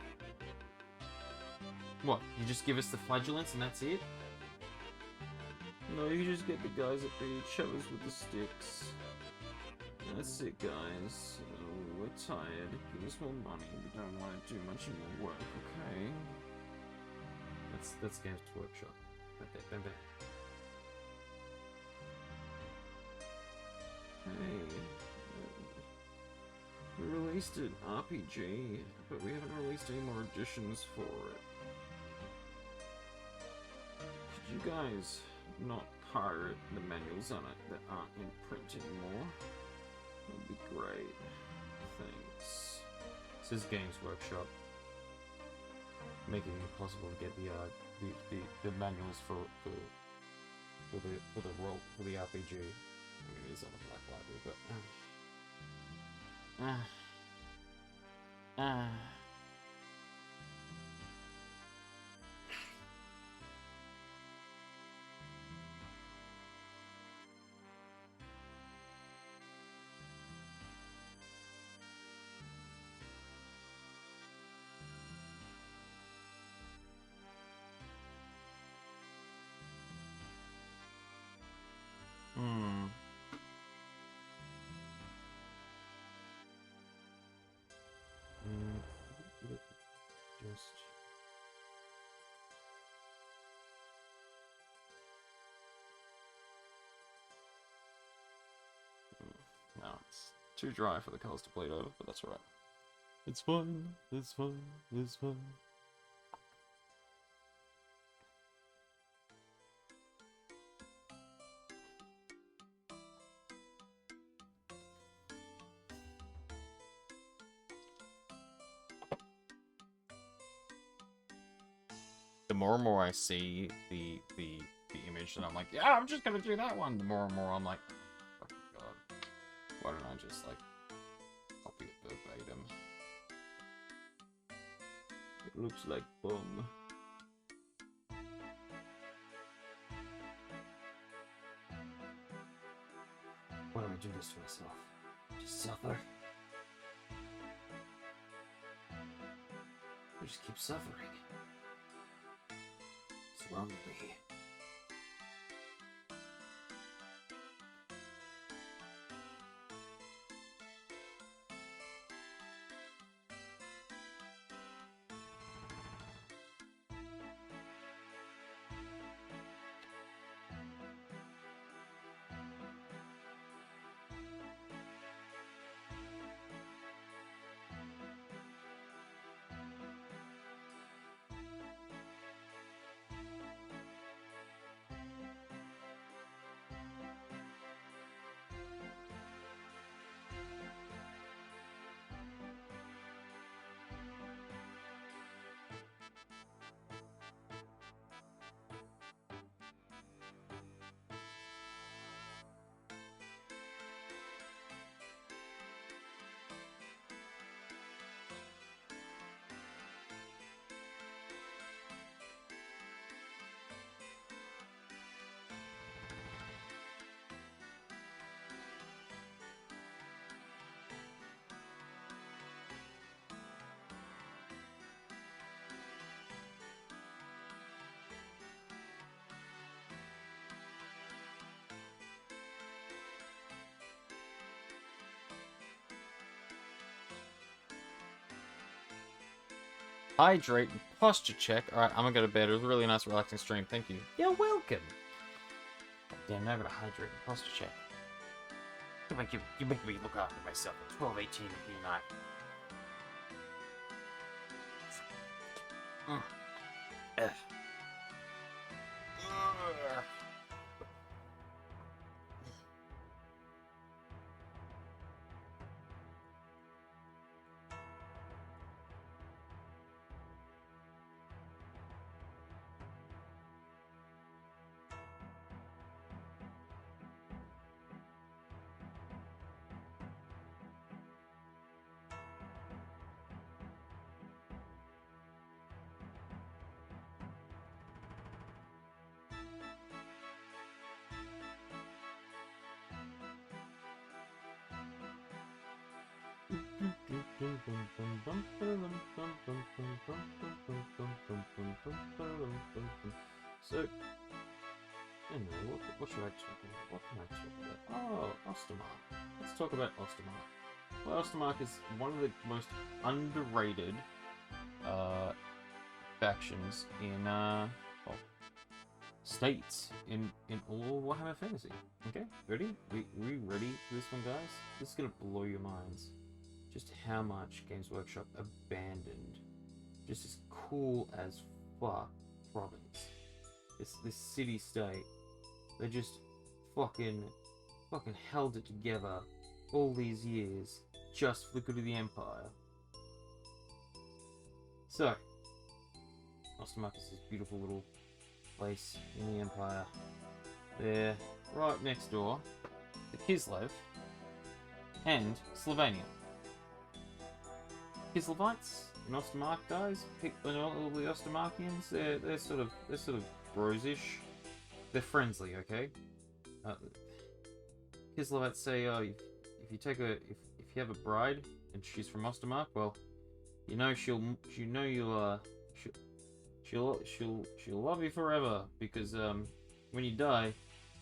What, you just give us the flagellants and that's it? No, you just get the guys at the shovers with the sticks. That's it, guys. We're tired. Give us more money. We don't want to do much more work, okay? That's Games Workshop. Right there, bam, bam. Hey, we released an RPG, but we haven't released any more editions for it. Could you guys not pirate the manuals on it that aren't in print anymore? That'd be great. Thanks. This is Games Workshop, making it impossible to get the manuals for the RPG. I mean, it is on the Black Library, but just no, it's too dry for the colours to bleed over, but that's alright. It's fine, it's fine, it's fine. The more and more I see the image, and I'm like, yeah, I'm just gonna do that one. The more and more I'm like, fucking god, why don't I just like copy it verbatim? It looks like bum. Why do I do this to myself? Just suffer. I just keep suffering. What's wrong with me? hydrate, and posture check. Alright, I'm gonna go to bed. It was a really nice, relaxing stream. Thank you. You're welcome. Damn, now I gotta hydrate and posture check. You make me look after myself at 12:18 midnight. Ugh. Ugh. So, anyway, what should I talk about? What can I talk about? Oh, Ostermark. Let's talk about Ostermark. Well, Ostermark is one of the most underrated factions in well, states in all Warhammer Fantasy. Okay, ready? We ready for this one, guys? This is gonna blow your minds. Just how much Games Workshop abandoned just this cool as fuck province. This city state. They just fucking held it together all these years just for the good of the Empire. So, Ostermark is this beautiful little place in the Empire. They're right next door to Kislev and Slovenia. Kislevites and Ostermark guys, all the Ostermarkians, they're sort of brosish. They're friendly, okay? Kislevites say, oh, if you have a bride and she's from Ostermark, well, she'll love you forever because when you die,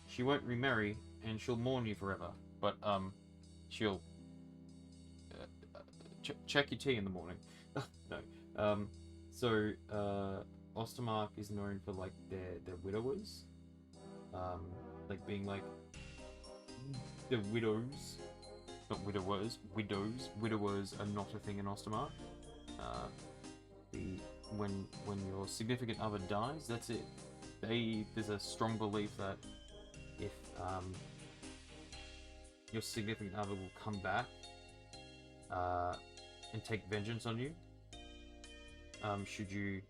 she won't remarry and she'll mourn you forever. But she'll check your tea in the morning. No. So Ostermark is known for like their widowers, like being like the widows, not widowers. Widowers are not a thing in Ostermark. When your significant other dies, that's it. There's a strong belief that if your significant other will come back and take vengeance on you, should you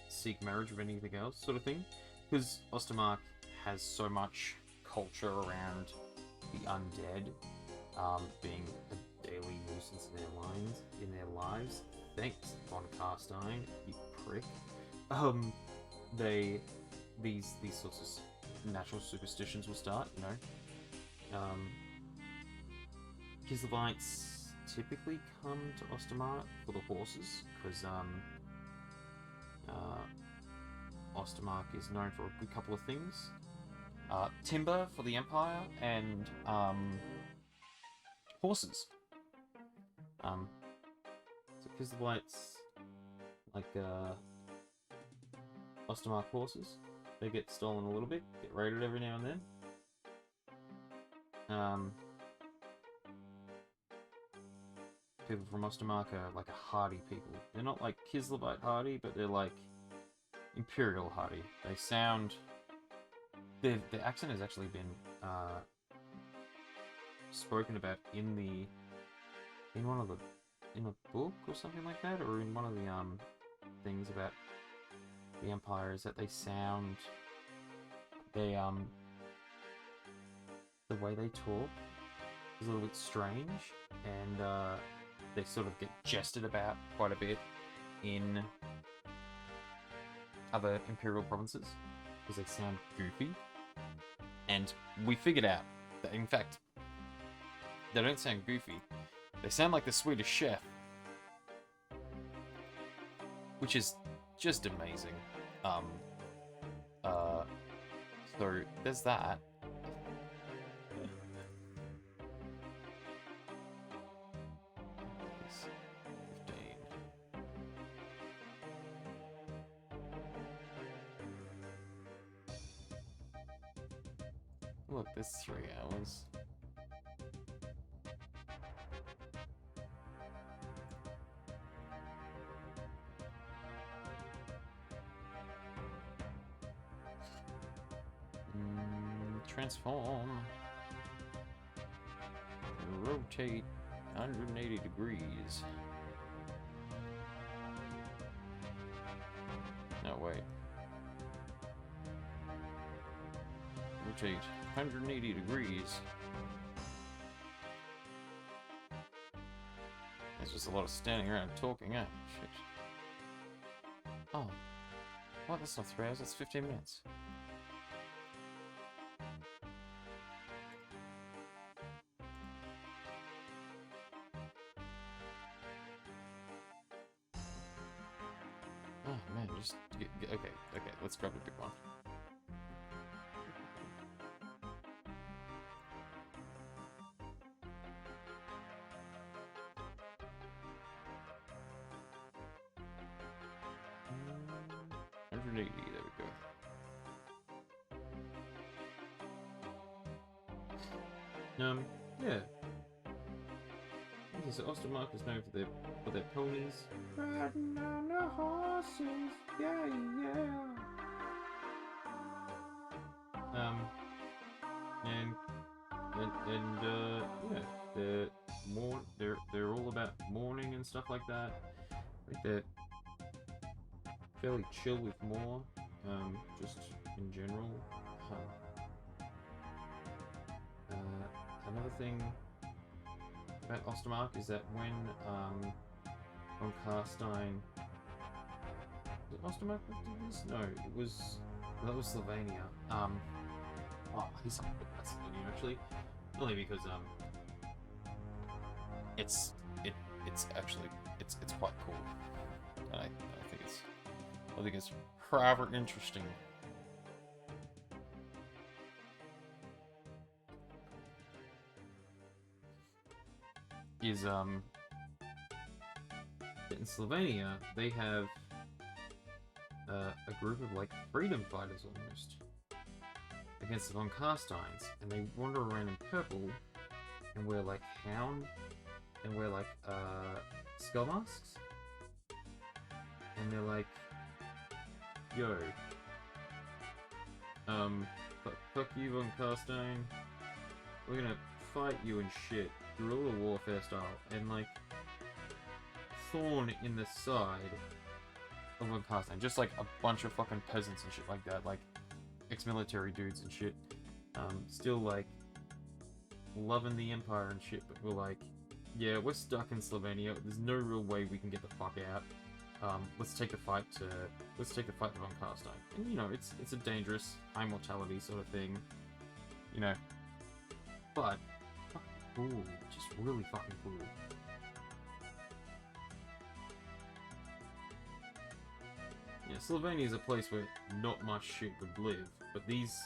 seek marriage or anything else, sort of thing. Because Ostermark has so much culture around the undead being a daily nuisance in their lives. Thanks, Von Carstein, you prick. These sorts of natural superstitions will start, Kislevites typically come to Ostermark for the horses, because Ostermark is known for a good couple of things. Timber for the Empire, and horses. So Kislevites like Ostermark horses. They get stolen a little bit, get raided every now and then. People from Ostermark are like a hardy people. They're not like Kislevite hardy, but they're like Imperial hardy. They sound... Their accent has actually been spoken about in a book or something like that, or in one of the things about the Empire, is that they sound... the way they talk is a little bit strange, and they sort of get jested about quite a bit in other Imperial provinces, because they sound goofy. And we figured out that, in fact, they don't sound goofy. They sound like the Swedish Chef, which is just amazing. So there's that. Look, there's 3 hours. Transform. Rotate 180 degrees. No, wait. Rotate 180 degrees. It's just a lot of standing around talking, eh? Shit. Oh. What? That's not 3 hours, that's 15 minutes. Oh man, just okay, let's grab the big one. Mm, 180, there we go. Yeah. Okay, so Ostermark is known for their ponies. Riding on the horses, yeah. Yeah, they're all about mourning and stuff like that. Like they're fairly chill with more, just in general. Another thing about Ostermark is that when von Carstein, was it Ostermark that did this? No, that was Slovenia. He's not good at Slovenia actually, only because it's quite cool, and I think it's rather interesting. Is in Slovenia they have a group of like freedom fighters almost against the von Carsteins, and they wander around in purple and wear like hound and wear like skull masks, and they're like, yo, fuck you von Carstein, we're gonna fight you and shit, guerrilla warfare style, and like thorn in the side of von Carstein, just like a bunch of fucking peasants and shit like that, like ex-military dudes and shit, still like loving the empire and shit, but we're like, yeah, we're stuck in Slovenia, there's no real way we can get the fuck out, let's take the fight to von Carstein. And you know, it's a dangerous, high mortality sort of thing, you know, but fucking cool, just really fucking cool. Yeah, Slovenia is a place where not much shit would live, but these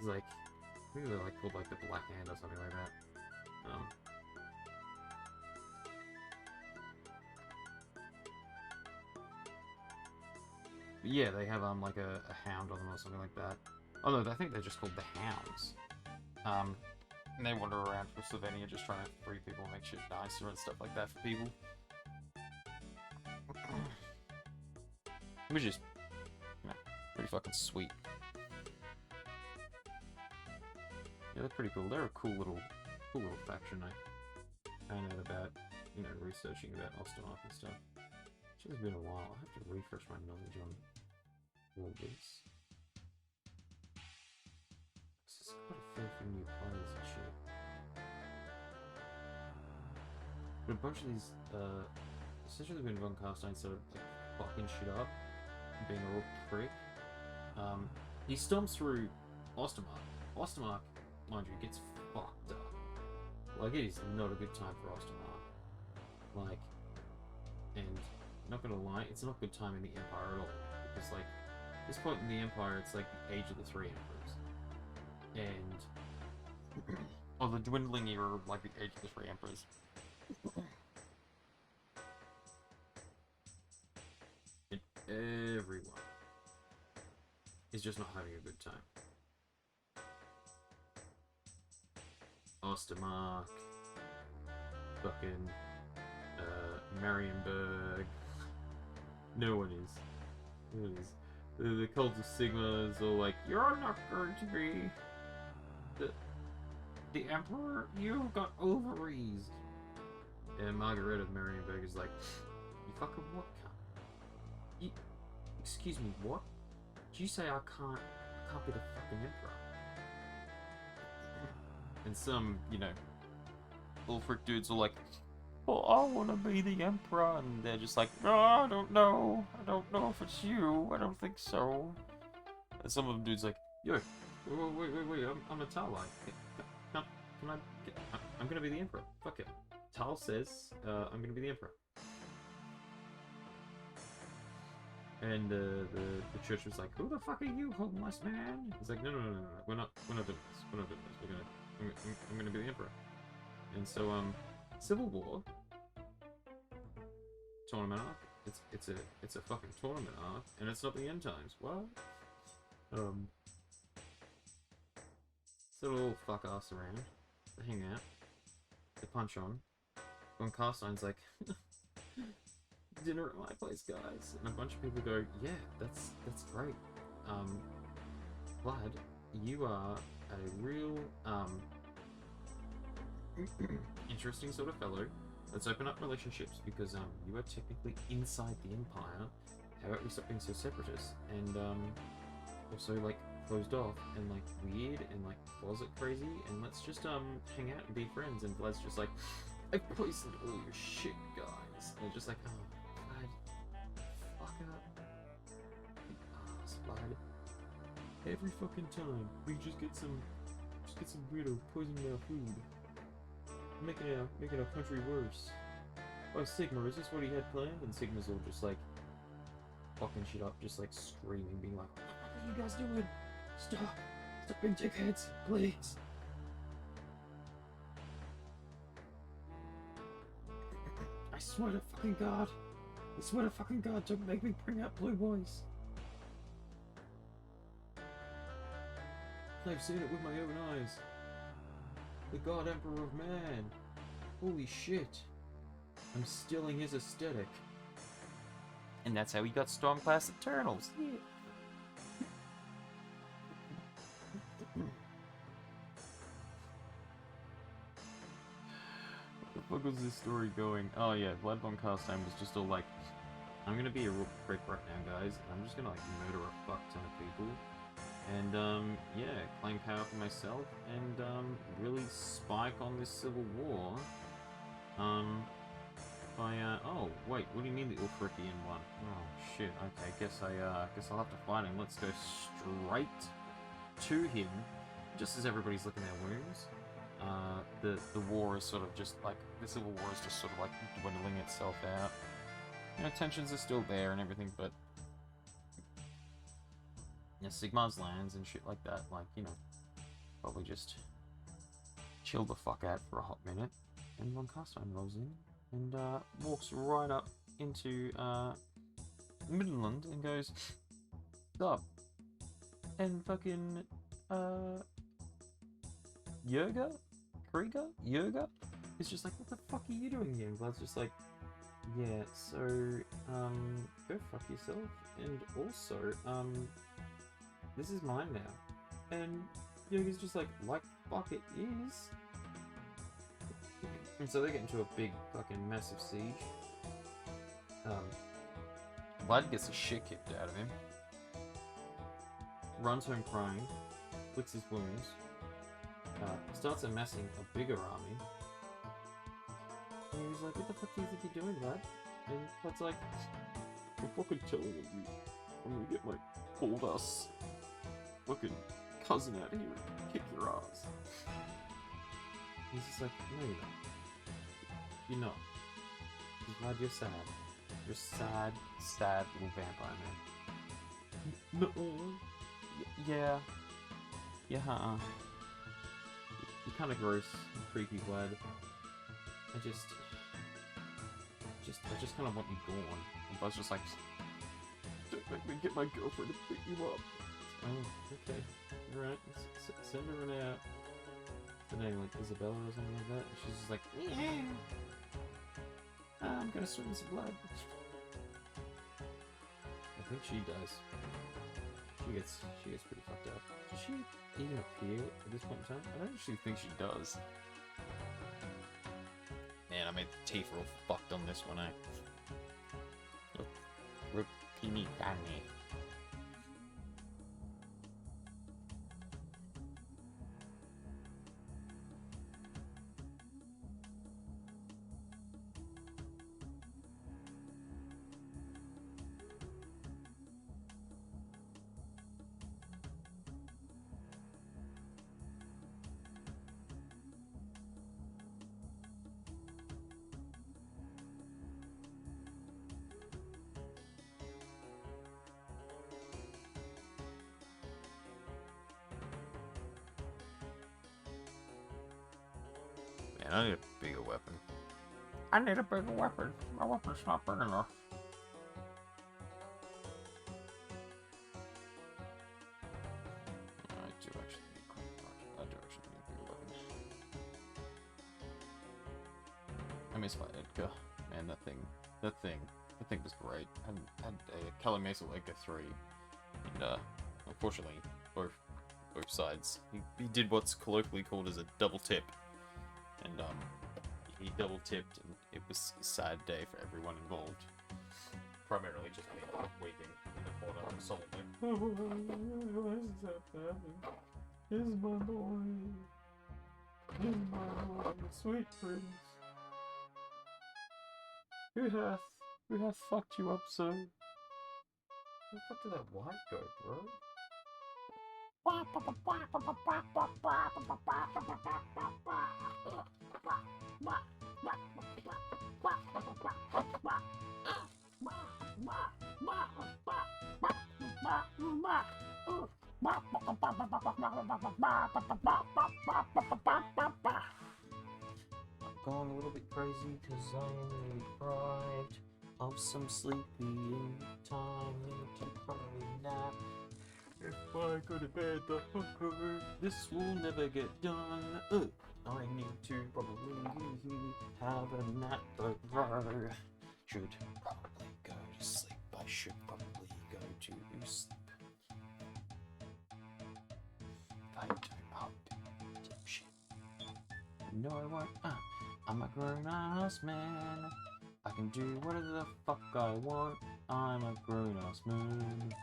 like, I think they're like called like the Black Hand or something like that. But yeah, they have like a hound on them or something like that. Oh no, I think they're just called the Hounds. And they wander around for Slovenia just trying to free people and make shit nicer and stuff like that for people. Which is, you know, pretty fucking sweet. Yeah, they're pretty cool. They're a cool little faction. I found out about, you know, researching about Ostermark and stuff. It's been a while. I have to refresh my knowledge on all this. There's quite a fair few new players and shit. But a bunch of these, essentially when von Carstein started like fucking shit up, being a real prick, he stomps through Ostermark. Ostermark, mind you, gets fucked up. Like, it is not a good time for Ostermark. Like, and not gonna lie, it's not a good time in the Empire at all. Because, like, at this point in the Empire, it's like the age of the Three Emperors. And, or the dwindling era of, like, the age of the Three Emperors. And everyone is just not having a good time. Ostermark, fucking Marienburg. No one is. No one is. The cult of Sigma is all like, you're not going to be the Emperor. You've got ovaries. And Margaret of Marienburg is like, you fucking what, cunt? You, excuse me, what? Did you say I can't be the fucking Emperor? And some, you know, Ulfric dudes are like, well, I want to be the Emperor, and they're just like, no, I don't know if it's you, I don't think so. And some of them dudes like, yo, wait, I'm a Tal, can I get, I'm gonna be the Emperor, fuck it. Tal says, I'm gonna be the Emperor. And the church was like, who the fuck are you, homeless man? He's like, no, we're not doing this, I'm gonna be the Emperor. And so, Civil War tournament arc. It's a fucking tournament arc, and it's not the end times. What? So all fuck ass around, they hang out, they punch on. Von Carstein's like, dinner at my place, guys, and a bunch of people go, yeah, that's great. Vlad, you are a real interesting sort of fellow. Let's open up relationships because you are technically inside the Empire. How about we stop being so separatist and also like closed off and like weird and like closet crazy, and let's just hang out and be friends. And Vlad's just like, I've poisoned all your shit, guys. And they're just like, oh, Vlad, fuck up, ass, Vlad. Every fucking time we just get some weirdo poisoning our food. Making our country worse. Oh, Sigma, is this what he had planned? And Sigma's all just like fucking shit up, just like screaming, being like, what are you guys doing? Stop being dickheads, please. I swear to fucking God, don't make me bring out Blue Boys. I've seen it with my own eyes. The God Emperor of Man. Holy shit. I'm stealing his aesthetic. And that's how he got Stormclass Eternals. Yeah. What the fuck was this story going? Oh yeah, Vlad von Carstein was just all like, I'm gonna be a real prick right now, guys. I'm just gonna like murder a fuck ton of people. And, yeah, claim power for myself, and, really spike on this civil war, oh, wait, what do you mean the Ulfrician one? Oh, shit, okay, guess I'll have to fight him. Let's go straight to him, just as everybody's licking their wounds. The war is sort of just, like, the civil war is just sort of, like, dwindling itself out. You know, tensions are still there and everything, but yeah, Sigmar's lands and shit like that, like, you know, probably just chill the fuck out for a hot minute. And Von Carstein rolls in and walks right up into Midland and goes, "Sup?" And fucking Jurga is just like, "What the fuck are you doing here?" And Vlad's just like, "Yeah, so go fuck yourself. And also, this is mine now." And Yogi's just like fuck it is. And so they get into a big fucking massive siege. Vlad gets the shit kicked out of him. Runs home crying. Flicks his wounds. Starts amassing a bigger army. And he's like, what the fuck do you think you're doing, Vlad? And Vlad's like, I'm fucking telling you, I'm gonna get my cold ass fucking cousin out here and kick your ass. He's just like, no, you're not. You're not. He's glad you're sad. You're sad, sad little vampire man. No. Yeah. Yeah, You're kind of gross and creepy, Vlad. I just kind of want you gone. And Vlad's just like, don't make me get my girlfriend to pick you up. Oh, okay. Alright, send her out. the name, like Isabella or something like that. And she's just like, yeah, I'm gonna swim some blood. I think she does. She gets pretty fucked up. Does she even appear at this point in time? I don't actually think she does. Man, I made the teeth real fucked on this one, eh? Look, Rupini Danny. Man, I need a bigger weapon. I need a bigger weapon. My weapon's not big enough. I do actually need quite a lot. I do actually need a bigger weapon. I miss my Edgar. Man, that thing was great. I had a Calamasa Edgar 3, and unfortunately, both sides. He did what's colloquially called as a double tip, and he double tipped, and it was a sad day for everyone involved. Primarily just me weeping in the corner solemnly. Why is that happening? Here's my boy. Here's my boy, sweet prince. Who hath fucked you up so? Where the fuck did that white go, bro? I'm going a little bit crazy because I am deprived of some sleepy time. Need to probably nap. If I go to bed, this will never get done. I need to probably have a nap, but I should probably go to sleep. I should probably go to sleep. If I don't, I'll do shit. No, I won't. I'm a grown-ass man. I can do whatever the fuck I want. I'm a grown-ass man.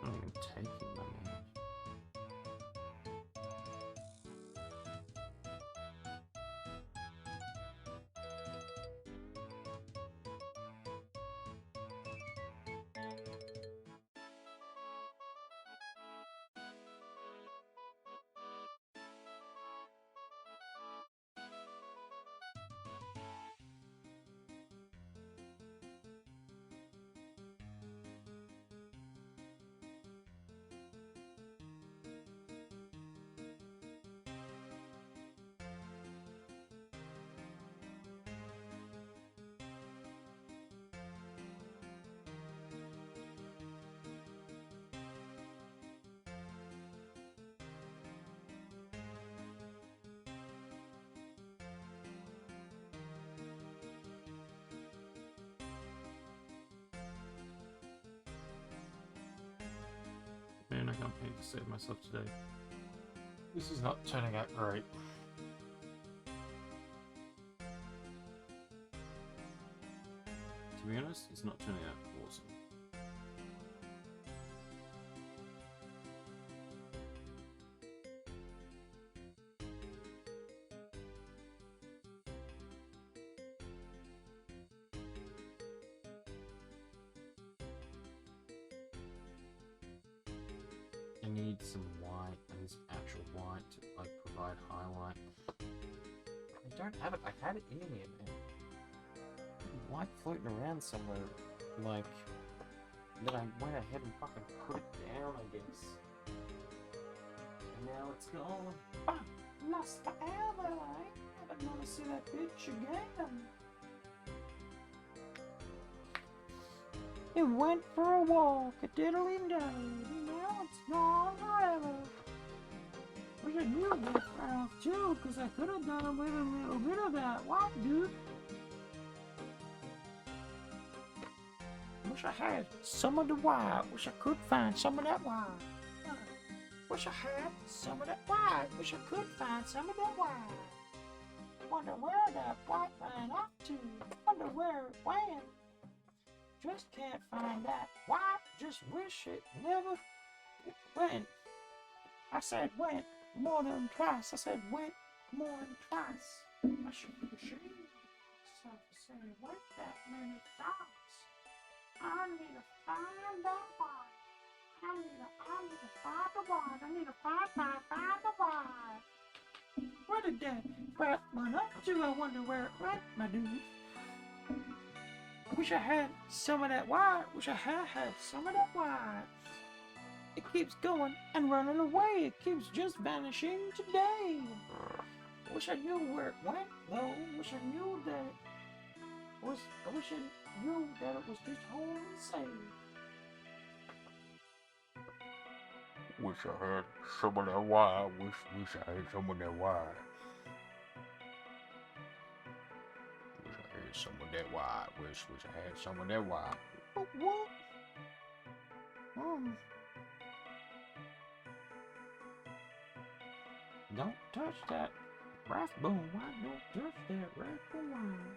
I'm taking my man. Man, I can't pay to save myself today. This is not turning out great. To be honest, it's not turning out awesome. And need some white. I need some actual white to like provide highlight. I don't have it. I had it in here, man. White floating around somewhere, like. Then I went ahead and fucking put it down, I guess. And now it's gone. Ah, lost forever. I ain't never gonna see that bitch again. It went for a walk, a diddly day, and now it's gone forever. Wish I knew this house too, cause I could have done with a little bit of that white dude. Wish I had some of the white. Wish I could find some of that white. Wish I had some of that white. Wish I could find some of that white. Wonder where that white ran off to. Wonder where it went. Just can't find that white. Just wish it never went. I said went more than twice. I said went more than twice. I should be ashamed of myself to say went that many times. I need to find that white. I need to find the white. I need to find the white. Where did that white run up to? I wonder where it went, my dude. Wish I had some of that white. Wish I had some of that white. It keeps going and running away. It keeps just vanishing today. Wish I knew where it went, though. Wish I knew that it was. I wish I knew that it was just home and safe. Wish I had some of that white. Wish I had some of that white. Wish I had some of that white. Wish I had some of that white. What? Don't touch that rathbone wine. Don't touch that rathbone wine.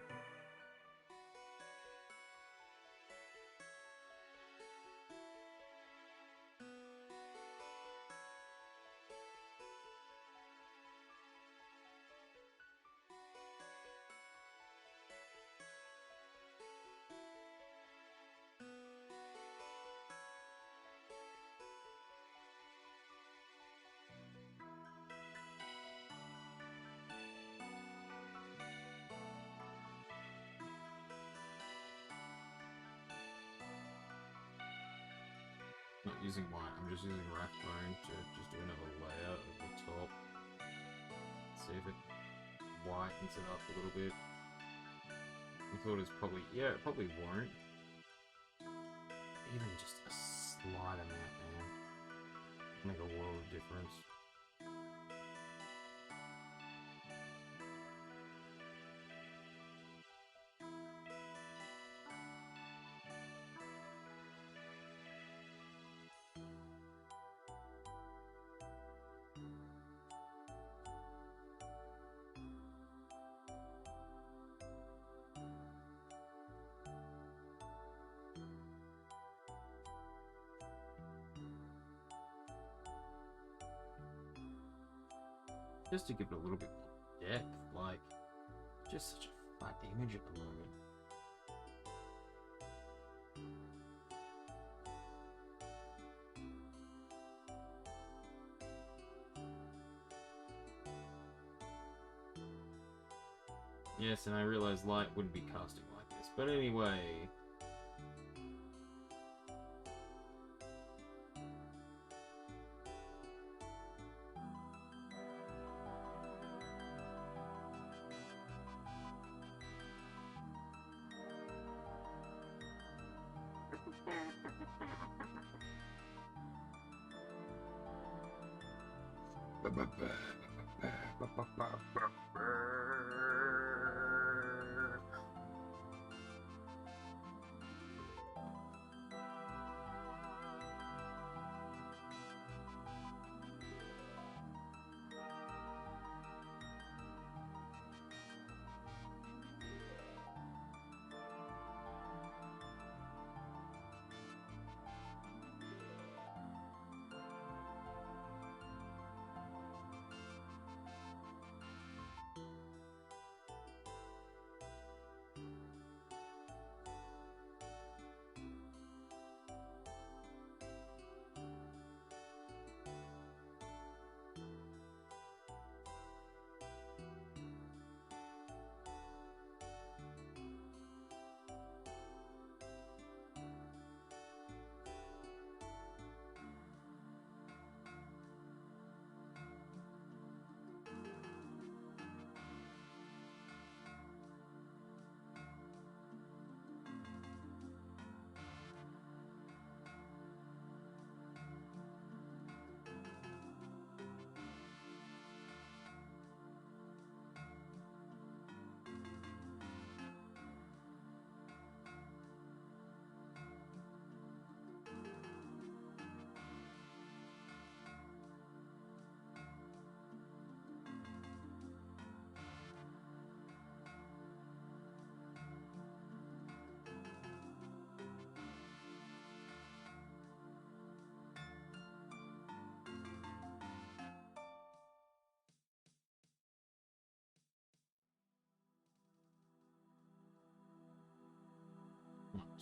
Not using white, I'm just using rathbone to just do another layer of the top. See if it whitens it up a little bit. I thought it was probably, yeah, it probably won't. Even just a slight amount, man. Make a world of difference. Just to give it a little bit more depth, like, just such a flat image at the moment. Yes, and I realized light wouldn't be casting like this, but anyway.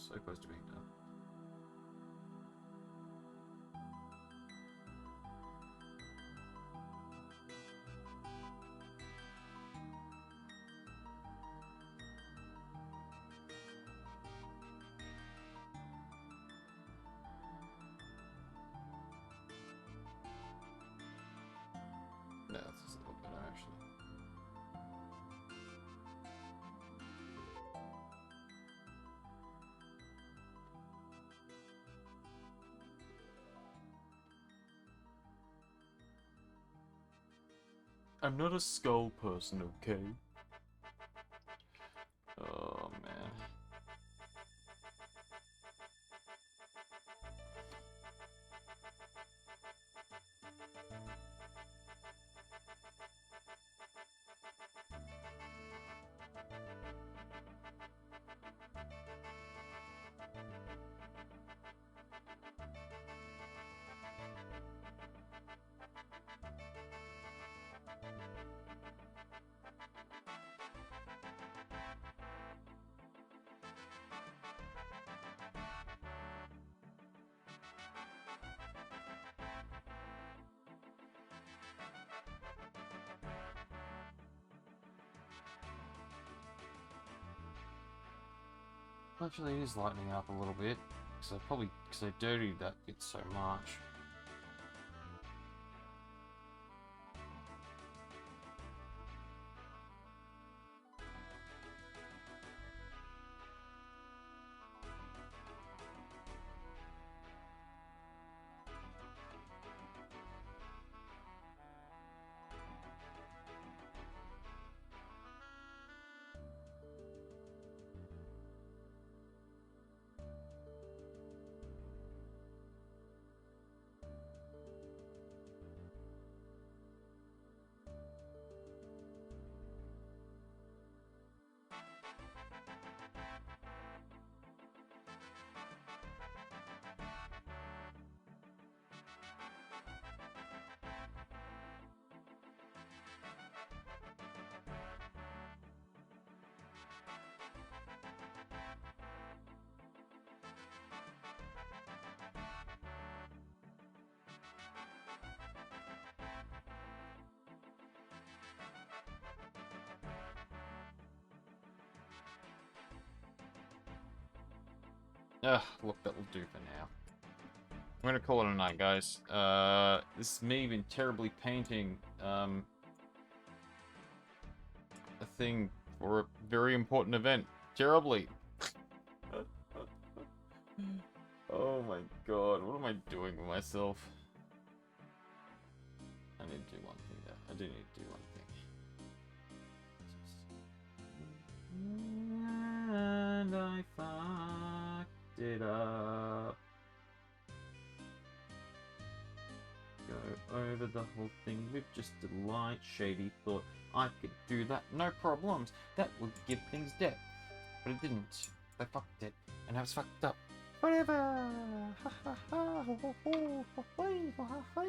So close to being done. No, this is a little better actually. I'm not a skull person, okay? Oh man. Actually, it is lightening up a little bit, because I dirtied that bit so much. Look, that'll do for now. I'm gonna call it a night, guys. This is me been terribly painting, a thing for a very important event. Terribly. Oh my god, what am I doing with myself? I need to do one thing there. I do need to do one thing. And I fucked it up. Go over the whole thing with just a light, shady thought. I could do that, no problems. That would give things depth. But it didn't. I fucked it, and I was fucked up. Forever! Ha ha ha! Ho ho ho! Ho ho ho ho!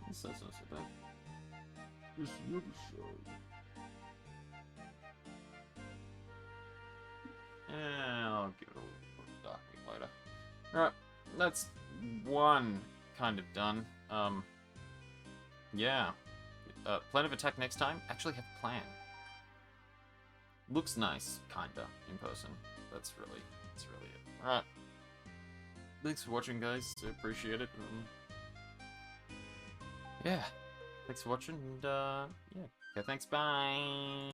That's not so bad. This is the other side. I'll give it a little darkening later. Alright, that's one kind of done. Yeah. Plan of attack next time? Actually have a plan. Looks nice, kinda, in person. That's really it. Alright. Thanks for watching, guys. I appreciate it. Yeah. Thanks for watching, and, yeah. Okay, thanks, bye!